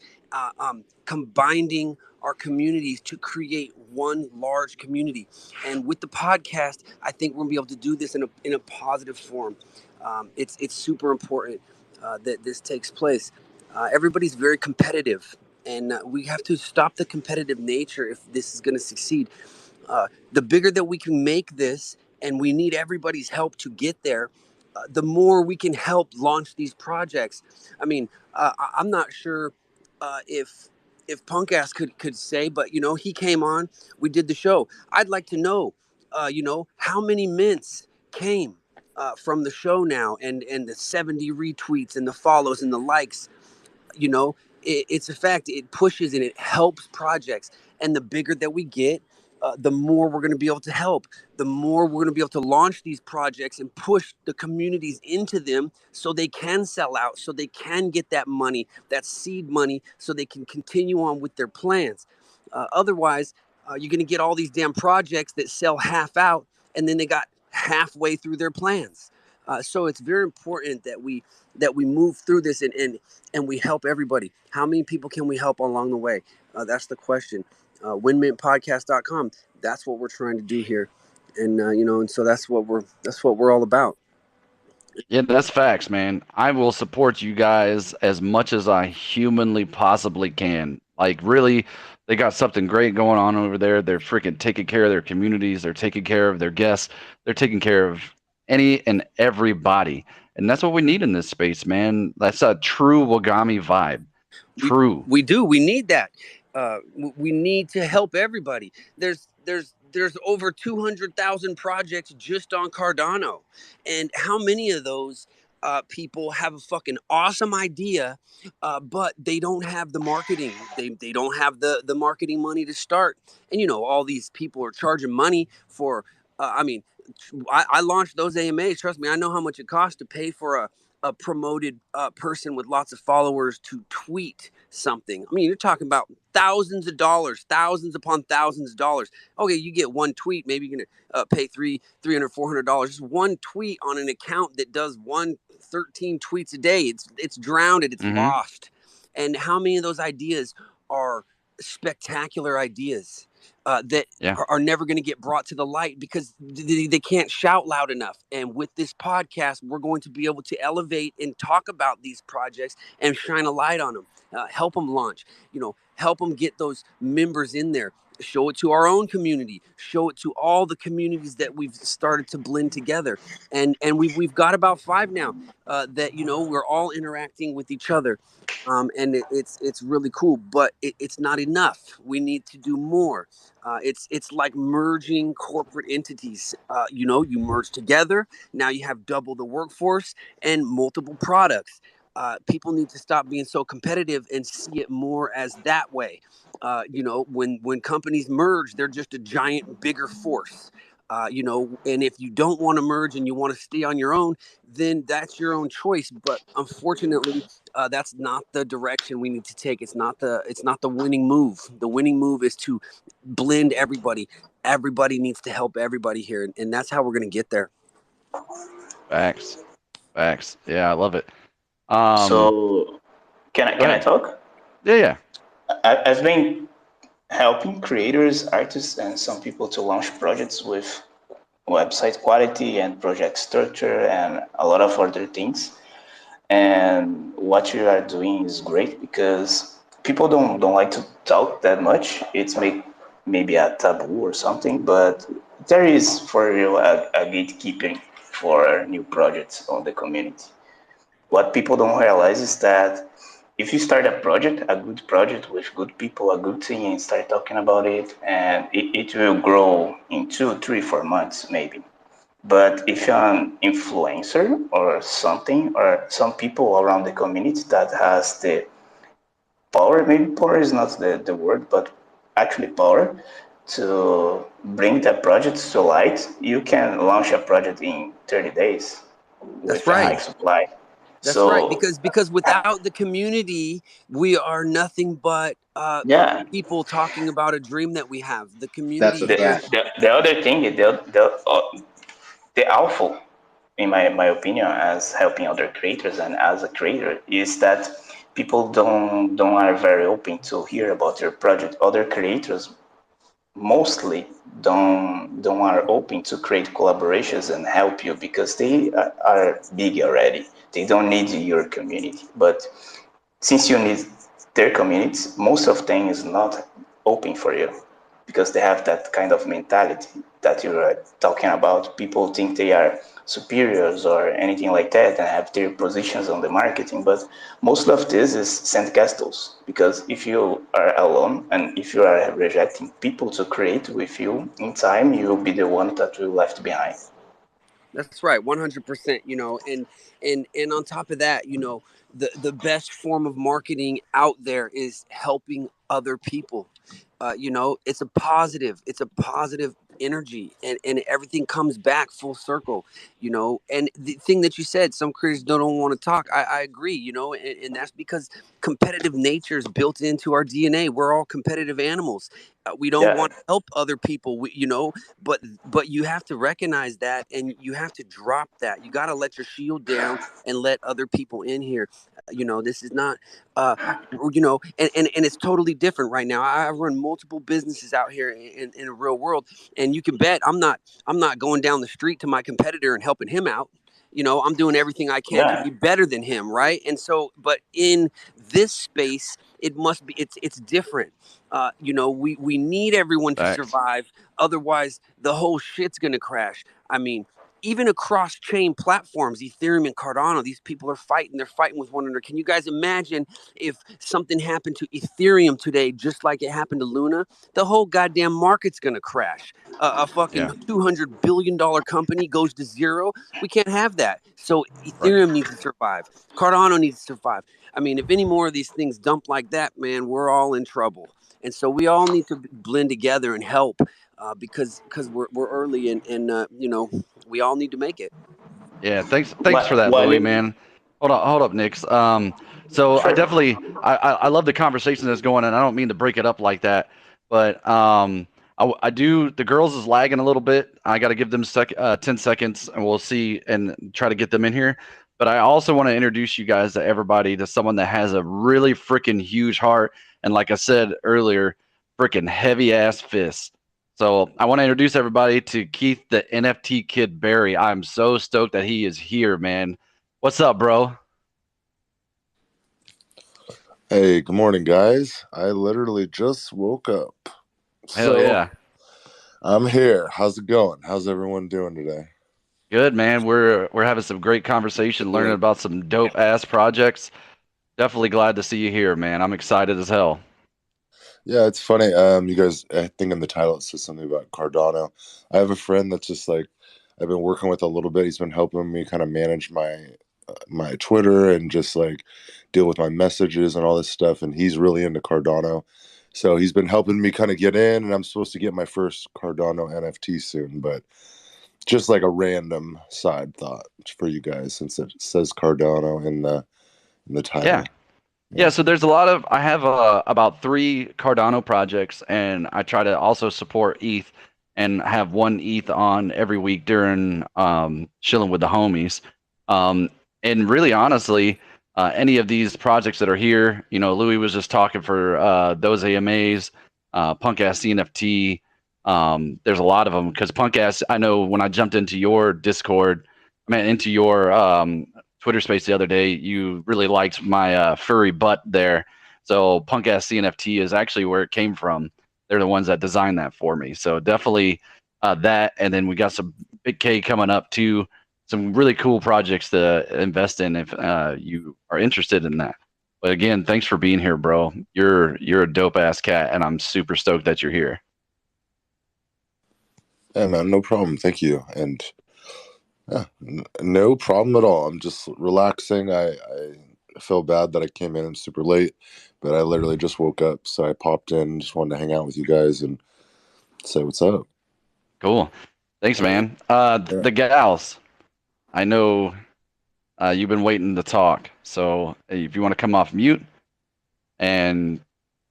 combining our communities to create one large community. And with the podcast, I think we're gonna be able to do this in a positive form. It's super important that this takes place. Everybody's very competitive, and we have to stop the competitive nature if this is going to succeed. The bigger that we can make this, and we need everybody's help to get there, the more we can help launch these projects. I mean, I'm not sure if Punk Ass could say, but you know, he came on, we did the show. I'd like to know, you know, how many mints came from the show now, and the 70 retweets and the follows and the likes. You know, it's a fact. It pushes and it helps projects, and the bigger that we get, the more we're going to be able to help, the more we're going to be able to launch these projects and push the communities into them so they can sell out, so they can get that money, that seed money, so they can continue on with their plans. Otherwise, you're going to get all these damn projects that sell half out, and then they got halfway through their plans. So it's very important that we move through this and we help everybody. How many people can we help along the way? That's the question. WinMintPodcast.com. That's what we're trying to do here, and you know, and so that's what we're all about. Yeah, that's facts, man. I will support you guys as much as I humanly possibly can. Like, really, they got something great going on over there. They're freaking taking care of their communities. They're taking care of their guests. They're taking care of any and everybody. And that's what we need in this space, man. That's a true Wagami vibe. True. We do. We need that. We need to help everybody. There's over 200,000 projects just on Cardano, and how many of those people have a fucking awesome idea, but they don't have the marketing. They don't have the marketing money to start. And you know, all these people are charging money for. I mean, I launched those AMAs. Trust me, I know how much it costs to pay for a promoted person with lots of followers to tweet something. I mean, you're talking about thousands of dollars, thousands upon thousands of dollars. Okay, you get one tweet, maybe you're gonna pay $300, $400. Just one tweet on an account that does 13 tweets a day. It's drowned, it's lost. And how many of those ideas are spectacular ideas that are never going to get brought to the light because they can't shout loud enough? And with this podcast, we're going to be able to elevate and talk about these projects and shine a light on them, help them launch, help them get those members in there. Show it to our own community. Show it to all the communities that we've started to blend together, and we've got about 5 now that we're all interacting with each other, and it's really cool. But it's not enough. We need to do more. It's like merging corporate entities. You merge together. Now you have double the workforce and multiple products. People need to stop being so competitive and see it more as that way. When companies merge, they're just a giant, bigger force. And if you don't want to merge and you want to stay on your own, then that's your own choice. But unfortunately, that's not the direction we need to take. It's not the winning move. The winning move is to blend everybody. Everybody needs to help everybody here, and that's how we're going to get there. Facts. Yeah, I love it. So, can I talk? Yeah. I've been helping creators, artists, and some people to launch projects with website quality and project structure and a lot of other things. And what you are doing is great because people don't like to talk that much. It's maybe a taboo or something, but there is for real a gatekeeping for new projects on the community. What people don't realize is that if you start a good project with good people, a good team, and start talking about it, and it will grow in 2, 3, 4 months maybe. But if you're an influencer or something, or some people around the community that has the power, maybe power is not the word, but actually power to bring that project to light, you can launch a project in 30 days with a high supply. That's right, because without the community, we are nothing but people talking about a dream that we have. The community. The other thing, the awful, in my opinion, as helping other creators and as a creator, is that people don't are very open to hear about your project. Other creators mostly don't are open to create collaborations and help you because they are big already. They don't need your community. But since you need their communities, most of them is not open for you because they have that kind of mentality that you're talking about. People think they are superiors or anything like that and have their positions on the marketing, but most of this is sandcastles, because if you are alone and if you are rejecting people to create with you, in time you will be the one that will left behind. That's right, 100%. And on top of that, the best form of marketing out there is helping other people. It's a positive energy, and everything comes back full circle. And the thing that you said, some creators don't want to talk. I agree. And that's because competitive nature is built into our DNA. We're all competitive animals. We don't want to help other people, but you have to recognize that, and you have to drop that. You got to let your shield down and let other people in here. This is not, and it's totally different right now. I run multiple businesses out here in the real world, and you can bet I'm not going down the street to my competitor and helping him out. I'm doing everything I can to be better than him, right? And so, but in this space, it's different. We need everyone to survive. Otherwise, the whole shit's gonna crash. I mean, even across chain platforms, Ethereum and Cardano, these people are fighting. They're fighting with one another. Can you guys imagine if something happened to Ethereum today, just like it happened to Luna? The whole goddamn market's going to crash. A fucking $200 billion company goes to zero. We can't have that. So Ethereum needs to survive. Cardano needs to survive. I mean, if any more of these things dump like that, man, we're all in trouble. And so we all need to blend together and help because we're early and you know, we all need to make it. Yeah, thanks for that, Louis, man. Hold up, Nix. So I definitely I love the conversation that's going on. I don't mean to break it up like that, but I do. The girls is lagging a little bit. I got to give them 10 seconds, and we'll see and try to get them in here. But I also want to introduce you guys to everybody to someone that has a really freaking huge heart, and like I said earlier, freaking heavy ass fists. So I want to introduce everybody to Keith, the NFT Kid Barry. I'm so stoked that he is here, man. What's up, bro? Hey, good morning, guys. I literally just woke up. Hell yeah. I'm here. How's it going? How's everyone doing today? Good, man. We're having some great conversation, learning about some dope ass projects. Definitely glad to see you here, man. I'm excited as hell. Yeah, it's funny. You guys, I think in the title it says something about Cardano. I have a friend that's just like I've been working with a little bit. He's been helping me kind of manage my Twitter and just like deal with my messages and all this stuff. And he's really into Cardano, so he's been helping me kind of get in. And I'm supposed to get my first Cardano NFT soon, but just like a random side thought for you guys, since it says Cardano in the title. Yeah, so there's a lot of I have about 3 Cardano projects, and I try to also support ETH and have 1 ETH on every week during Shillin with the homies. And really, honestly, any of these projects that are here, you know, Louis was just talking for those AMAs, Punk Ass CNFT. There's a lot of them because Punk Ass. I know when I jumped into your Discord, into your Twitter space the other day, you really liked my furry butt there. So Punk Ass CNFT is actually where it came from. They're the ones that designed that for me. So definitely that. And then we got some Big K coming up too. Some really cool projects to invest in if you are interested in that. But again, thanks for being here, bro. You're a dope ass cat, and I'm super stoked that you're here. Yeah, man, no problem. Thank you. And yeah, no problem at all. I'm just relaxing. I feel bad that I came in super late, but I literally just woke up, so I popped in. Just wanted to hang out with you guys and say what's up. Cool. Thanks, man. The gals, I know you've been waiting to talk, so if you want to come off mute, and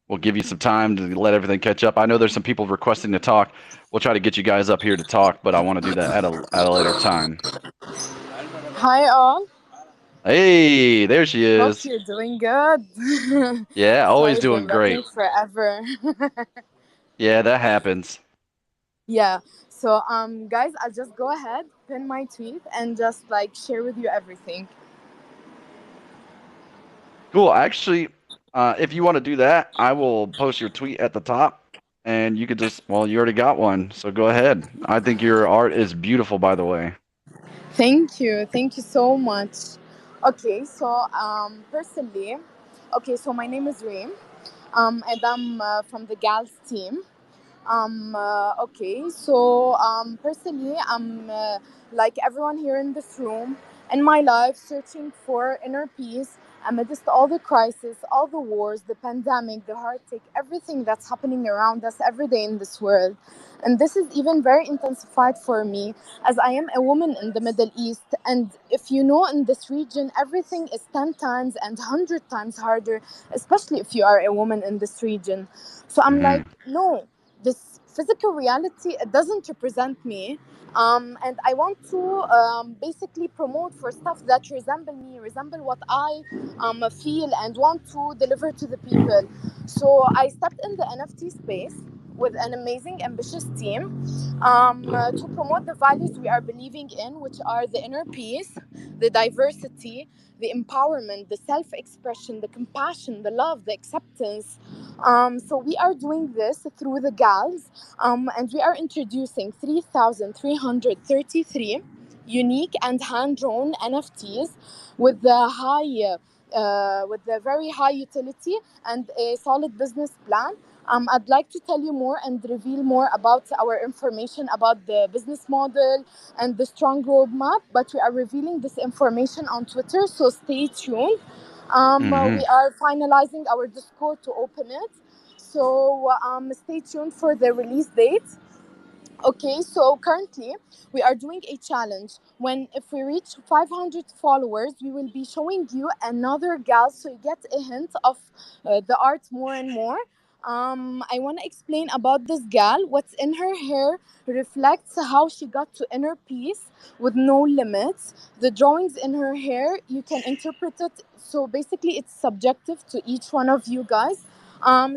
we'll give you some time to let everything catch up. I know there's some people requesting to talk. We'll try to get you guys up here to talk, but I want to do that at a later time. Hi all. Hey, there she Hope is. you're doing good. Yeah, always Sorry, doing been waiting great. forever. Yeah, that happens. Yeah. So guys, I'll just go ahead, pin my tweet, and just like share with you everything. Cool. Actually, if you want to do that, I will post your tweet at the top, and you could just, well, you already got one, so go ahead. I think your art is beautiful, by the way. Thank you so much. Okay, so personally, okay, so my name is Reem, and I'm from the Gals team. Okay, so personally, I'm like everyone here in this room, in my life, searching for inner peace amidst all the crisis, all the wars, the pandemic, the heartache, everything that's happening around us every day in this world. And this is even very intensified for me as I am a woman in the Middle East. And if you know, in this region, everything is 10 times and 100 times harder, especially if you are a woman in this region. So I'm like, no, this physical reality, it doesn't represent me, and I want to basically promote for stuff that resemble me, resemble what I feel and want to deliver to the people. So I stepped in the NFT space with an amazing, ambitious team to promote the values we are believing in, which are the inner peace, the diversity, the empowerment, the self-expression, the compassion, the love, the acceptance. So we are doing this through the gals, and we are introducing 3,333 unique and hand-drawn NFTs with the very high utility and a solid business plan. I'd like to tell you more and reveal more about our information about the business model and the strong roadmap, but we are revealing this information on Twitter, so stay tuned. We are finalizing our Discord to open it, so stay tuned for the release date. Okay, so currently we are doing a challenge. When if we reach 500 followers, we will be showing you another gal, so you get a hint of the art more and more. I want to explain about this gal. What's in her hair reflects how she got to inner peace with no limits. The drawings in her hair, you can interpret it. So basically, it's subjective to each one of you guys. I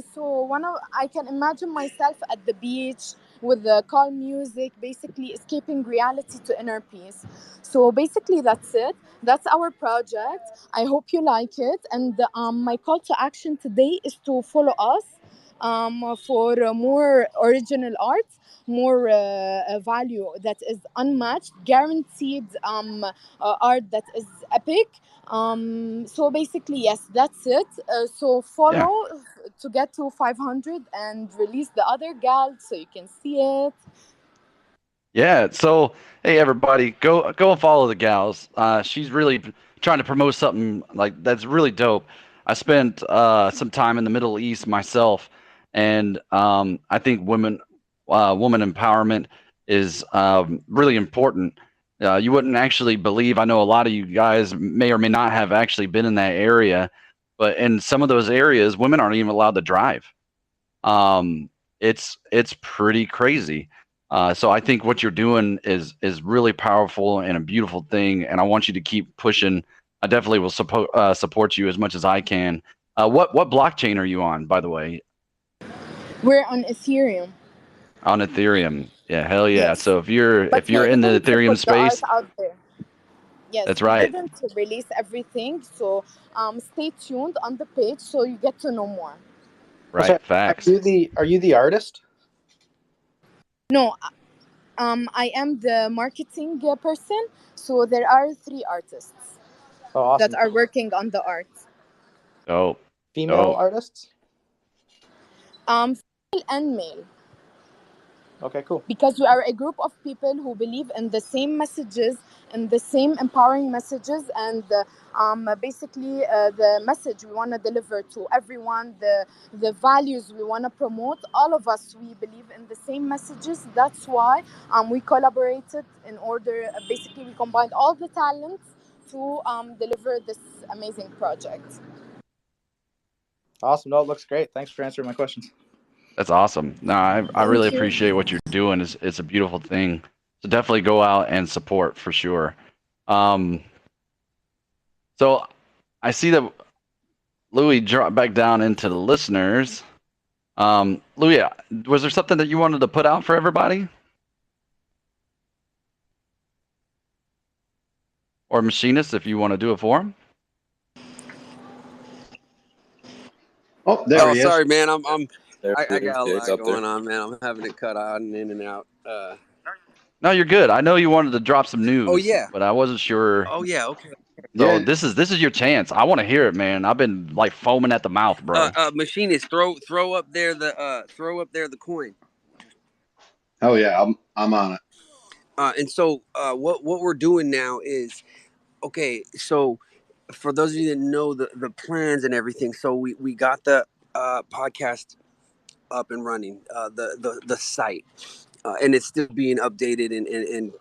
can imagine myself at the beach with the calm music, basically escaping reality to inner peace. So basically, that's it. That's our project. I hope you like it. And my call to action today is to follow us for more original art, more value that is unmatched, guaranteed art that is epic. So basically, yes, that's it. So Yeah. follow to get to 500 and release the other gal so you can see it. Yeah. So, hey, everybody, go and follow the gals. She's really trying to promote something like that's really dope. I spent some time in the Middle East myself, and I think woman empowerment is really important. You wouldn't actually believe. I know a lot of you guys may or may not have actually been in that area, but in some of those areas, women aren't even allowed to drive. It's pretty crazy. So I think what you're doing is really powerful and a beautiful thing, and I want you to keep pushing. I definitely will support you as much as I can. What blockchain are you on, by the way? We're on Ethereum. On Ethereum. Yeah, hell yeah. Yes. So if you're But we in the didn't Ethereum put the art space, out there. Yes, that's we right. didn't release everything. So stay tuned on the page so you get to know more. Right, Sorry, facts. are you the artist? No, I am the marketing person. So there are 3 artists Awesome. that are working on the art. Oh, Female artists? Female and male. Okay, cool. Because we are a group of people who believe in the same messages and the same empowering messages, and basically the message we want to deliver to everyone, the values we want to promote, all of us, we believe in the same messages. That's why we collaborated in order, basically we combined all the talents to deliver this amazing project. Awesome. No, it looks great. Thanks for answering my questions. That's awesome. No, I really appreciate what you're doing. It's a beautiful thing. So definitely go out and support for sure. So I see that Louis dropped back down into the listeners. Louis, was there something that you wanted to put out for everybody? Or Machinist, if you want to do it for him? Oh, there he is. Sorry, man. I got a It's lot up there. going on, man. I'm having it cut out and in and out. No, you're good. I know you wanted to drop some news. Oh, yeah. But I wasn't sure. Oh yeah, okay. So this is your chance. I want to hear it, man. I've been like foaming at the mouth, bro. Machinist, throw up there the coin. Oh yeah, I'm on it. And so what we're doing now is, okay, so for those of you that know the plans and everything, so we got the podcast up and running, the site, and it's still being updated and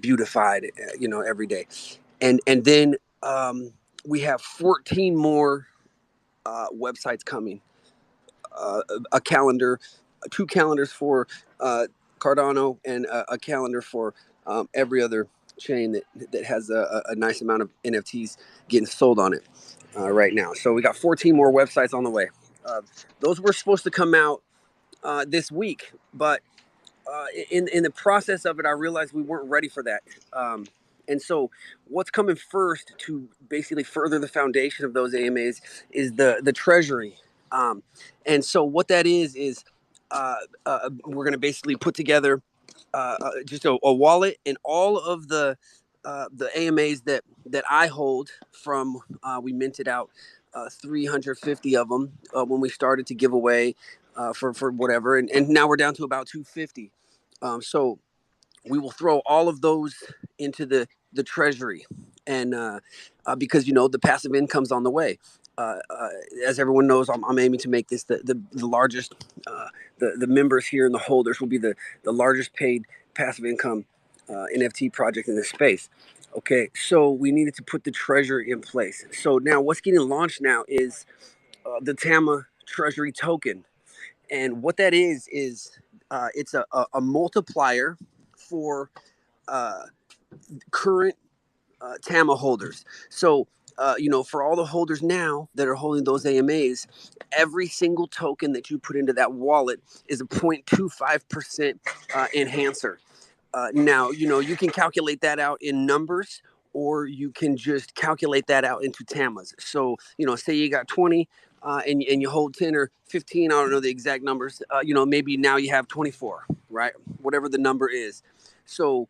beautified, every day, and then we have 14 more websites coming, a calendar, 2 calendars for Cardano, and a calendar for every other chain that has a nice amount of NFTs getting sold on it right now. So we got 14 more websites on the way. Those were supposed to come out this week, but in the process of it, I realized we weren't ready for that. And so what's coming first to basically further the foundation of those AMAs is the treasury. And so what that is we're going to basically put together just a wallet, and all of the AMAs that I hold from we minted out 350 of them when we started to give away for whatever, and now we're down to about 250. So we will throw all of those into the treasury, and because the passive income's on the way. As everyone knows, I'm aiming to make this the largest. The members here and the holders will be the largest paid passive income NFT project in this space. Okay, so we needed to put the treasury in place. So now what's getting launched now is the Tama Treasury token, and what that is it's a multiplier for current TAMA holders. So, for all the holders now that are holding those AMAs, every single token that you put into that wallet is a 0.25% enhancer. Now, you can calculate that out in numbers, or you can just calculate that out into TAMAs. So, say you got 20 and you hold 10 or 15, I don't know the exact numbers, maybe now you have 24, right? Whatever the number is. So,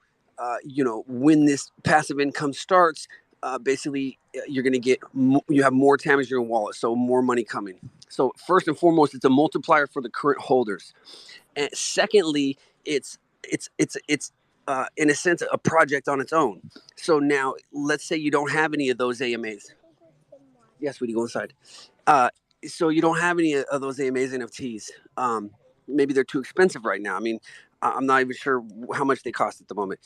when this passive income starts, basically you're going to get, you have more TAMAs in your wallet, so more money coming. So first and foremost, it's a multiplier for the current holders. And secondly, it's in a sense a project on its own. So now let's say you don't have any of those AMAs. Yes, sweetie, go inside. So you don't have any of those AMAs NFTs. Maybe they're too expensive right now. I mean, I'm not even sure how much they cost at the moment.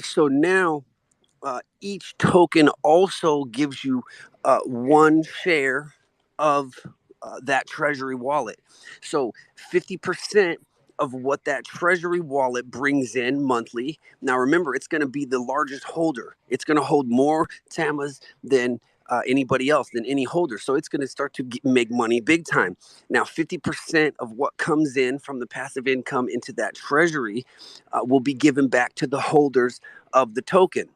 So now each token also gives you one share of that treasury wallet. So 50% of what that treasury wallet brings in monthly. Now remember, it's going to be the largest holder. It's going to hold more TAMAs than anybody else, than any holder. So it's going to start to make money big time. Now 50% of what comes in from the passive income into that treasury will be given back to the holders of the token.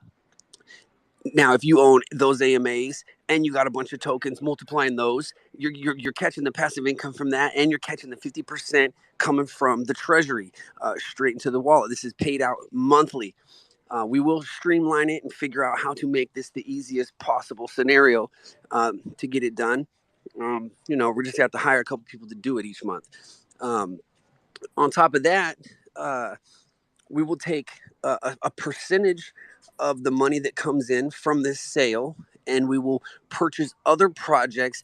Now, if you own those AMAs and you got a bunch of tokens, multiplying those, you're catching the passive income from that, and you're catching the 50% coming from the treasury straight into the wallet. This is paid out monthly. We will streamline it and figure out how to make this the easiest possible scenario to get it done. We're just have to hire a couple people to do it each month. On top of that, we will take a percentage of the money that comes in from this sale, and we will purchase other projects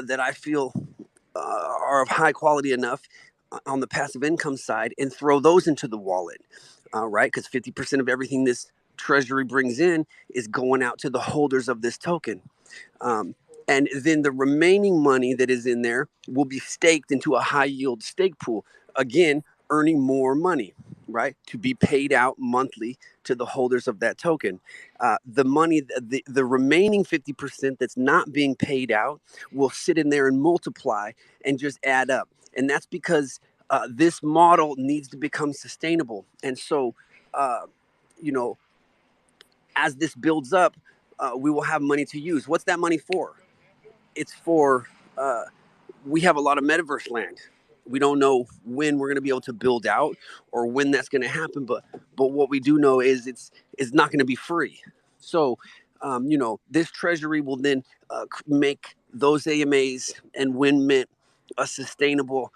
that I feel are of high quality enough on the passive income side, and throw those into the wallet, right? Because 50% of everything this treasury brings in is going out to the holders of this token. And then the remaining money that is in there will be staked into a high yield stake pool. Again, earning more money, right? To be paid out monthly to the holders of that token. The money, the remaining 50% that's not being paid out will sit in there and multiply and just add up. And that's because this model needs to become sustainable. And so, as this builds up, we will have money to use. What's that money for? It's for, we have a lot of metaverse land. We don't know when we're going to be able to build out or when that's going to happen, but what we do know is it's not going to be free. So, this treasury will then make those AMAs and WinMint a sustainable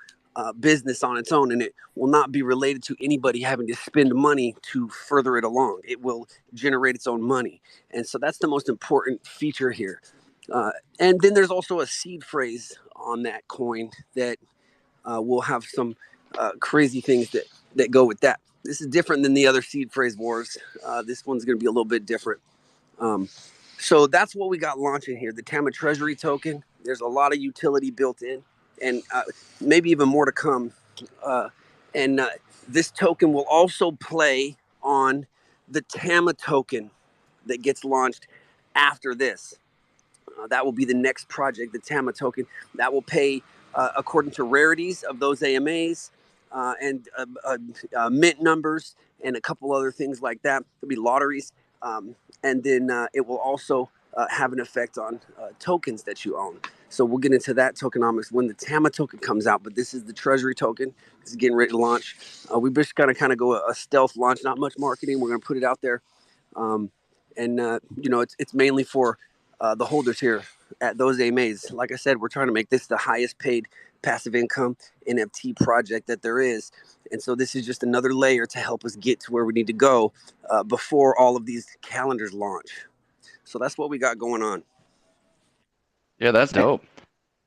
business on its own, and it will not be related to anybody having to spend money to further it along. It will generate its own money, and so that's the most important feature here. And then there's also a seed phrase on that coin that will have some crazy things that go with that. This is different than the other seed phrase wars. This one's going to be a little bit different. So that's what we got launching here, the Tama Treasury token. There's a lot of utility built in, and maybe even more to come. And this token will also play on the Tama token that gets launched after this. That will be the next project, the Tama token. That will pay according to rarities of those AMAs and mint numbers and a couple other things like that. There'll be lotteries. And then it will also have an effect on tokens that you own. So we'll get into that tokenomics when the Tama token comes out. But this is the Treasury token. This is getting ready to launch. We just gotta kind of go a stealth launch, not much marketing. We're gonna put it out there, it's mainly for the holders here at those AMAs. Like I said, we're trying to make this the highest paid passive income NFT project that there is. And so this is just another layer to help us get to where we need to go before all of these calendars launch. So that's what we got going on. Yeah, that's dope.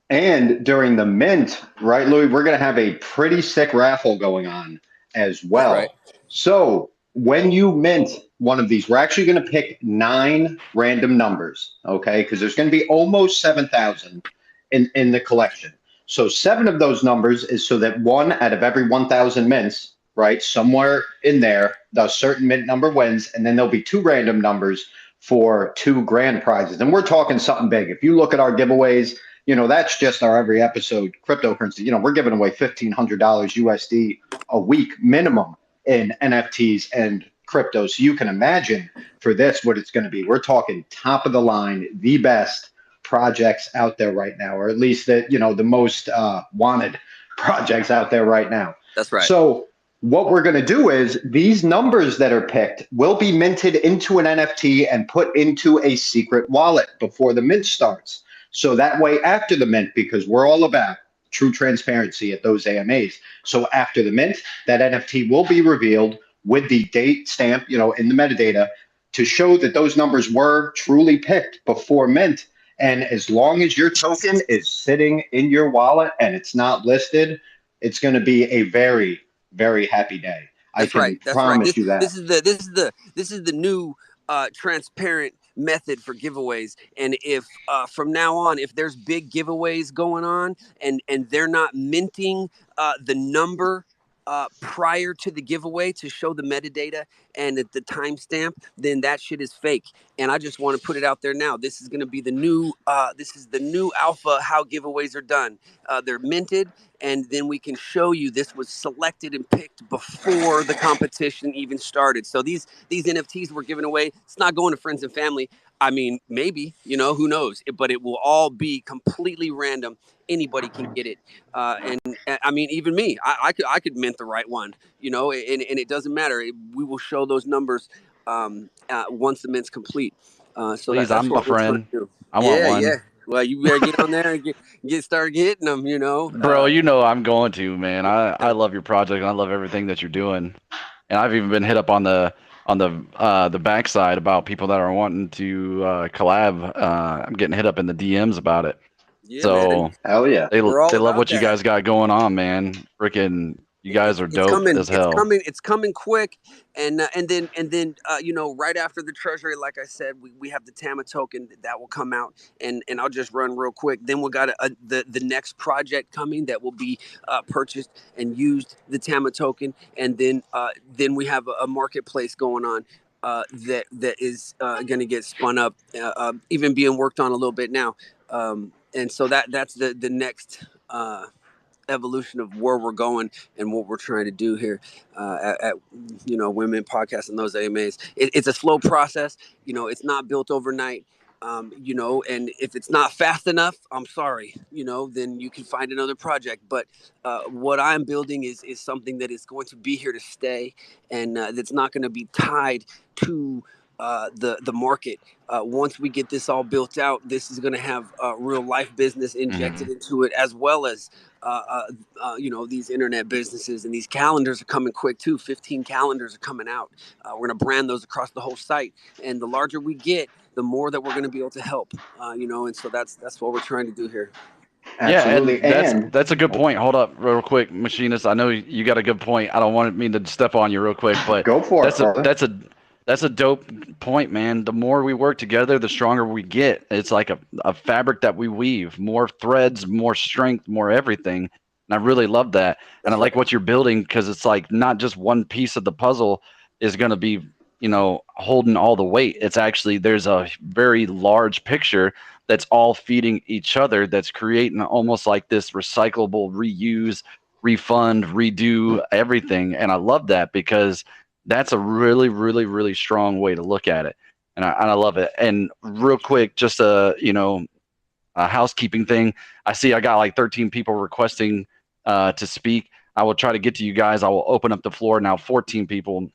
And during the mint, right, Louis, we're going to have a pretty sick raffle going on as well. Right. So when you mint one of these, we're actually going to pick 9 random numbers, okay? Because there's going to be almost 7,000 in the collection. So 7 of those numbers is so that 1 out of every 1,000 mints, right, somewhere in there, the certain mint number wins, and then there'll be 2 random numbers for 2 grand prizes. And we're talking something big. If you look at our giveaways, that's just our every episode cryptocurrency. We're giving away $1,500 USD a week minimum in NFTs and crypto. So you can imagine for this what it's going to be. We're talking top of the line, the best projects out there right now, or at least the most wanted projects out there right now. That's right. So what we're going to do is these numbers that are picked will be minted into an NFT and put into a secret wallet before the mint starts. So that way, after the mint, because we're all about true transparency at those AMAs. So after the mint, that NFT will be revealed with the date stamp, in the metadata to show that those numbers were truly picked before mint. And as long as your token is sitting in your wallet and it's not listed, it's going to be a very, very happy day. That's right. That's promise right. you that. This is the new transparent method for giveaways. And if from now on, if there's big giveaways going on and they're not minting the number prior to the giveaway to show the metadata and the timestamp, then that shit is fake. And I just want to put it out there now. This is going to be the new alpha how giveaways are done. They're minted, and then we can show you this was selected and picked before the competition even started. So these NFTs we're giving away, it's not going to friends and family. I mean, maybe, who knows? But it will all be completely random. Anybody can get it. And I mean, even me, I could mint the right one, and it doesn't matter. We will show those numbers once the mint's complete. So Please, that's I'm what a we're trying friend. to do. I want one. Yeah. Well, you better get on there and get start getting them, Bro, I'm going to, man. I love your project and I love everything that you're doing. And I've even been hit up on the backside about people that are wanting to collab. I'm getting hit up in the DMs about it. Yeah, so man. Hell yeah. they We're all love about what you that. guys got going on, man. Freaking, you guys are dope as hell. It's coming quick, and then right after the treasury, like I said, we have the Tama token that will come out, and I'll just run real quick. Then we got the next project coming that will be purchased and used the Tama token, and then we have a marketplace going on. That is going to get spun up, even being worked on a little bit now, and so that's the next evolution of where we're going and what we're trying to do here at Women Podcast and those AMAs. It's a slow process. It's not built overnight. And if it's not fast enough, I'm sorry, then you can find another project. But what I'm building is something that is going to be here to stay, and that's not going to be tied to the market. Once we get this all built out, this is going to have real life business injected into it, as well as these internet businesses. And these calendars are coming quick too. 15 calendars are coming out. We're going to brand those across the whole site, and the larger we get, the more that we're going to be able to help. And so that's what we're trying to do here. Absolutely. Yeah, and that's a good point. Hold up real quick, Machinist. I know you got a good point. I don't want me to step on you real quick, but go for it. That's a dope point, man. The more we work together, the stronger we get. It's like a fabric that we weave. More threads, more strength, more everything. And I really love that. And I like what you're building, because it's like not just one piece of the puzzle is going to be, holding all the weight. It's actually, there's a very large picture that's all feeding each other, that's creating almost like this recyclable, reuse, refund, redo everything. And I love that, because that's a really, really, really strong way to look at it. And I love it. And real quick, just housekeeping thing. I see I got like 13 people requesting to speak. I will try to get to you guys. I will open up the floor now. 14 people.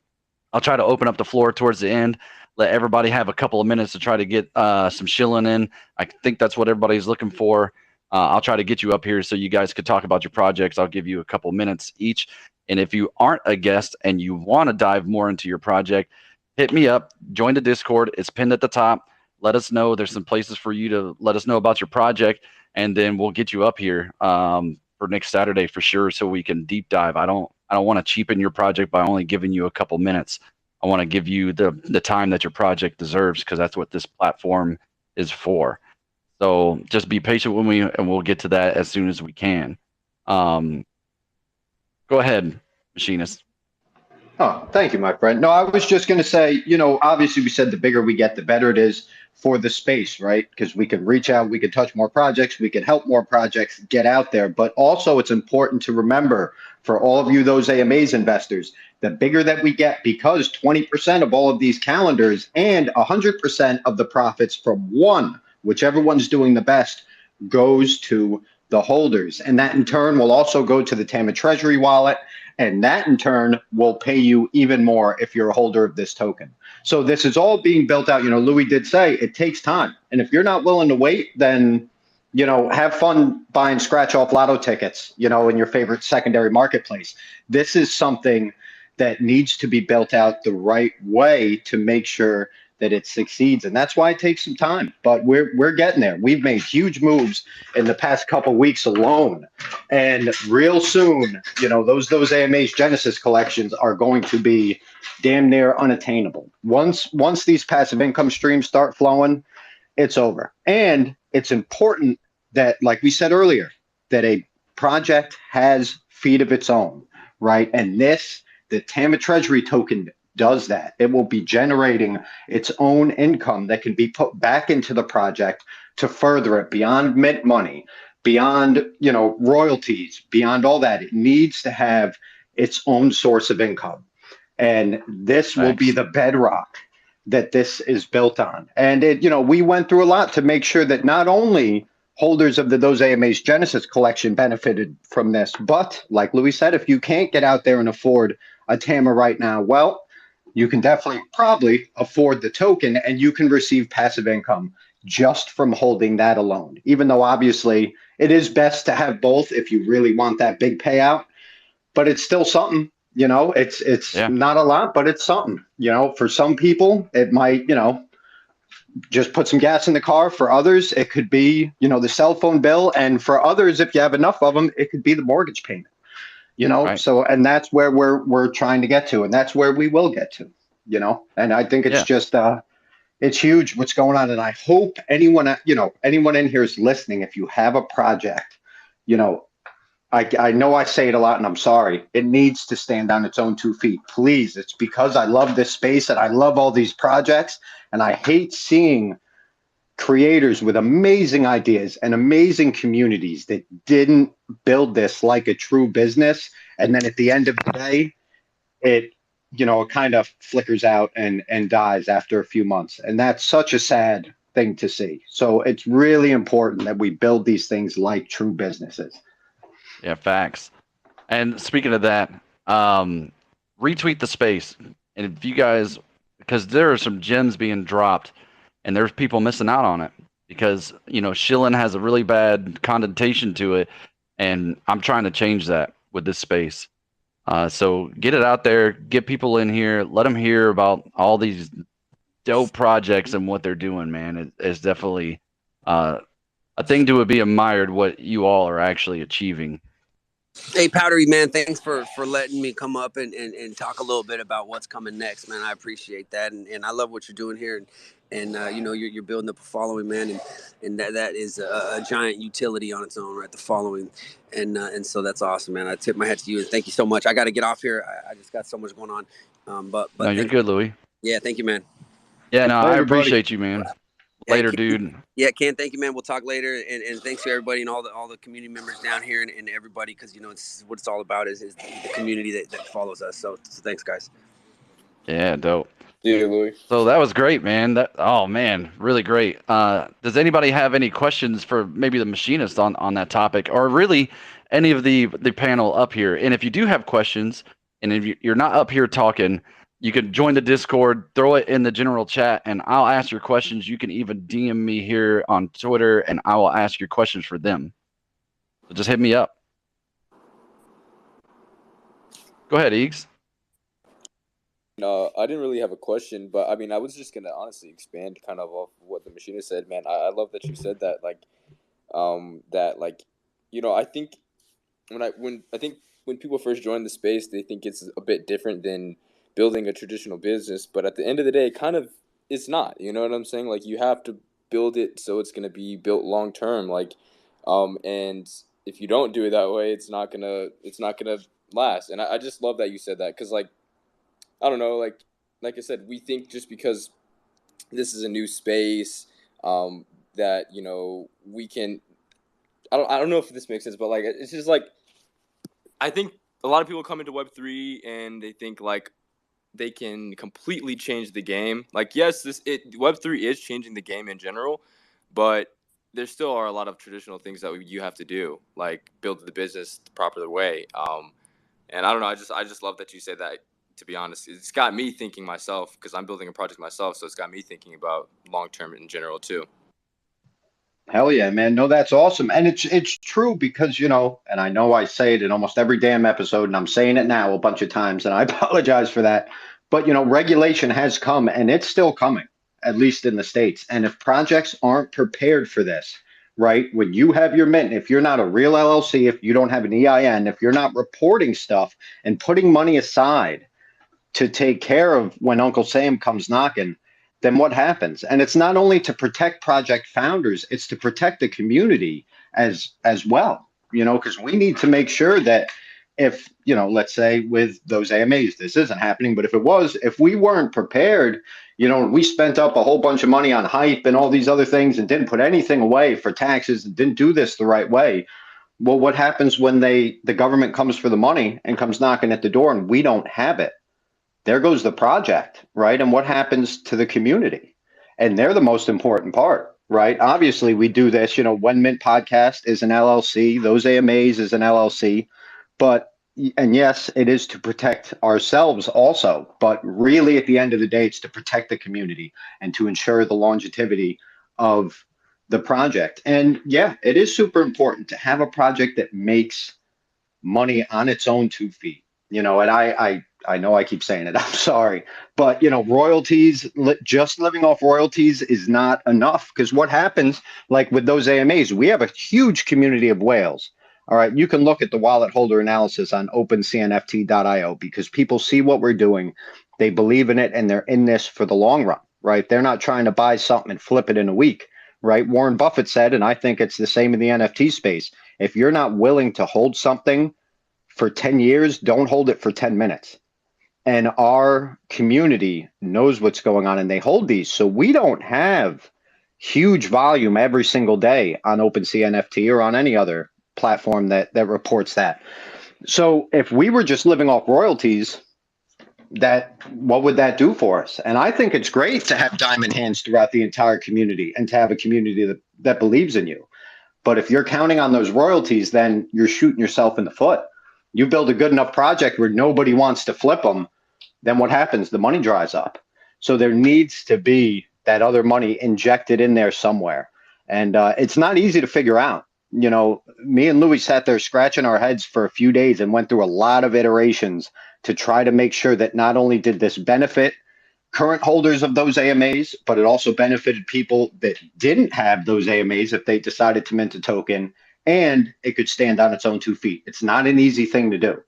I'll try to open up the floor towards the end. Let everybody have a couple of minutes to try to get some shilling in. I think that's what everybody's looking for. I'll try to get you up here so you guys could talk about your projects. I'll give you a couple minutes each. And if you aren't a guest and you want to dive more into your project, hit me up. Join the Discord. It's pinned at the top. Let us know. There's some places for you to let us know about your project, and then we'll get you up here for next Saturday for sure, so we can deep dive. I don't want to cheapen your project by only giving you a couple minutes. I want to give you the time that your project deserves, because that's what this platform is for. So just be patient with me, and we'll get to that as soon as we can. Go ahead, Machinist. Oh, thank you, my friend. No, I was just going to say, obviously we said the bigger we get, the better it is for the space, right? Because we can reach out, we can touch more projects, we can help more projects get out there. But also it's important to remember for all of you, those AMAs investors, the bigger that we get, because 20% of all of these calendars and 100% of the profits from one, whichever one's doing the best, goes to the holders. And that in turn will also go to the Tama Treasury wallet. And that in turn will pay you even more if you're a holder of this token. So this is all being built out. Louis did say it takes time. And if you're not willing to wait, then, have fun buying scratch off lotto tickets, in your favorite secondary marketplace. This is something that needs to be built out the right way to make sure that it succeeds. And that's why it takes some time, but we're getting there. We've made huge moves in the past couple weeks alone. And real soon, those AMA's Genesis collections are going to be damn near unattainable. Once these passive income streams start flowing, it's over. And it's important that, like we said earlier, that a project has feet of its own, right? And the Tama Treasury token does that. It will be generating its own income that can be put back into the project to further it beyond mint money, beyond, royalties, beyond all that. It needs to have its own source of income. And this will be the bedrock that this is built on. And we went through a lot to make sure that not only holders of those AMA's Genesis collection benefited from this, but like Louis said, if you can't get out there and afford a Tama right now, well, you can probably afford the token, and you can receive passive income just from holding that alone. Even though obviously it is best to have both if you really want that big payout, but it's still something, it's not a lot, but it's something, for some people it might, just put some gas in the car. For others, it could be, the cell phone bill. And for others, if you have enough of them, it could be the mortgage payment. Right. So, and that's where we're trying to get to, and that's where we will get to, and I think it's just, it's huge what's going on. And I hope anyone in here is listening. If you have a project, I know I say it a lot and I'm sorry. It needs to stand on its own 2 feet. Please. It's because I love this space and I love all these projects, and I hate seeing creators with amazing ideas and amazing communities that didn't build this like a true business, and then at the end of the day it kind of flickers out and dies after a few months, and that's such a sad thing to see. So it's really important that we build these things like true businesses. Yeah, facts. And speaking of that, retweet the space, and if you guys, because there are some gems being dropped and there's people missing out on it because, Shillin has a really bad connotation to it, and I'm trying to change that with this space. So get it out there, get people in here, let them hear about all these dope projects and what they're doing, man. It's definitely a thing to be admired what you all are actually achieving. Hey, Powdery, man, thanks for letting me come up and talk a little bit about what's coming next, man. I appreciate that, and I love what you're doing here, and you're building up a following, man, and that is a giant utility on its own, right? The following, and so that's awesome, man. I tip my hat to you, and thank you so much. I got to get off here. I just got so much going on, but no, you're good, Louis. Yeah, thank you, man. Yeah, no, I appreciate you, man. Later, dude. Yeah, Ken, thank you, man. We'll talk later, and thanks to everybody and all the community members down here and everybody, because it's what it's all about is the community that follows us. So thanks, guys. Yeah, dope. Yeah, Louis. So that was great, man. Oh man, really great. Does anybody have any questions for maybe the machinist on that topic, or really any of the panel up here? And if you do have questions, and if you're not up here talking, you can join the Discord, throw it in the general chat, and I'll ask your questions. You can even DM me here on Twitter, and I will ask your questions for them. So just hit me up. Go ahead, Eags. No, I didn't really have a question, but I mean, I was just gonna honestly expand kind of off what the machinist said, man. I love that you said that, like, I think when people first join the space, they think it's a bit different than building a traditional business, but at the end of the day, kind of it's not. You know what I'm saying? Like, you have to build it so it's gonna be built long term, like, and if you don't do it that way, it's not gonna last. And I just love that you said that, because, like, I don't know, like I said, we think just because this is a new space, that we can. I don't know if this makes sense, but like it's just like I think a lot of people come into Web3 and they think like they can completely change the game. Like, yes, Web3 is changing the game in general, but there still are a lot of traditional things that you have to do, like build the business the proper way. And I don't know, I just love that you said that. To be honest, it's got me thinking myself, because I'm building a project myself, so it's got me thinking about long term in general too. Hell yeah, man. No, that's awesome. And it's true because, and I know I say it in almost every damn episode, and I'm saying it now a bunch of times, and I apologize for that. But, regulation has come, and it's still coming, at least in the States. And if projects aren't prepared for this, right, when you have your mint, if you're not a real LLC, if you don't have an EIN, if you're not reporting stuff and putting money aside to take care of when Uncle Sam comes knocking, then what happens? And it's not only to protect project founders, it's to protect the community as well, because we need to make sure that if, let's say with those AMAs, this isn't happening, but if we weren't prepared, we spent up a whole bunch of money on hype and all these other things and didn't put anything away for taxes and didn't do this the right way. Well, what happens when the government comes for the money and comes knocking at the door and we don't have it? There goes the project, right? And what happens to the community? And they're the most important part, right? Obviously, we do this, One Mint Podcast is an LLC, those AMAs is an LLC, and yes, it is to protect ourselves also, but really at the end of the day, it's to protect the community and to ensure the longevity of the project. And yeah, it is super important to have a project that makes money on its own 2 feet, and I know I keep saying it, I'm sorry, but royalties, just living off royalties is not enough, because what happens, like with those AMAs, we have a huge community of whales. All right, you can look at the wallet holder analysis on opencnft.io, because people see what we're doing, they believe in it, and they're in this for the long run, right? They're not trying to buy something and flip it in a week, right? Warren Buffett said, and I think it's the same in the NFT space, if you're not willing to hold something for 10 years, don't hold it for 10 minutes. And our community knows what's going on and they hold these. So we don't have huge volume every single day on OpenCNFT or on any other platform that reports that. So if we were just living off royalties, what would that do for us? And I think it's great to have diamond hands throughout the entire community and to have a community that believes in you. But if you're counting on those royalties, then you're shooting yourself in the foot. You build a good enough project where nobody wants to flip them, then what happens? The money dries up. So there needs to be that other money injected in there somewhere. And it's not easy to figure out. Me and Louis sat there scratching our heads for a few days and went through a lot of iterations to try to make sure that not only did this benefit current holders of those AMAs, but it also benefited people that didn't have those AMAs if they decided to mint a token, and it could stand on its own 2 feet. It's not an easy thing to do,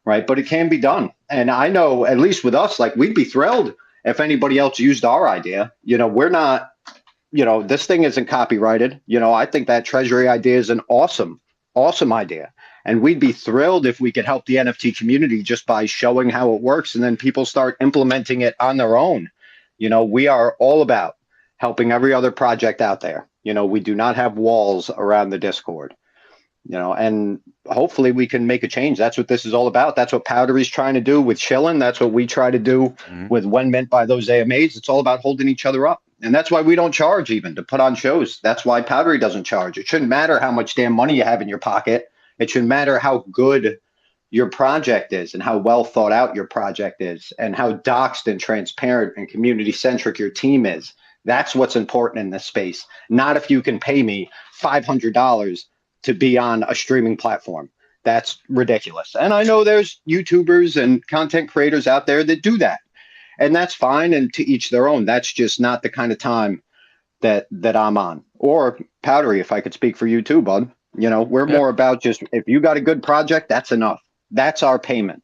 right? But it can be done. And I know, at least with us, like, we'd be thrilled if anybody else used our idea. We're not, this thing isn't copyrighted. I think that treasury idea is an awesome idea. And we'd be thrilled if we could help the NFT community just by showing how it works, and then people start implementing it on their own. We are all about helping every other project out there. We do not have walls around the Discord. and hopefully we can make a change. That's what this is all about. That's what Powdery's trying to do with Shillin. That's what we try to do with When Meant by Those AMAs. It's all about holding each other up. And that's why we don't charge even to put on shows. That's why Powdery doesn't charge. It shouldn't matter how much damn money you have in your pocket. It should matter how good your project is and how well thought out your project is and how doxed and transparent and community centric your team is. That's what's important in this space. Not if you can pay me $500 to be on a streaming platform. That's ridiculous. And I know there's YouTubers and content creators out there that do that. And that's fine, and to each their own. That's just not the kind of time that I'm on. Or Powdery, if I could speak for you too, bud. We're more about just, if you got a good project, that's enough. That's our payment,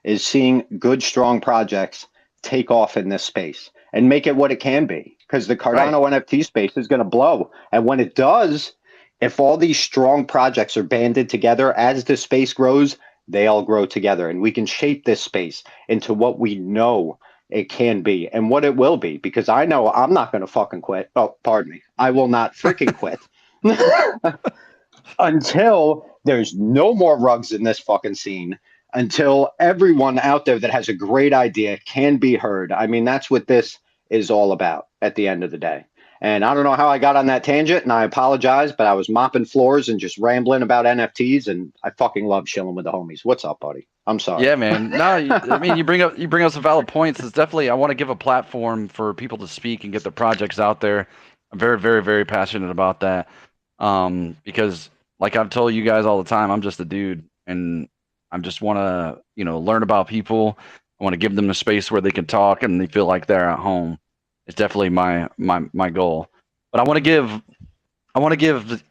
is seeing good, strong projects take off in this space and make it what it can be. Because the Cardano NFT space is going to blow. And when it does, if all these strong projects are banded together as the space grows, they all grow together. And we can shape this space into what we know it can be and what it will be. Because I know I'm not going to fucking quit. Oh, pardon me. I will not freaking quit until there's no more rugs in this fucking scene, until everyone out there that has a great idea can be heard. I mean, that's what this is all about at the end of the day. And I don't know how I got on that tangent, and I apologize, but I was mopping floors and just rambling about NFTs, and I fucking love chilling with the homies. What's up, buddy? I'm sorry. Yeah, man. No, I mean, you bring up some valid points. It's definitely, I want to give a platform for people to speak and get their projects out there. I'm very, very, very passionate about that. Because like I've told you guys all the time, I'm just a dude, and I just want to, learn about people. I want to give them a space where they can talk and they feel like they're at home. It's definitely my goal. But I want to give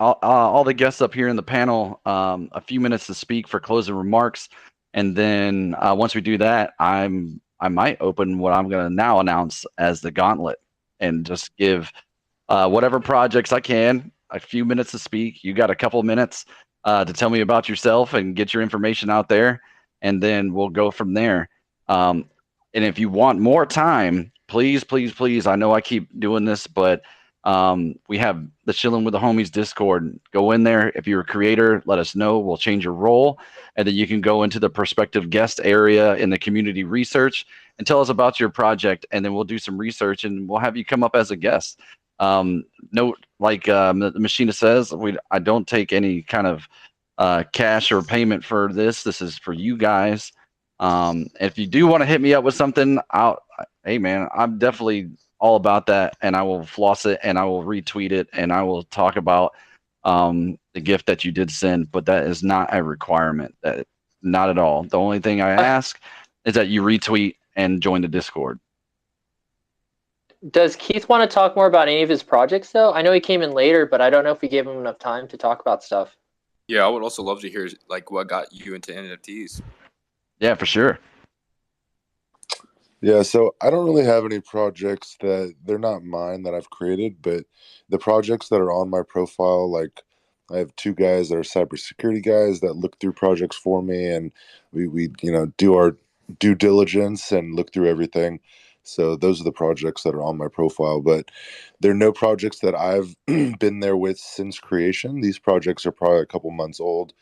all the guests up here in the panel a few minutes to speak for closing remarks, and then once we do that, I might open what I'm going to now announce as the gauntlet, and just give whatever projects I can a few minutes to speak. You got a couple minutes to tell me about yourself and get your information out there, and then we'll go from there. And if you want more time, please, please, please, I know I keep doing this, but we have the Shillin with the Homies Discord. Go in there. If you're a creator, let us know. We'll change your role. And then you can go into the prospective guest area in the community research and tell us about your project. And then we'll do some research and we'll have you come up as a guest. Note, like the Machinist says, I don't take any kind of cash or payment for this. This is for you guys. If you do want to hit me up with something, hey man, I'm definitely all about that, and I will floss it and I will retweet it and I will talk about the gift that you did send, but that is not a requirement. Not at all. The only thing I ask is that you retweet and join the Discord. Does Keith want to talk more about any of his projects though? I know he came in later, but I don't know if we gave him enough time to talk about stuff. Yeah, I would also love to hear like what got you into NFTs. Yeah, for sure. Yeah, so I don't really have any projects they're not mine that I've created, but the projects that are on my profile, like I have two guys that are cybersecurity guys that look through projects for me, and we do our due diligence and look through everything. So those are the projects that are on my profile, but there are no projects that I've been there with since creation. These projects are probably a couple months old.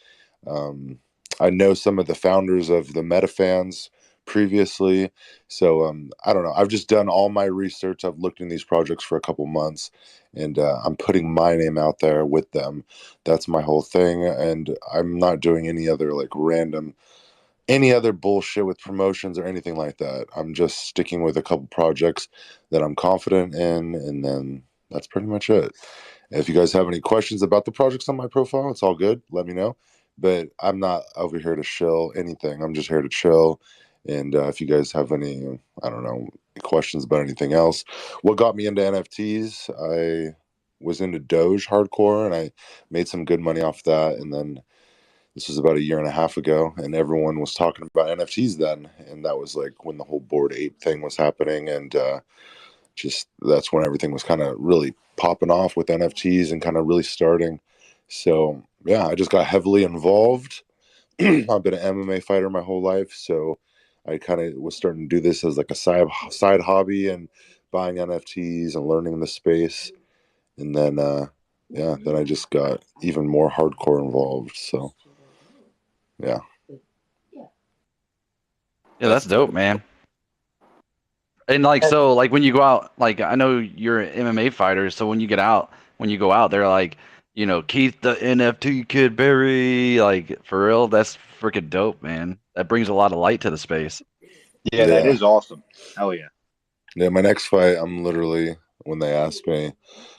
I know some of the founders of the MetaFans previously. So I don't know. I've just done all my research. I've looked in these projects for a couple months, and I'm putting my name out there with them. That's my whole thing, and I'm not doing any other any other bullshit with promotions or anything like that. I'm just sticking with a couple projects that I'm confident in, and then that's pretty much it. If you guys have any questions about the projects on my profile, it's all good. Let me know. But I'm not over here to shill anything. I'm just here to chill. And if you guys have any, I don't know, questions about anything else, what got me into NFTs, I was into Doge hardcore, and I made some good money off that. And then this was about a year and a half ago, and everyone was talking about NFTs then. And that was like when the whole Bored Ape thing was happening. And just that's when everything was kind of really popping off with NFTs and kind of really starting. So yeah, I just got heavily involved. I've been an MMA fighter my whole life, so I kind of was starting to do this as like a side hobby and buying NFTs and learning the space. And then yeah, then I just got even more hardcore involved. So yeah. Yeah, that's dope, man. And like, so like when you go out, like I know you're an MMA fighter, so when you get out, when you go out, they're like, you know, Keith the NFT Kid Berry, like for real, that's freaking dope, man. That brings a lot of light to the space. Yeah, that is awesome. Hell yeah. Yeah, my next fight, I'm literally, when they ask me,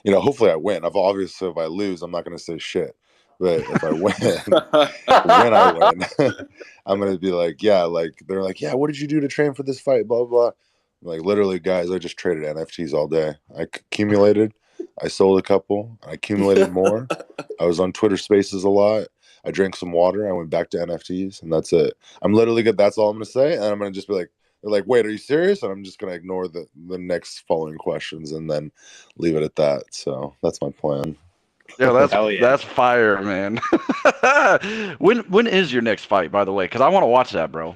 you know, hopefully I win. I've obviously, if I lose, I'm not going to say shit. But if I win, when I win, I'm going to be like, yeah, like, they're like, yeah, what did you do to train for this fight? Blah, blah, blah. I'm like, literally, guys, I just traded NFTs all day. I accumulated, I sold a couple, I accumulated more. I was on Twitter Spaces a lot. I drank some water. I went back to NFTs, and that's it. I'm literally good. That's all I'm going to say. And I'm going to just be like, they're like, wait, are you serious? And I'm just going to ignore the next following questions and then leave it at that. So that's my plan. Yeah, that's fire, man. When is your next fight, by the way? Because I want to watch that, bro.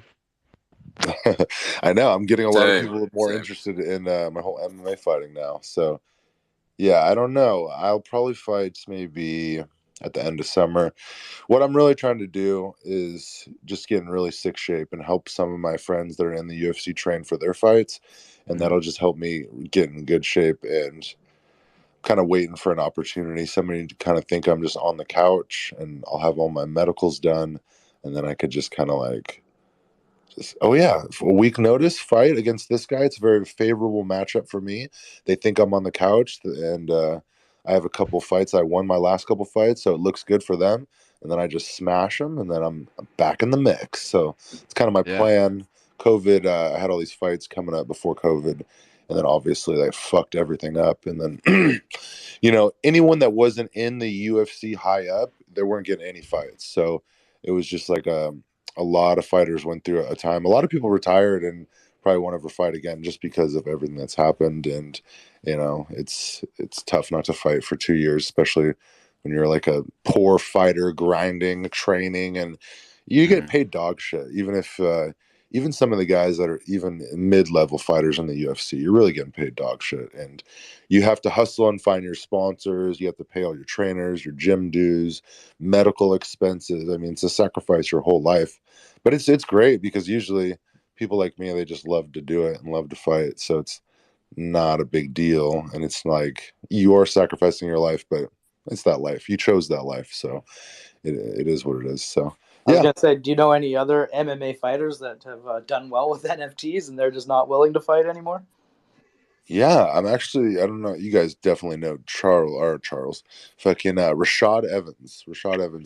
I know. I'm getting a lot of Same, people more interested in my whole MMA fighting now. So yeah, I don't know. I'll probably fight maybe at the end of summer. What I'm really trying to do is just get in really sick shape and help some of my friends that are in the UFC train for their fights. And that'll just help me get in good shape and kind of waiting for an opportunity. Somebody to kind of think I'm just on the couch and I'll have all my medicals done. And then I could just kind of like, oh yeah, a week notice fight against this guy. It's a very favorable matchup for me. They think I'm on the couch, and I have a couple fights. I won my last couple fights, so it looks good for them. And then I just smash them, and then I'm back in the mix. So it's kind of my plan. COVID, I had all these fights coming up before COVID, and then obviously they fucked everything up. And then, you know, anyone that wasn't in the UFC high up, they weren't getting any fights. So it was just like a lot of fighters went through a time. A lot of people retired and probably won't ever fight again just because of everything that's happened. And you know, it's tough not to fight for 2 years, especially when you're like a poor fighter, grinding, training, and you get paid dog shit. Even if even some of the guys that are even mid-level fighters in the UFC, you're really getting paid dog shit, and you have to hustle and find your sponsors. You have to pay all your trainers, your gym dues, medical expenses. I mean, it's a sacrifice your whole life, but it's great because usually people like me, they just love to do it and love to fight. So it's not a big deal, and it's like you're sacrificing your life, but it's that life. You chose that life, so it is what it is. So I was gonna say, do you know any other MMA fighters that have done well with NFTs and they're just not willing to fight anymore? yeah, I'm actually, I don't know, you guys definitely know Charles, fucking Rashad Evans.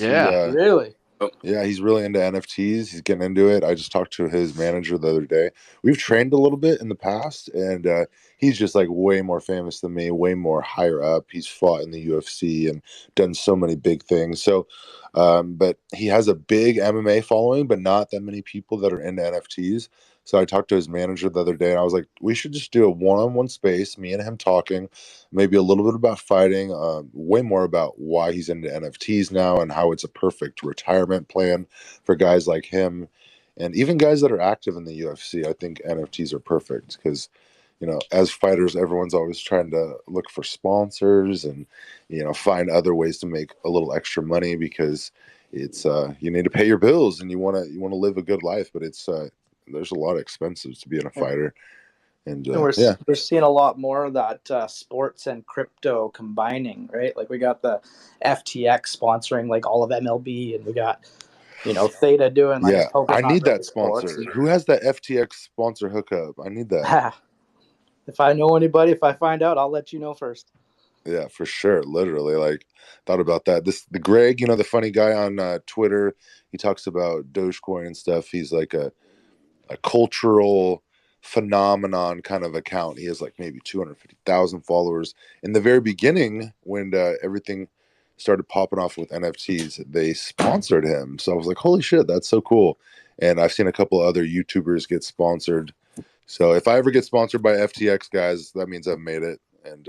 Yeah. Really? Yeah, he's really into NFTs. He's getting into it. I just talked to his manager the other day. We've trained a little bit in the past, and he's just like way more famous than me, way more higher up. He's fought in the UFC and done so many big things. So, but he has a big MMA following, but not that many people that are into NFTs. So I talked to his manager the other day, and I was like, we should just do a one-on-one space, me and him talking, maybe a little bit about fighting, way more about why he's into NFTs now and how it's a perfect retirement plan for guys like him, and even guys that are active in the UFC. I think NFTs are perfect because, you know, as fighters, everyone's always trying to look for sponsors and, you know, find other ways to make a little extra money because it's you need to pay your bills and you want to live a good life, but it's there's a lot of expenses to being a fighter. And we're seeing a lot more of that sports and crypto combining, right? Like we got the FTX sponsoring like all of MLB, and we got, you know, Theta doing, I guess poker's I not need really that sports. sponsor. Who has that FTX sponsor hookup? I need that. If I know anybody, if I find out, I'll let you know first. Yeah, for sure. Literally, like, thought about that. The Greg, you know, the funny guy on Twitter, he talks about Dogecoin and stuff. He's like a cultural phenomenon kind of account. He has like maybe 250,000 followers. In the very beginning, when everything started popping off with NFTs, they sponsored him. So I was like, holy shit, that's so cool. And I've seen a couple other YouTubers get sponsored. So if I ever get sponsored by FTX guys, that means I've made it. And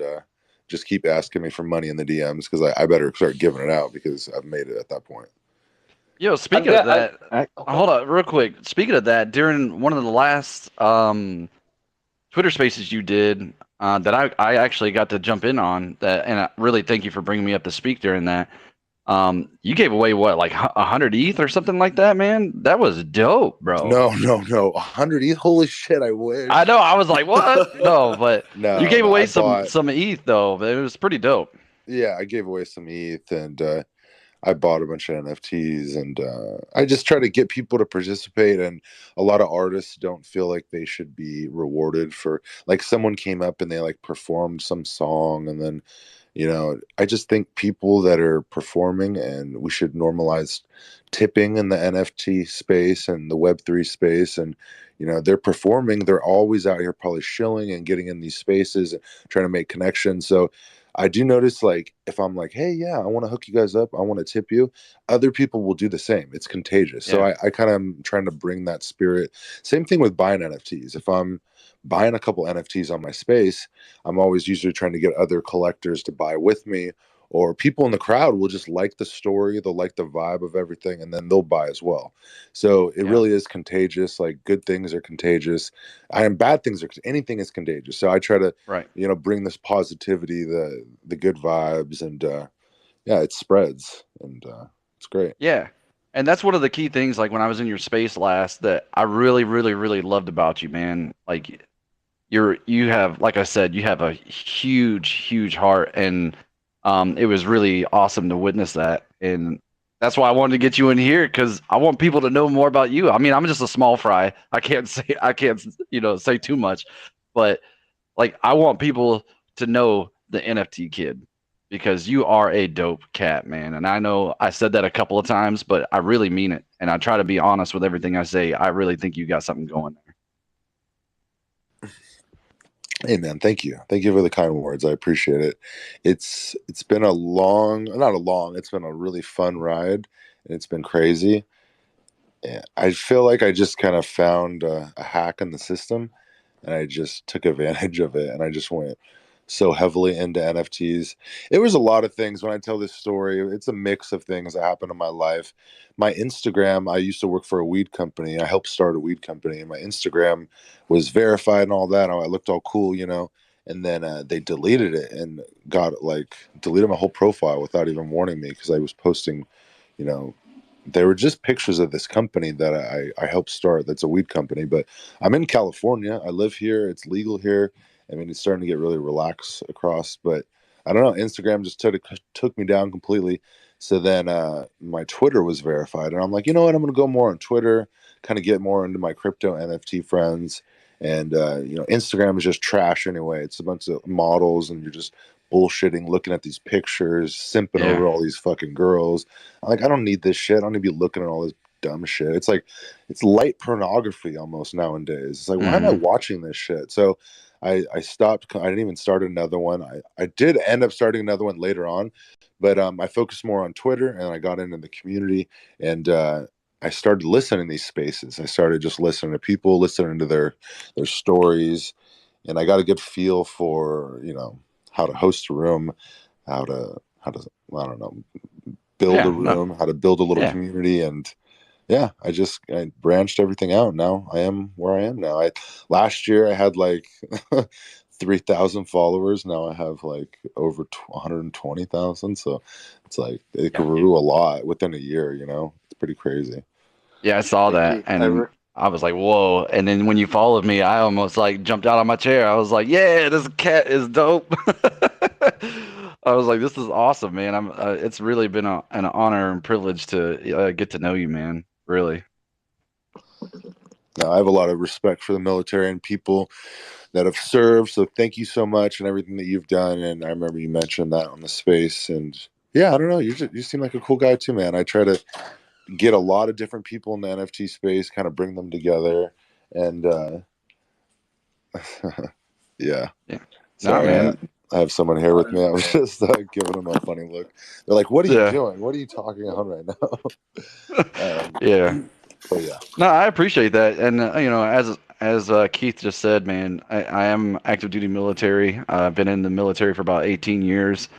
just keep asking me for money in the DMs because I better start giving it out because I've made it at that point. Yo, speaking of that, hold on real quick. Speaking of that, during one of the last Twitter Spaces you did that I actually got to jump in on that, and I really thank you for bringing me up to speak during that. You gave away what, like 100 ETH or something like that, man? That was dope, bro. No, 100 ETH. Holy shit! I wish. I know. I was like, what? No, but No, you gave no, away I bought- some ETH though. It was pretty dope. Yeah, I gave away some ETH, and I bought a bunch of NFTs, and I just try to get people to participate. And a lot of artists don't feel like they should be rewarded for, like, someone came up and they like performed some song, and then, you know, I just think people that are performing, and we should normalize tipping in the NFT space and the Web3 space. And, you know, they're performing, they're always out here probably shilling and getting in these spaces and trying to make connections. So I do notice, like, if I'm like, hey, yeah, I want to hook you guys up, I want to tip you, other people will do the same. It's contagious. So I kind of am trying to bring that spirit. Same thing with buying NFTs. If I'm buying a couple NFTs on my space, I'm always usually trying to get other collectors to buy with me, or people in the crowd will just like the story, they'll like the vibe of everything, and then they'll buy as well. So it really is contagious. Like, good things are contagious. Bad things are, anything is contagious. So I try to, you know, bring this positivity, the good vibes, and yeah, it spreads, and it's great. Yeah. And that's one of the key things, like when I was in your space last, that I really, really, really loved about you, man. Like, you have, like I said, you have a huge, huge heart, and it was really awesome to witness that. And that's why I wanted to get you in here, because I want people to know more about you. I mean, I'm just a small fry. I can't, you know, say too much, but like, I want people to know the NFT kid, because you are a dope cat, man. And I know I said that a couple of times, but I really mean it. And I try to be honest with everything I say. I really think you got something going there. Hey man, thank you for the kind words. I appreciate it. It's been it's been a really fun ride, and it's been crazy. Yeah, I feel like I just kind of found a hack in the system, and I just took advantage of it, and I just went so heavily into NFTs. It was a lot of things. When I tell this story, it's a mix of things that happened in my life. My Instagram, I used to work for a weed company. I helped start a weed company, and my Instagram was verified and all that. I looked all cool, you know. And then they deleted it and deleted my whole profile without even warning me, because I was posting, you know, they were just pictures of this company that I helped start. That's a weed company, but I'm in California. I live here. It's legal here. I mean, it's starting to get really relaxed across, but I don't know. Instagram just took me down completely. So then my Twitter was verified, and I'm like, you know what? I'm going to go more on Twitter, kind of get more into my crypto NFT friends. And, you know, Instagram is just trash anyway. It's a bunch of models, and you're just bullshitting, looking at these pictures, simping over all these fucking girls. I'm like, I don't need this shit. I don't need to be looking at all this dumb shit. It's like, it's light pornography almost nowadays. It's like, why am I watching this shit? So I stopped. I didn't even start another one. I did end up starting another one later on, but I focused more on Twitter, and I got into the community, and I started listening to these spaces. I started just listening to people, listening to their stories, and I got a good feel for, you know, how to host a room, how to I don't know, build a room, how to build a little community. And yeah, I branched everything out. Now I am where I am now. Last year I had like 3,000 followers. Now I have like over 120,000. So it's like it grew a lot within a year. You know, it's pretty crazy. Yeah, I saw that, and I was like, whoa. And then when you followed me, I almost like jumped out of my chair. I was like, yeah, this cat is dope. I was like, this is awesome, man. It's really been an honor and privilege to get to know you, man. Really. No, I have a lot of respect for the military and people that have served. So thank you so much, and everything that you've done. And I remember you mentioned that on the space. And yeah, I don't know. You seem like a cool guy too, man. I try to get a lot of different people in the NFT space, kind of bring them together. And yeah. Sorry, man. I have someone here with me. I was just giving them a funny look. They're like, what are you doing? What are you talking on right now? Yeah. But yeah. No, I appreciate that. And, you know, as Keith just said, man, I am active duty military. I've been in the military for about 18 years.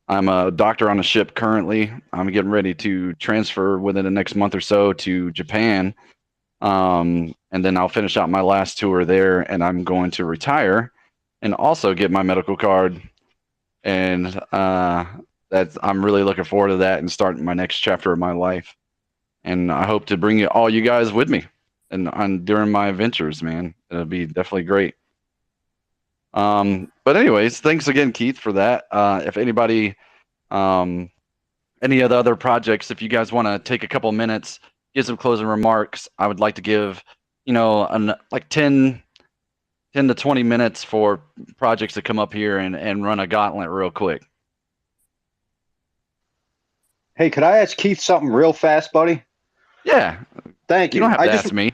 I'm a doctor on a ship currently. I'm getting ready to transfer within the next month or so to Japan. And then I'll finish out my last tour there, and I'm going to retire and also get my medical card. And I'm really looking forward to that and starting my next chapter of my life. And I hope to bring all you guys with me and during my adventures, man. It'll be definitely great. But anyways, thanks again, Keith, for that. If anybody, any of the other projects, if you guys want to take a couple minutes, give some closing remarks, I would like to give, like 10 to 20 minutes for projects to come up here and run a gauntlet real quick. Hey, could I ask Keith something real fast, buddy? Yeah. Thank you. You don't have to ask me.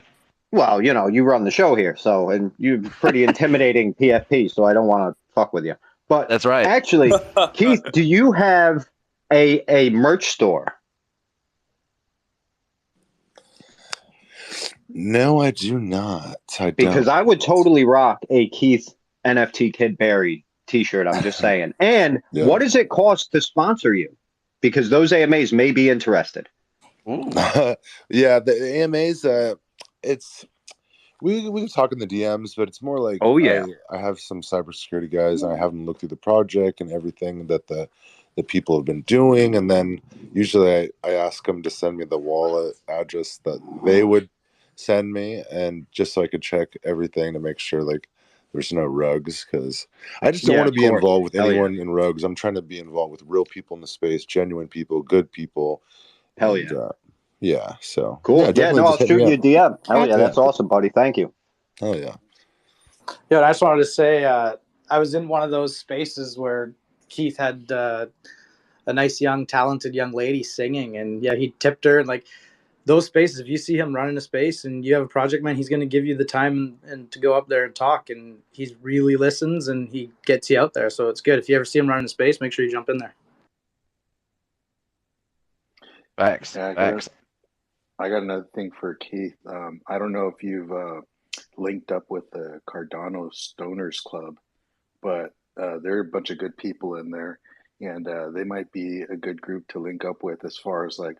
Well, you run the show here, so, and you're pretty intimidating PFP, so I don't want to fuck with you. But that's right. Actually, Keith, do you have a merch store? No, I do not. Because I would totally rock a Keith NFT Kid Barry t-shirt, I'm just saying. And what does it cost to sponsor you? Because those AMAs may be interested. Yeah, the AMAs, we can talk in the DMs, but it's more like, I have some cybersecurity guys, and I have them look through the project and everything that the people have been doing, and then usually I ask them to send me the wallet address that they would send me, and just so I could check everything to make sure like there's no rugs, because I just don't want to be involved with anyone in rugs. I'm trying to be involved with real people in the space, genuine people, good people. Yeah, so cool. Yeah, no, I'll shoot you a DM. Hell yeah, that's awesome, buddy. Thank you. Oh yeah. Yeah, I just wanted to say I was in one of those spaces where Keith had a nice talented young lady singing, and he tipped her, and like those spaces, if you see him running a space and you have a project, man, he's going to give you the time and to go up there and talk, and he really listens and he gets you out there. So it's good. If you ever see him running a space, make sure you jump in there. Facts. Yeah, I got another thing for Keith. I don't know if you've linked up with the Cardano Stoners Club, but there are a bunch of good people in there, and they might be a good group to link up with as far as like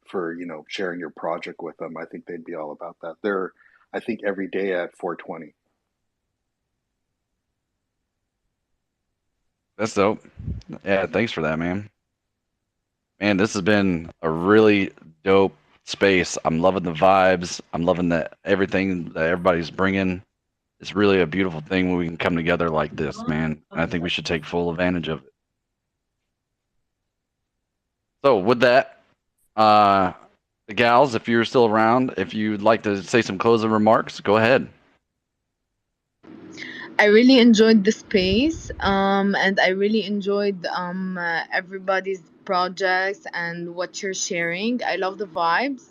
for sharing your project with them. I think they'd be all about that. They're, I think, every day at 420. That's dope. Yeah, thanks for that, man. Man, this has been a really dope space. I'm loving the vibes. I'm loving everything that everybody's bringing. It's really a beautiful thing when we can come together like this, man. And I think we should take full advantage of it. So with that, the gals, if you're still around, if you'd like to say some closing remarks, go ahead. I really enjoyed the space, and I really enjoyed everybody's projects and what you're sharing. I love the vibes.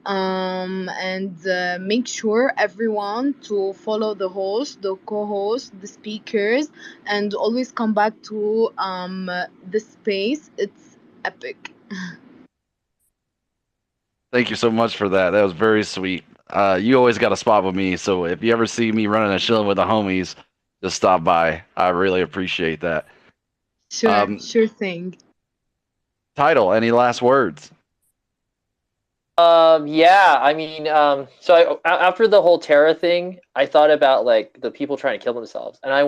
And make sure everyone to follow the host, the co-host, the speakers, and always come back to the space. It's epic. Thank you so much for that. That was very sweet. You always got a spot with me, so if you ever see me running a Shillin with the homies, just stop by. I really appreciate that. Sure thing. Title, any last words? Yeah, I mean, so after the whole Terra thing, I thought about like the people trying to kill themselves, and I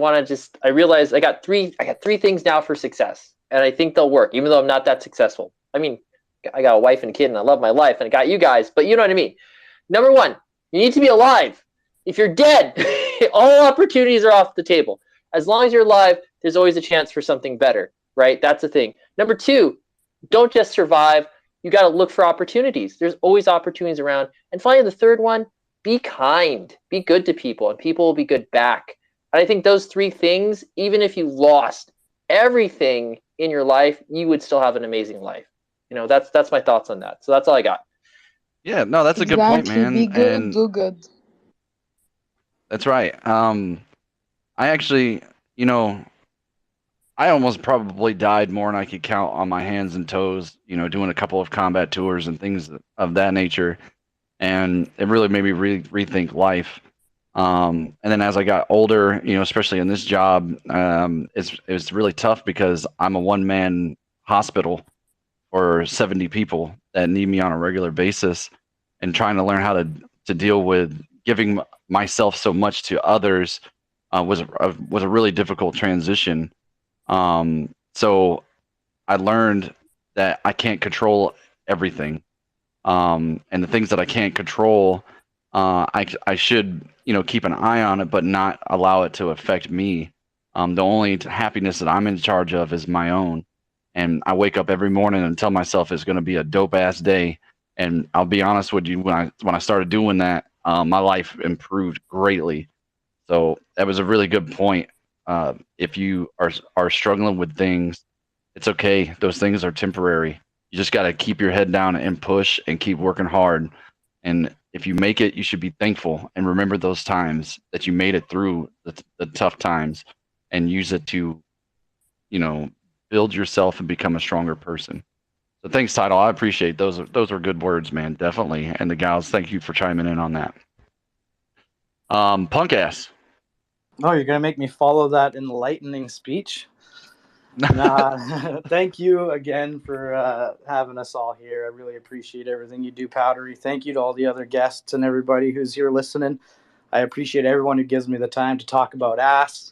realized I got three things now for success, and I think they'll work, even though I'm not that successful. I mean, I got a wife and a kid, and I love my life, and I got you guys, but you know what I mean. Number one, you need to be alive. If you're dead, all opportunities are off the table. As long as you're alive, there's always a chance for something better, right? That's the thing. Number two, don't just survive. You got to look for opportunities. There's always opportunities around. And finally, the third one, be kind. Be good to people, and people will be good back. And I think those three things, even if you lost everything in your life, you would still have an amazing life. That's my thoughts on that. So that's all I got. Yeah, no, that's a good point, man. Be good, and do good. That's right. I actually, I almost probably died more than I could count on my hands and toes, doing a couple of combat tours and things of that nature. And it really made me rethink life. And then as I got older, especially in this job, it's really tough because I'm a one-man hospital for 70 people that need me on a regular basis, and trying to learn how to to deal with giving myself so much to others was a really difficult transition. So I learned that I can't control everything, and the things that I can't control, I should keep an eye on it, but not allow it to affect me. The only happiness that I'm in charge of is my own, and I wake up every morning and tell myself it's going to be a dope ass day. And I'll be honest with you, when I started doing that, my life improved greatly. So that was a really good point. If you are struggling with things, it's okay. Those things are temporary. You just got to keep your head down and push and keep working hard. And if you make it, you should be thankful and remember those times that you made it through the tough times, and use it to, build yourself and become a stronger person. So thanks, Title. I appreciate those. Those were good words, man. Definitely. And the gals, thank you for chiming in on that. Punk ass. Oh, you're gonna make me follow that enlightening speech? Nah, thank you again for having us all here. I really appreciate everything you do, Powdery. Thank you to all the other guests and everybody who's here listening. I appreciate everyone who gives me the time to talk about ass.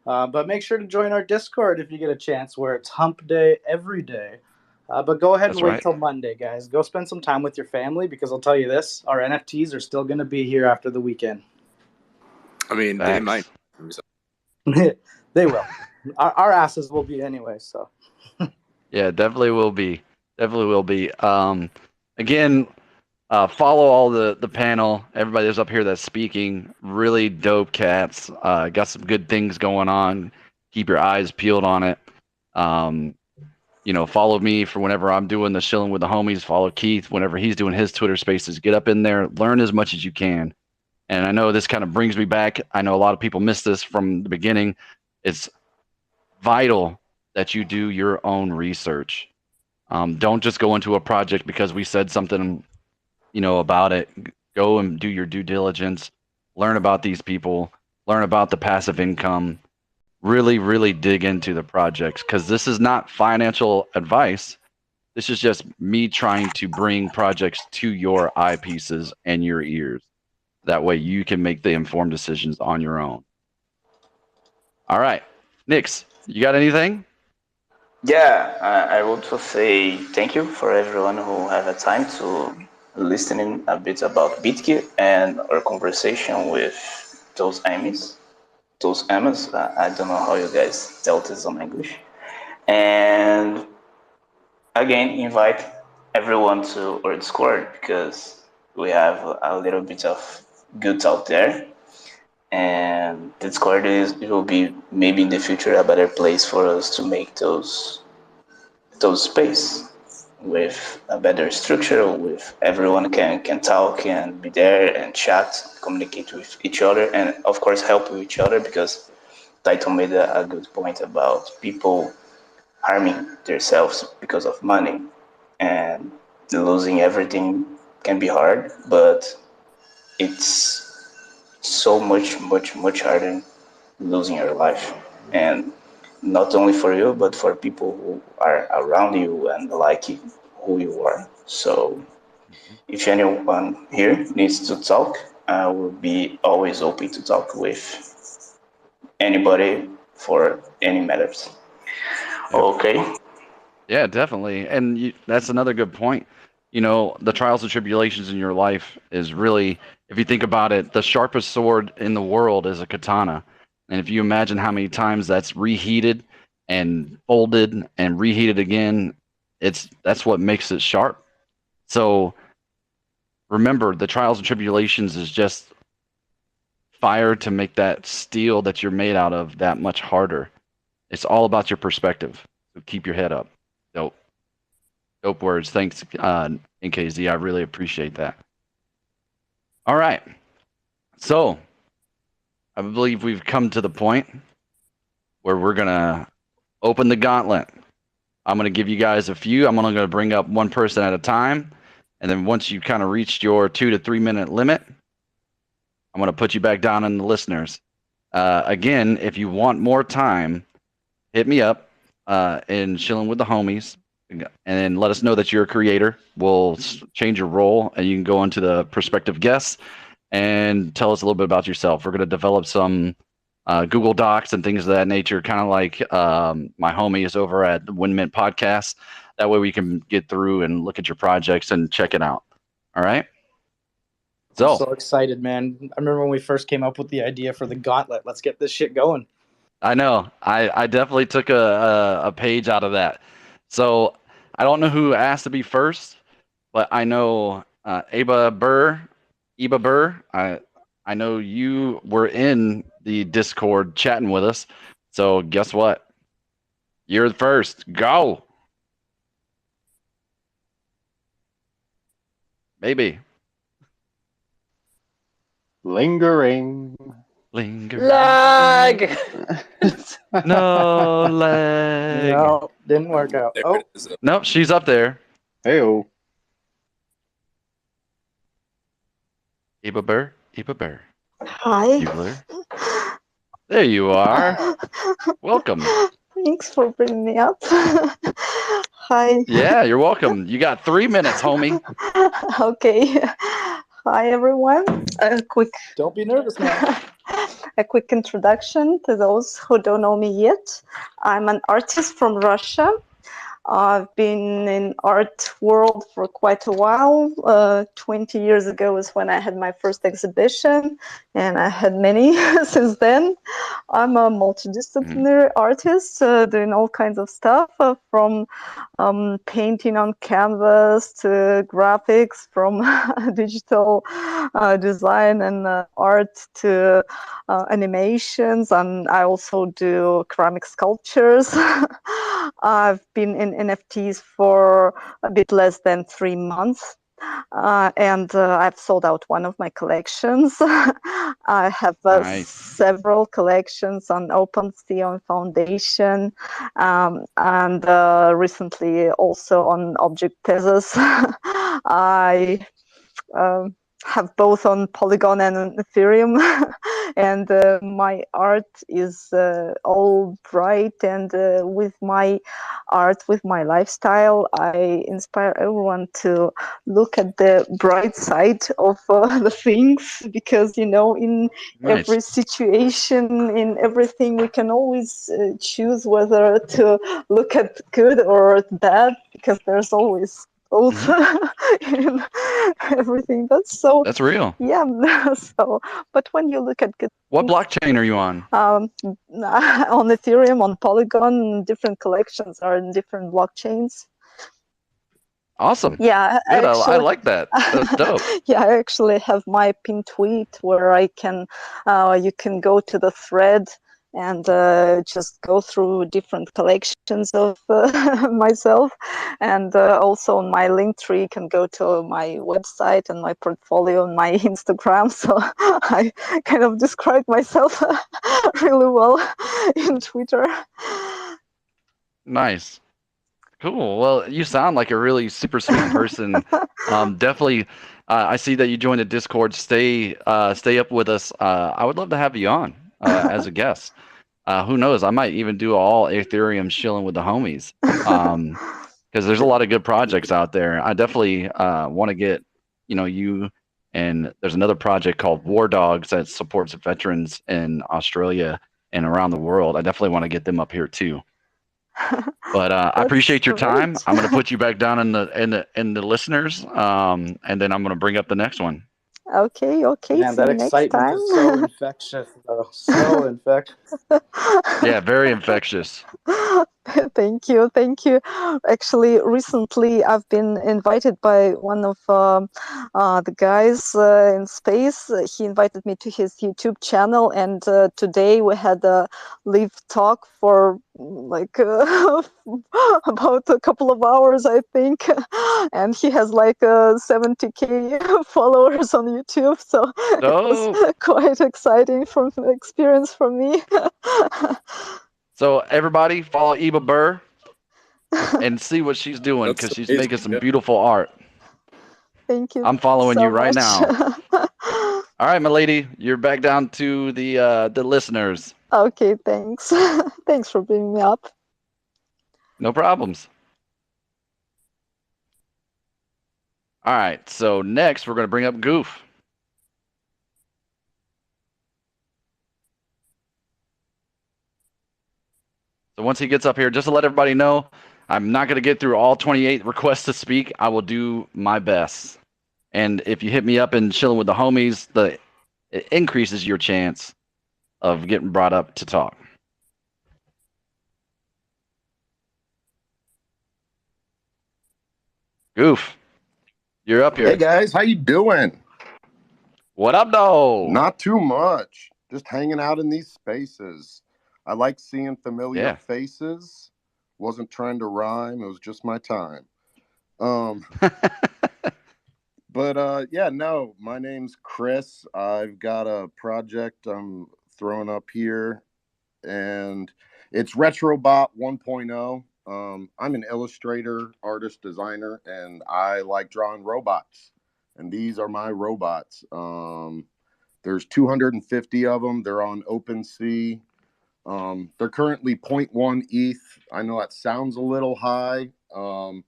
But make sure to join our Discord if you get a chance, where it's hump day every day. But go ahead and wait till Monday, guys. Go spend some time with your family, because I'll tell you this, our NFTs are still going to be here after the weekend. I mean, they might. They will. Our asses will be anyway, so. Yeah, definitely will be. Definitely will be. Again, follow all the panel. Everybody that's up here that's speaking. Really dope cats. Got some good things going on. Keep your eyes peeled on it. Follow me for whenever I'm doing the Shillin with the homies. Follow Keith whenever he's doing his Twitter spaces. Get up in there. Learn as much as you can. And I know this kind of brings me back. I know a lot of people missed this from the beginning. It's vital that you do your own research. Don't just go into a project because we said something, about it. Go and do your due diligence. Learn about these people. Learn about the passive income. Really, really dig into the projects, because this is not financial advice. This is just me trying to bring projects to your eyepieces and your ears. That way you can make the informed decisions on your own. All right. Nix, you got anything? Yeah, I would also say thank you for everyone who had the time to listening a bit about BitKey and our conversation with those Emmys. Those Emmas, I don't know how you guys tell this in English. And again, invite everyone to our Discord, because we have a little bit of goods out there. And Discord it will be maybe in the future a better place for us to make those space with a better structure, with everyone can talk and be there and chat, communicate with each other, and of course help with each other, because Taito made a good point about people harming themselves because of money, and losing everything can be hard, but it's so much harder losing your life, and not only for you but for people who are around you and like who you are. So if anyone here needs to talk, I will be always open to talk with anybody for any matters. Okay. Yeah, definitely. And that's another good point. The trials and tribulations in your life is really, if you think about it, the sharpest sword in the world is a katana. And if you imagine how many times that's reheated and folded and reheated again, that's what makes it sharp. So remember, the trials and tribulations is just fire to make that steel that you're made out of that much harder. It's all about your perspective. So keep your head up. Dope words. Thanks, NKZ. I really appreciate that. All right. So I believe we've come to the point where we're going to open the gauntlet. I'm going to give you guys a few. I'm only going to bring up one person at a time. And then once you kind of reached your 2 to 3 minute limit, I'm going to put you back down in the listeners. Again, if you want more time, hit me up in Chilling with the Homies. and then let us know that you're a creator. We'll change your role, and you can go into the prospective guests and tell us a little bit about yourself. We're going to develop some Google Docs and things of that nature, kind of like my homies over at the Windmint Podcast. That way we can get through and look at your projects and check it out. All right? I'm so excited, man. I remember when we first came up with the idea for the gauntlet. Let's get this shit going. I know. I definitely took a page out of that. So I don't know who asked to be first, but I know Eba Burr. I know you were in the Discord chatting with us. So guess what? You're the first. Go. Maybe. Lingering. Lag. No lag. No, didn't work out. Oh, nope, she's up there. Heyo. Eba Burr. Hi. Bueller. There you are. Welcome. Thanks for bringing me up. Hi. Yeah, you're welcome. You got 3 minutes, homie. Okay. Hi, everyone. A quick. Don't be nervous, man. A quick introduction to those who don't know me yet. I'm an artist from Russia. I've been in art world for quite a while. 20 years ago is when I had my first exhibition, and I had many since then. I'm a multidisciplinary artist, doing all kinds of stuff, from painting on canvas to graphics, from digital design and art to animations, and I also do ceramic sculptures. I've been in NFTs for a bit less than 3 months. And I've sold out one of my collections. I have Nice. several collections on OpenSea, on Foundation, and recently also on Object Thesis. I have both on Polygon and on Ethereum, and my art is all bright, and with my art, with my lifestyle, I inspire everyone to look at the bright side of the things, because, you know, in every situation, in everything, we can always choose whether to look at good or bad, because there's always both in everything. That's real. Yeah. So, but when you look at good, What blockchain are you on? on Ethereum, on Polygon, different collections are in different blockchains. Awesome. Yeah, Good. I actually, like that. That's dope. yeah, I actually have my pinned tweet where I can, you can go to the thread and just go through different collections of myself, and also on my link tree you can go to my website and my portfolio and my Instagram. So I kind of described myself really well in Twitter. Nice. Cool. Well, you sound like a really super sweet person. Definitely. I see that you joined the Discord. Stay up with us. I would love to have you on as a guest. Who knows? I might even do all Ethereum Shillin with the homies. Because there's a lot of good projects out there. I definitely want to get, you, and there's another project called War Dogs that supports veterans in Australia and around the world. I definitely want to get them up here too. But I appreciate your time. great. I'm going to put you back down in the listeners, and then I'm going to bring up the next one. Okay. Man, See that you next excitement time. is so infectious, though. So infectious. Yeah, very infectious. Thank you. Actually, recently I've been invited by one of the guys in space. He invited me to his YouTube channel, and today we had a live talk for like about a couple of hours, I think. And he has like 70K followers on YouTube, so it was quite exciting experience for me. So everybody follow Eba Burr and see what she's doing, because she's making some beautiful art. Thank you. I'm following so you right much. now. All right, my lady, you're back down to the listeners. Okay, thanks. Thanks for bringing me up. No problems. All right, so next we're going to bring up Goof. So once he gets up here, just to let everybody know, I'm not going to get through all 28 requests to speak. I will do my best. And if you hit me up and chilling with the homies, it increases your chance of getting brought up to talk. Goof, you're up here. Hey guys, how you doing? What up, though? Not too much. Just hanging out in these spaces. I like seeing familiar faces. Wasn't trying to rhyme. It was just my time. But yeah, no, my name's Chris. I've got a project I'm throwing up here, and it's Retrobot 1.0. I'm an illustrator, artist, designer, and I like drawing robots. And these are my robots. There's 250 of them. They're on OpenSea. They're currently 0.1 ETH. I know that sounds a little high. The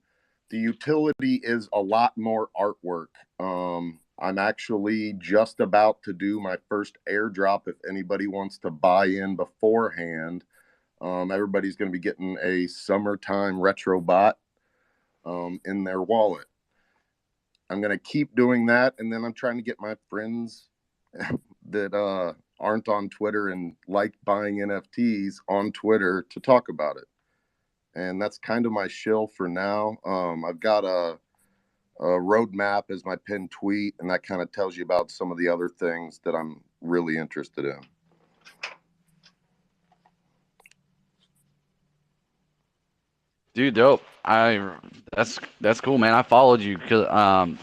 utility is a lot more artwork. I'm actually just about to do my first airdrop if anybody wants to buy in beforehand. Everybody's going to be getting a summertime Retrobot in their wallet. I'm going to keep doing that, and then I'm trying to get my friends that aren't on Twitter and like buying NFTs on Twitter to talk about it. And that's kind of my shill for now. I've got a roadmap as my pinned tweet, and that kind of tells you about some of the other things that I'm really interested in. Dude, dope. That's cool, man. I followed you because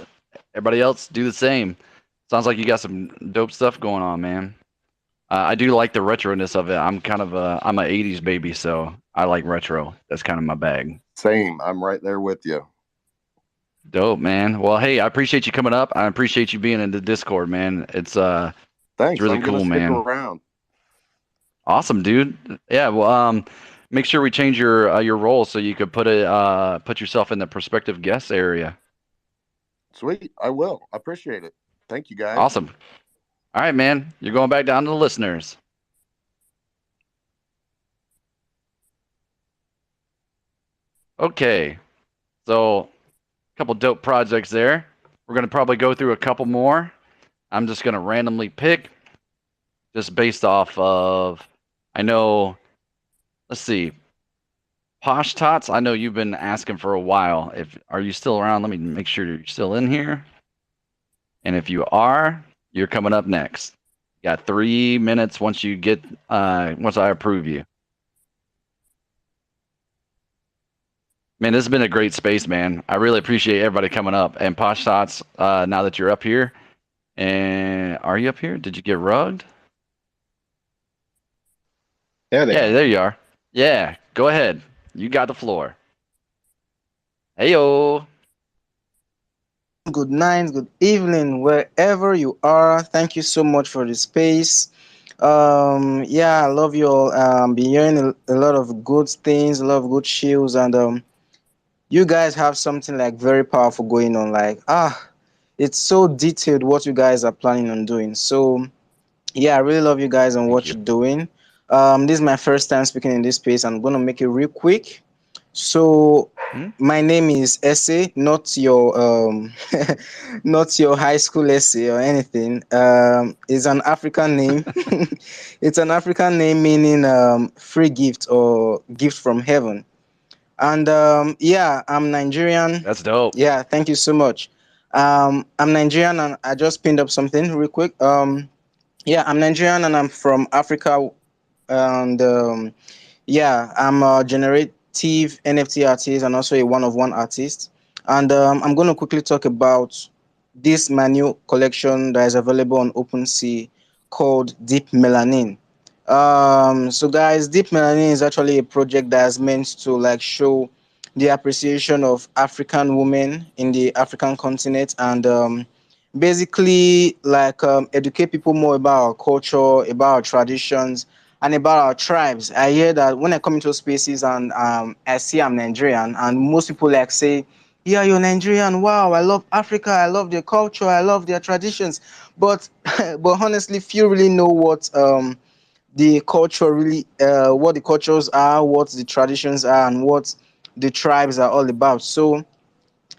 everybody else do the same. Sounds like you got some dope stuff going on, man. I do like the retroness of it. I'm kind of I'm a '80s baby, so I like retro. That's kind of my bag. Same. I'm right there with you. Dope, man. Well, hey, I appreciate you coming up. I appreciate you being in the Discord, man. It's thanks. It's really I'm cool, stick man. Around. Awesome, dude. Yeah. Well, make sure we change your role so you could put yourself in the prospective guest area. Sweet. I will. I appreciate it. Thank you, guys. Awesome. All right, man. You're going back down to the listeners. Okay. So, a couple dope projects there. We're going to probably go through a couple more. I'm just going to randomly pick just based off of, I know, let's see. Posh Tots, I know you've been asking for a while. Are you still around? Let me make sure you're still in here. And if you are, you're coming up next. You got 3 minutes once I approve you. Man, this has been a great space, man. I really appreciate everybody coming up. And Posh Tots, now that you're up here, and are you up here? Did you get rugged? Yeah, there you are. Yeah, go ahead. You got the floor. Heyo. Good night, good evening, wherever you are. Thank you so much for the space. Yeah, I love you all. Been hearing a lot of good things, a lot of good shields, and you guys have something like very powerful going on. Like, it's so detailed what you guys are planning on doing. So, yeah, I really love you guys and what you're doing. This is my first time speaking in this space. I'm gonna make it real quick. So, my name is Essay, not your not your high school essay or anything. It's an African name. It's an African name meaning free gift or gift from heaven. And yeah, I'm Nigerian. That's dope. Yeah, thank you so much. I'm Nigerian, and I just pinned up something real quick. Yeah, I'm Nigerian, and I'm from Africa, and yeah, I'm a generative NFT artist and also a one-of-one artist. And I'm going to quickly talk about this my new collection that is available on OpenSea called Deep Melanin. So guys, Deep Melanin is actually a project that is meant to like show the appreciation of African women in the African continent and basically like educate people more about our culture, about our traditions, and about our tribes. I hear that when I come into spaces and I see I'm Nigerian, and most people like say yeah, you're Nigerian. Wow, I love Africa. I love their culture. I love their traditions. But but honestly, few really know the culture really what the cultures are, what the traditions are, and what the tribes are all about. So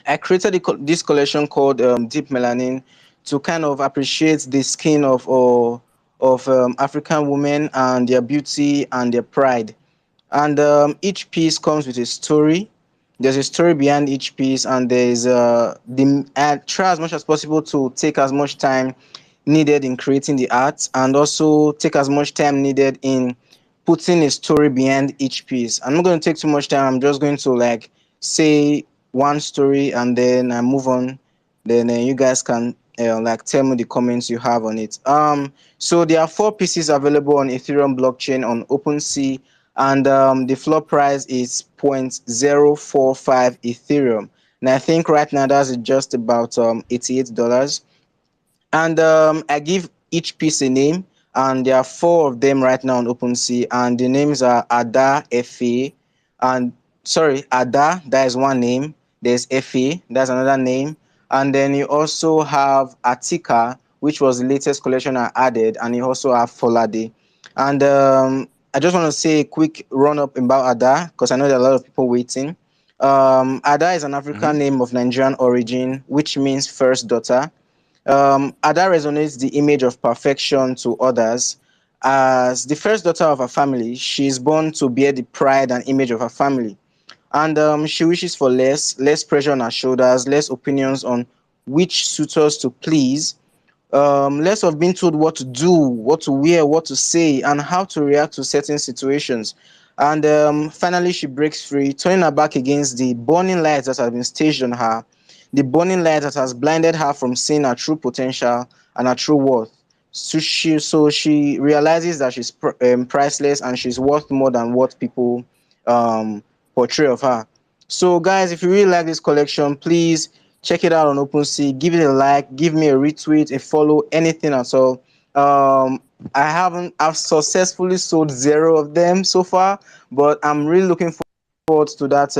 I created this collection called Deep Melanin to kind of appreciate the skin of African women and their beauty and their pride. And each piece comes with a story. There's a story behind each piece, and there's I try as much as possible to take as much time needed in creating the art, and also take as much time needed in putting a story behind each piece. I'm not going to take too much time. I'm just going to like say one story and then I move on. Then you guys can like tell me the comments you have on it. So there are 4 pieces available on Ethereum blockchain on OpenSea, and the floor price is 0.045 Ethereum. And I think right now that's just about $88. And I give each piece a name, and there are 4 of them right now on OpenSea, and the names are Ada, Fa, and sorry, Ada, that is one name. There's Fa, that's another name, and then you also have Atika, which was the latest collection I added, and you also have Folade. And I just want to say a quick run up about Ada because I know there are a lot of people waiting. Ada is an African name of Nigerian origin, which means first daughter. Ada resonates the image of perfection to others. As the first daughter of her family, she is born to bear the pride and image of her family. And she wishes for less pressure on her shoulders, less opinions on which suitors to please, less of being told what to do, what to wear, what to say, and how to react to certain situations. And finally, she breaks free, turning her back against the burning light that has been staged on her, the burning light that has blinded her from seeing her true potential and her true worth. So she realizes that she's priceless and she's worth more than what people um, portray of her. So, guys, if you really like this collection, please check it out on OpenSea. Give it a like, give me a retweet, a follow, anything at all. I've successfully sold 0 of them so far, but I'm really looking forward to that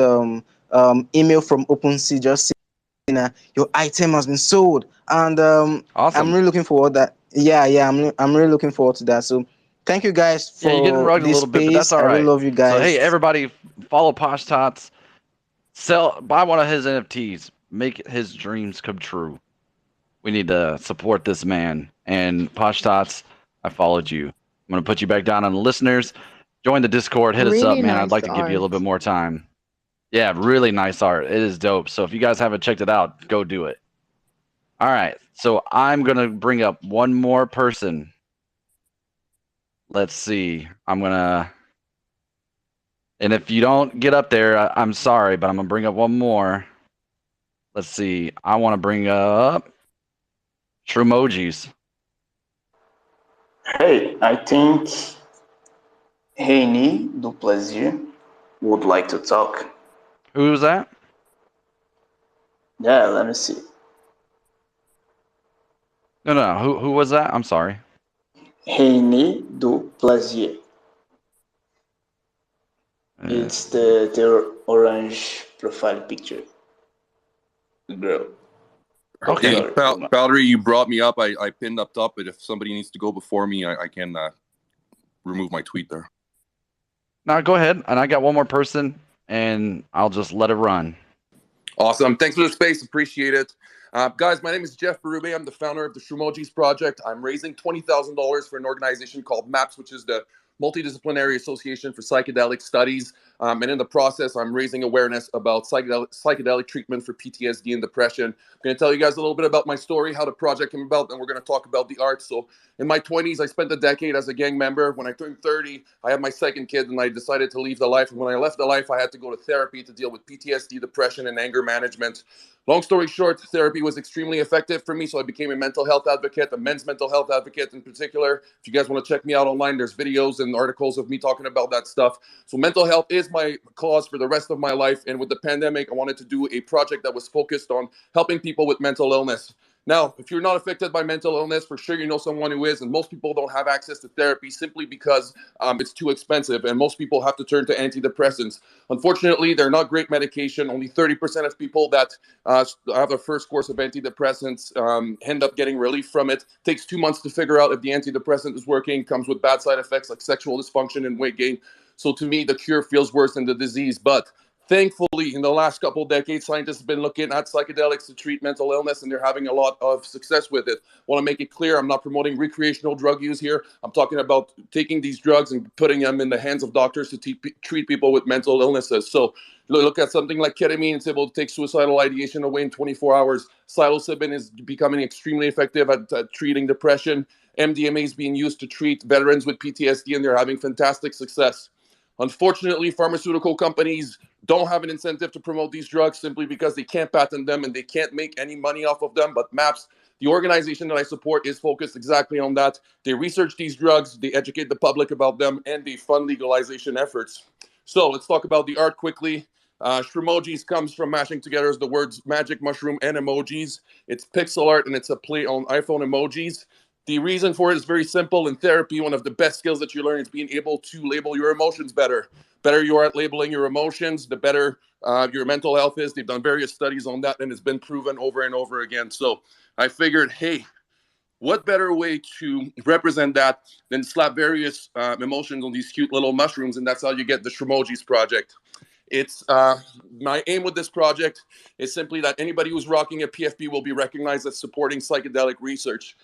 email from OpenSea just saying your item has been sold, and Awesome. I'm really looking forward that. Yeah, I'm really looking forward to that. So, thank you guys Yeah, you're getting for rugged a this little bit, but that's space. all I really right. love you So hey, guys. everybody, follow Posh Tots. Buy one of his NFTs. Make his dreams come true. We need to support this man. And Posh Tots, I followed you. I'm gonna put you back down on the listeners. Join the Discord. Hit us up, Really man. I'd like nice to give you a little art. bit more time. Yeah, really nice art. It is dope. So if you guys haven't checked it out, go do it. All right. So I'm gonna bring up one more person. Let's see. And if you don't get up there, I'm sorry, but I'm gonna bring up one more. Let's see. I want to bring up Shremojis. Hey, I think Heini do Plaisir would like to talk. Who was that? Yeah, let me see. No. Who was that? I'm sorry. Heini do Plaisir. It's the orange profile picture. The girl. Okay. Hey, Valerie, you brought me up. I pinned up top, but if somebody needs to go before me, I can remove my tweet there. Now go ahead, and I got one more person, and I'll just let it run. Awesome. Thanks for the space. Appreciate it. Guys, my name is Jeff Berube. I'm the founder of the Shremojis Project. I'm raising $20,000 for an organization called MAPS, which is the Multidisciplinary Association for Psychedelic Studies. And in the process, I'm raising awareness about psychedelic treatment for PTSD and depression. I'm going to tell you guys a little bit about my story, how the project came about, and we're going to talk about the art. So in my 20s, I spent a decade as a gang member. When I turned 30, I had my second kid, and I decided to leave the life. And when I left the life, I had to go to therapy to deal with PTSD, depression, and anger management. Long story short, therapy was extremely effective for me, so I became a mental health advocate, a men's mental health advocate in particular. If you guys want to check me out online, there's videos and articles of me talking about that stuff. So mental health is my cause for the rest of my life, and with the pandemic, I wanted to do a project that was focused on helping people with mental illness. Now, if you're not affected by mental illness, for sure you know someone who is, and most people don't have access to therapy simply because it's too expensive, and most people have to turn to antidepressants. Unfortunately, they're not great medication. Only 30% of people that have their first course of antidepressants end up getting relief from it. Takes 2 months to figure out if the antidepressant is working, comes with bad side effects like sexual dysfunction and weight gain. So to me, the cure feels worse than the disease, but thankfully, in the last couple of decades, scientists have been looking at psychedelics to treat mental illness, and they're having a lot of success with it. I want to make it clear, I'm not promoting recreational drug use here. I'm talking about taking these drugs and putting them in the hands of doctors to treat people with mental illnesses. So look at something like ketamine. It's able to take suicidal ideation away in 24 hours. Psilocybin is becoming extremely effective at treating depression. MDMA is being used to treat veterans with PTSD, and they're having fantastic success. Unfortunately, pharmaceutical companies don't have an incentive to promote these drugs simply because they can't patent them and they can't make any money off of them. But MAPS, the organization that I support, is focused exactly on that. They research these drugs, they educate the public about them, and they fund legalization efforts. So let's talk about the art quickly. Shrimojis comes from mashing together the words magic mushroom and emojis. It's pixel art and it's a play on iPhone emojis. The reason for it is very simple. In therapy, one of the best skills that you learn is being able to label your emotions better. Better you are at labeling your emotions, the better your mental health is. They've done various studies on that, and it's been proven over and over again. So I figured, hey, what better way to represent that than slap various emotions on these cute little mushrooms, and that's how you get the Shrimojis project. It's my aim with this project is simply that anybody who's rocking a PFP will be recognized as supporting psychedelic research.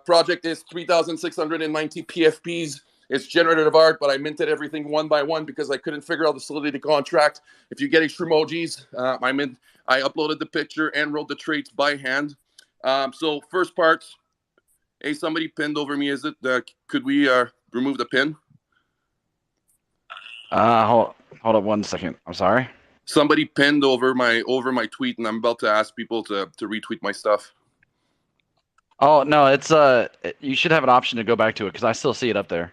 Project is 3,690 PFPs. It's generative art, but I minted everything one by one because I couldn't figure out the solidity contract. If you get a Shrimojis, I uploaded the picture and wrote the traits by hand. So first part, hey, somebody pinned over me. Is it? Could we remove the pin? Hold up 1 second. I'm sorry. Somebody pinned over my tweet, and I'm about to ask people to retweet my stuff. Oh no, it's you should have an option to go back to it because I still see it up there.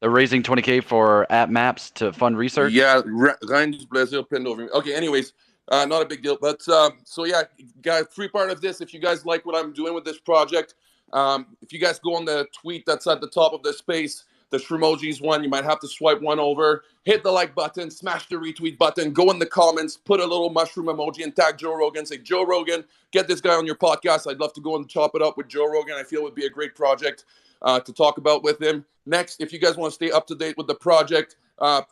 They're raising 20K for app maps to fund research. Yeah, Ryan Blazer pinned over me. Okay, anyways, not a big deal. But so yeah, guys, free part of this. If you guys like what I'm doing with this project, if you guys go on the tweet that's at the top of the space, the Shrimojis one, you might have to swipe one over, hit the like button, smash the retweet button, go in the comments, put a little mushroom emoji and tag Joe Rogan. Say, Joe Rogan, get this guy on your podcast. I'd love to go and chop it up with Joe Rogan. I feel it would be a great project to talk about with him. Next, if you guys want to stay up to date with the project,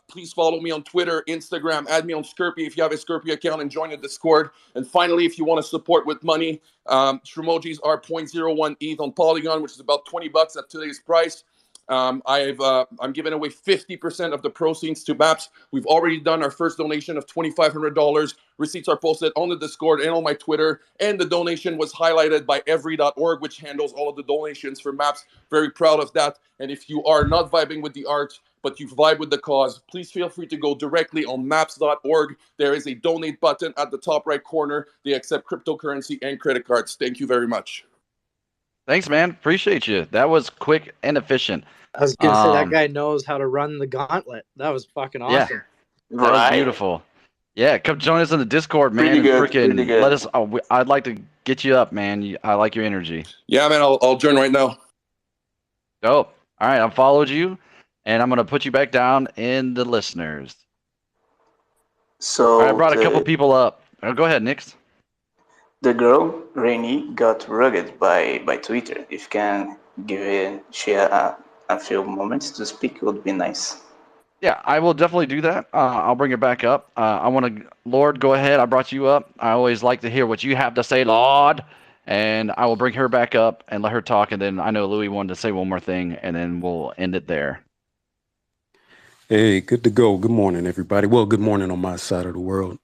please follow me on Twitter, Instagram, add me on Skirpy if you have a Skirpy account, and join the Discord. And finally, if you want to support with money, Shrimojis are 0.01 ETH on Polygon, which is about $20 at today's price. I'm giving away 50% of the proceeds to MAPS. We've already done our first donation of $2,500. Receipts are posted on the Discord and on my Twitter. And the donation was highlighted by every.org, which handles all of the donations for MAPS. Very proud of that. And if you are not vibing with the art, but you vibe with the cause, please feel free to go directly on maps.org. There is a donate button at the top right corner. They accept cryptocurrency and credit cards. Thank you very much. Thanks, man. Appreciate you. That was quick and efficient. I was gonna say that guy knows how to run the gauntlet. That was fucking awesome. Yeah, that was beautiful. Yeah, come join us in the Discord, man. Pretty good, Freaking pretty good. let us. I'd like to get you up, man. I like your energy. Yeah, man. I'll join right now. Dope. All right, I followed you, and I'm gonna put you back down in the listeners. So All right, I brought a couple people up. Go ahead, Nix. The girl Rainy got rugged by Twitter. If you can share a few moments to speak, it would be nice. Yeah, I will definitely do that. I'll bring it back up. I want to, Lord, go ahead. I brought you up. I always like to hear what you have to say, Lord. And I will bring her back up and let her talk. And then I know Louis wanted to say one more thing, and then we'll end it there. Hey, good to go. Good morning, everybody. Well, good morning on my side of the world.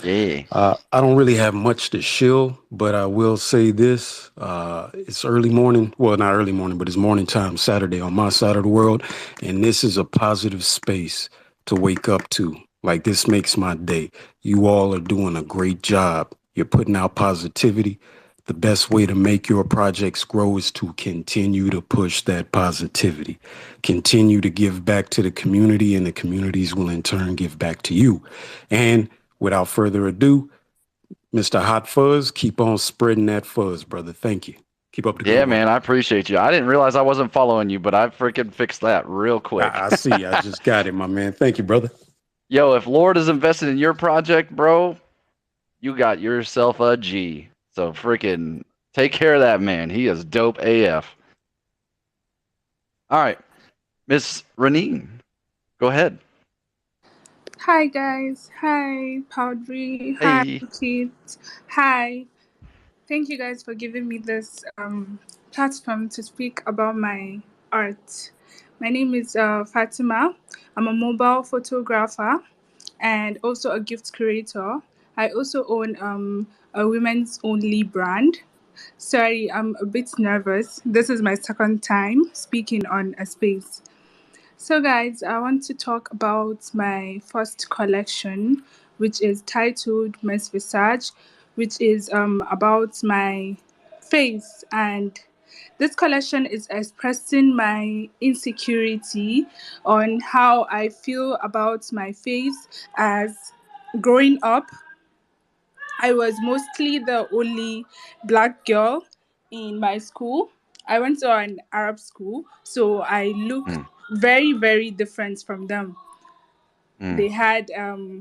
Yeah. I don't really have much to shill, but I will say this. It's early morning. Well, not early morning, but it's morning time Saturday on my side of the world. And this is a positive space to wake up to. Like, this makes my day. You all are doing a great job. You're putting out positivity. The best way to make your projects grow is to continue to push that positivity. Continue to give back to the community, and the communities will in turn give back to you. And without further ado, Mr. Hot Fuzz, keep on spreading that fuzz, brother. Thank you. Keep up the good Yeah, work. man, I appreciate you. I didn't realize I wasn't following you, but I freaking fixed that real quick. I see. I just got it, my man. Thank you, brother. Yo, if Lord is invested in your project, bro, you got yourself a G. So freaking take care of that man. He is dope AF. All right, Miss Renine, go ahead. Hi guys, hi Powdry, hi Hey. Kate, hi. Thank you guys for giving me this platform to speak about my art. My name is Fatima. I'm a mobile photographer and also a gift creator. I also own a women's only brand. Sorry, I'm a bit nervous. This is my second time speaking on a space. So, guys, I want to talk about my first collection, which is titled Miss Visage, which is about my face. And this collection is expressing my insecurity on how I feel about my face as growing up. I was mostly the only black girl in my school. I went to an Arab school, so I looked very, very different from them. They had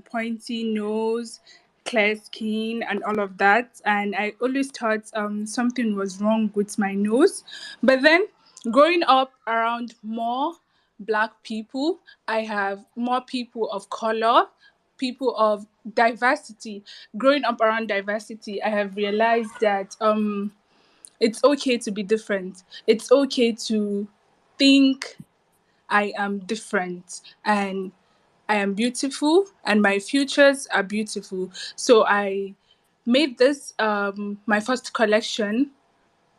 pointy nose, clear skin, and all of that. And I always thought something was wrong with my nose. But then growing up around more black people, I have more people of color, people of diversity. Growing up around diversity, I have realized that it's okay to be different. It's okay to think I am different and I am beautiful and my futures are beautiful. So I made this my first collection,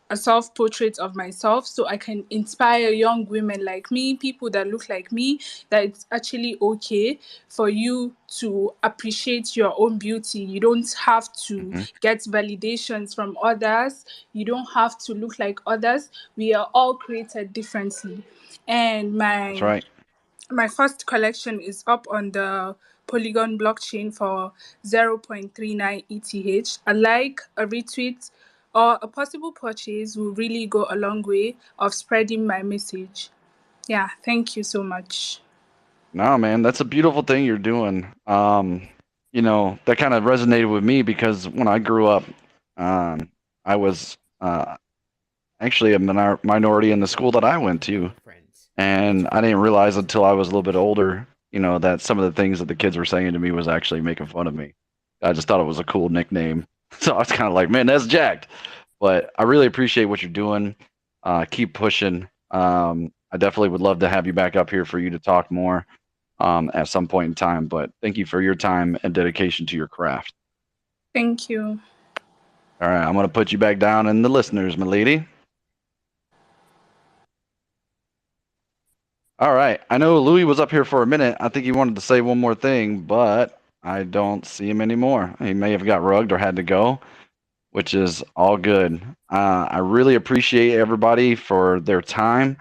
a self-portrait of myself, so I can inspire young women like me, people that look like me, that it's actually okay for you to appreciate your own beauty. You don't have to get validations from others. You don't have to look like others. We are all created differently. And That's right. my first collection is up on the Polygon blockchain for 0.39 ETH. A like, a retweet, or a possible purchase will really go a long way of spreading my message. Yeah, thank you so much. No, man, that's a beautiful thing you're doing. That kind of resonated with me because when I grew up, I was actually a minority in the school that I went to. And I didn't realize until I was a little bit older, that some of the things that the kids were saying to me was actually making fun of me. I just thought it was a cool nickname. So I was kind of like, man, that's jacked. But I really appreciate what you're doing. Keep pushing. I definitely would love to have you back up here for you to talk more at some point in time. But thank you for your time and dedication to your craft. Thank you. All right, I'm going to put you back down in the listeners, my lady. All right. I know Louis was up here for a minute. I think he wanted to say one more thing, but I don't see him anymore. He may have got rugged or had to go, which is all good. I really appreciate everybody for their time.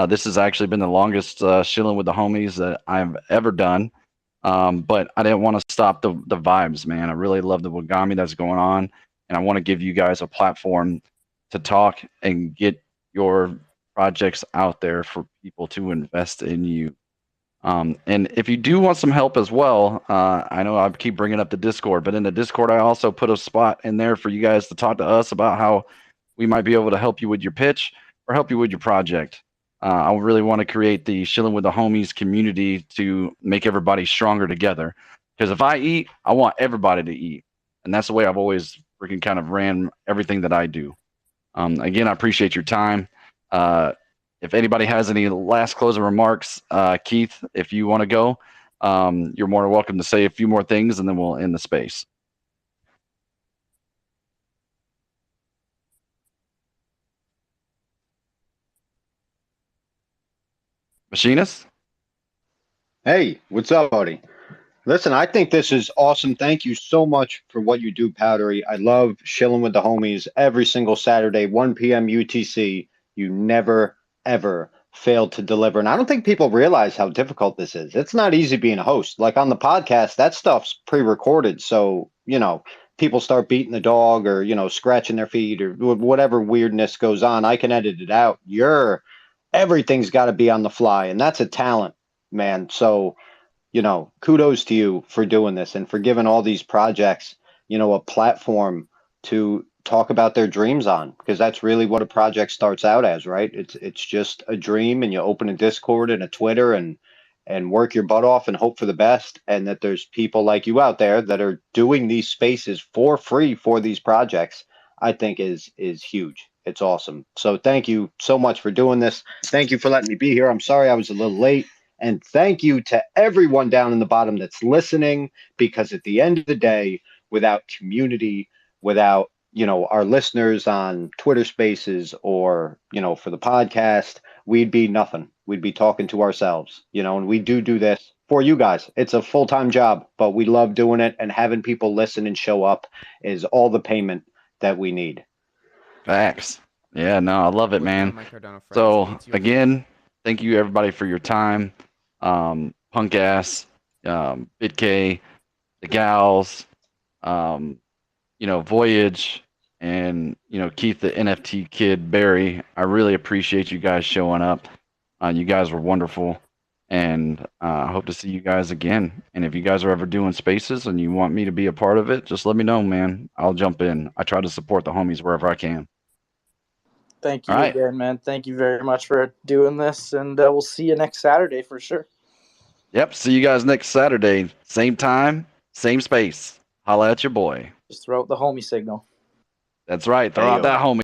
This has actually been the longest Shillin' with the homies that I've ever done. But I didn't want to stop the vibes, man. I really love the Wagami that's going on, and I want to give you guys a platform to talk and get your projects out there for people to invest in you. And if you do want some help as well, I know I keep bringing up the Discord, but in the Discord, I also put a spot in there for you guys to talk to us about how we might be able to help you with your pitch or help you with your project. I really want to create the Shillin' with the Homies community to make everybody stronger together. Because if I eat, I want everybody to eat. And that's the way I've always freaking kind of ran everything that I do. Again, I appreciate your time. If anybody has any last closing remarks, Keith, if you want to go, you're more than welcome to say a few more things and then we'll end the space. Machinist? Hey, what's up, buddy? Listen, I think this is awesome. Thank you so much for what you do, Powdery. I love Shillin' with the homies every single Saturday, 1 p.m. UTC. You never, ever failed to deliver. And I don't think people realize how difficult this is. It's not easy being a host. Like on the podcast, that stuff's pre-recorded. So, people start beating the dog or, scratching their feet or whatever weirdness goes on, I can edit it out. Everything's got to be on the fly. And that's a talent, man. So, kudos to you for doing this and for giving all these projects, a platform to talk about their dreams on, because that's really what a project starts out as, right? It's just a dream, and you open a Discord and a Twitter and work your butt off and hope for the best, and that there's people like you out there that are doing these spaces for free for these projects. I think is huge. It's awesome. So thank you so much for doing this. Thank you for letting me be here. I'm sorry I was a little late. And thank you to everyone down in the bottom that's listening, because at the end of the day, without community, without, our listeners on Twitter Spaces or, for the podcast, we'd be nothing. We'd be talking to ourselves, and we do this for you guys. It's a full-time job, but we love doing it, and having people listen and show up is all the payment that we need. Facts. Yeah, no, I love it, man. So again, thank you everybody for your time. Punk ass, BitK, the gals, Voyage, and Keith, the NFT kid, Barry. I really appreciate you guys showing up. You guys were wonderful, and I hope to see you guys again. And if you guys are ever doing spaces and you want me to be a part of it, just let me know, man. I'll jump in. I try to support the homies wherever I can. Thank All you right. again, man. Thank you very much for doing this, and we'll see you next Saturday for sure. Yep. See you guys next Saturday. Same time, same space. Holla at your boy. Just throw out the homie signal. That's right. Throw out that homie.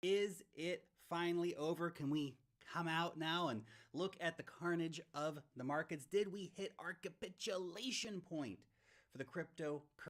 Is it finally over? Can we come out now and look at the carnage of the markets? Did we hit our capitulation point for the cryptocurrency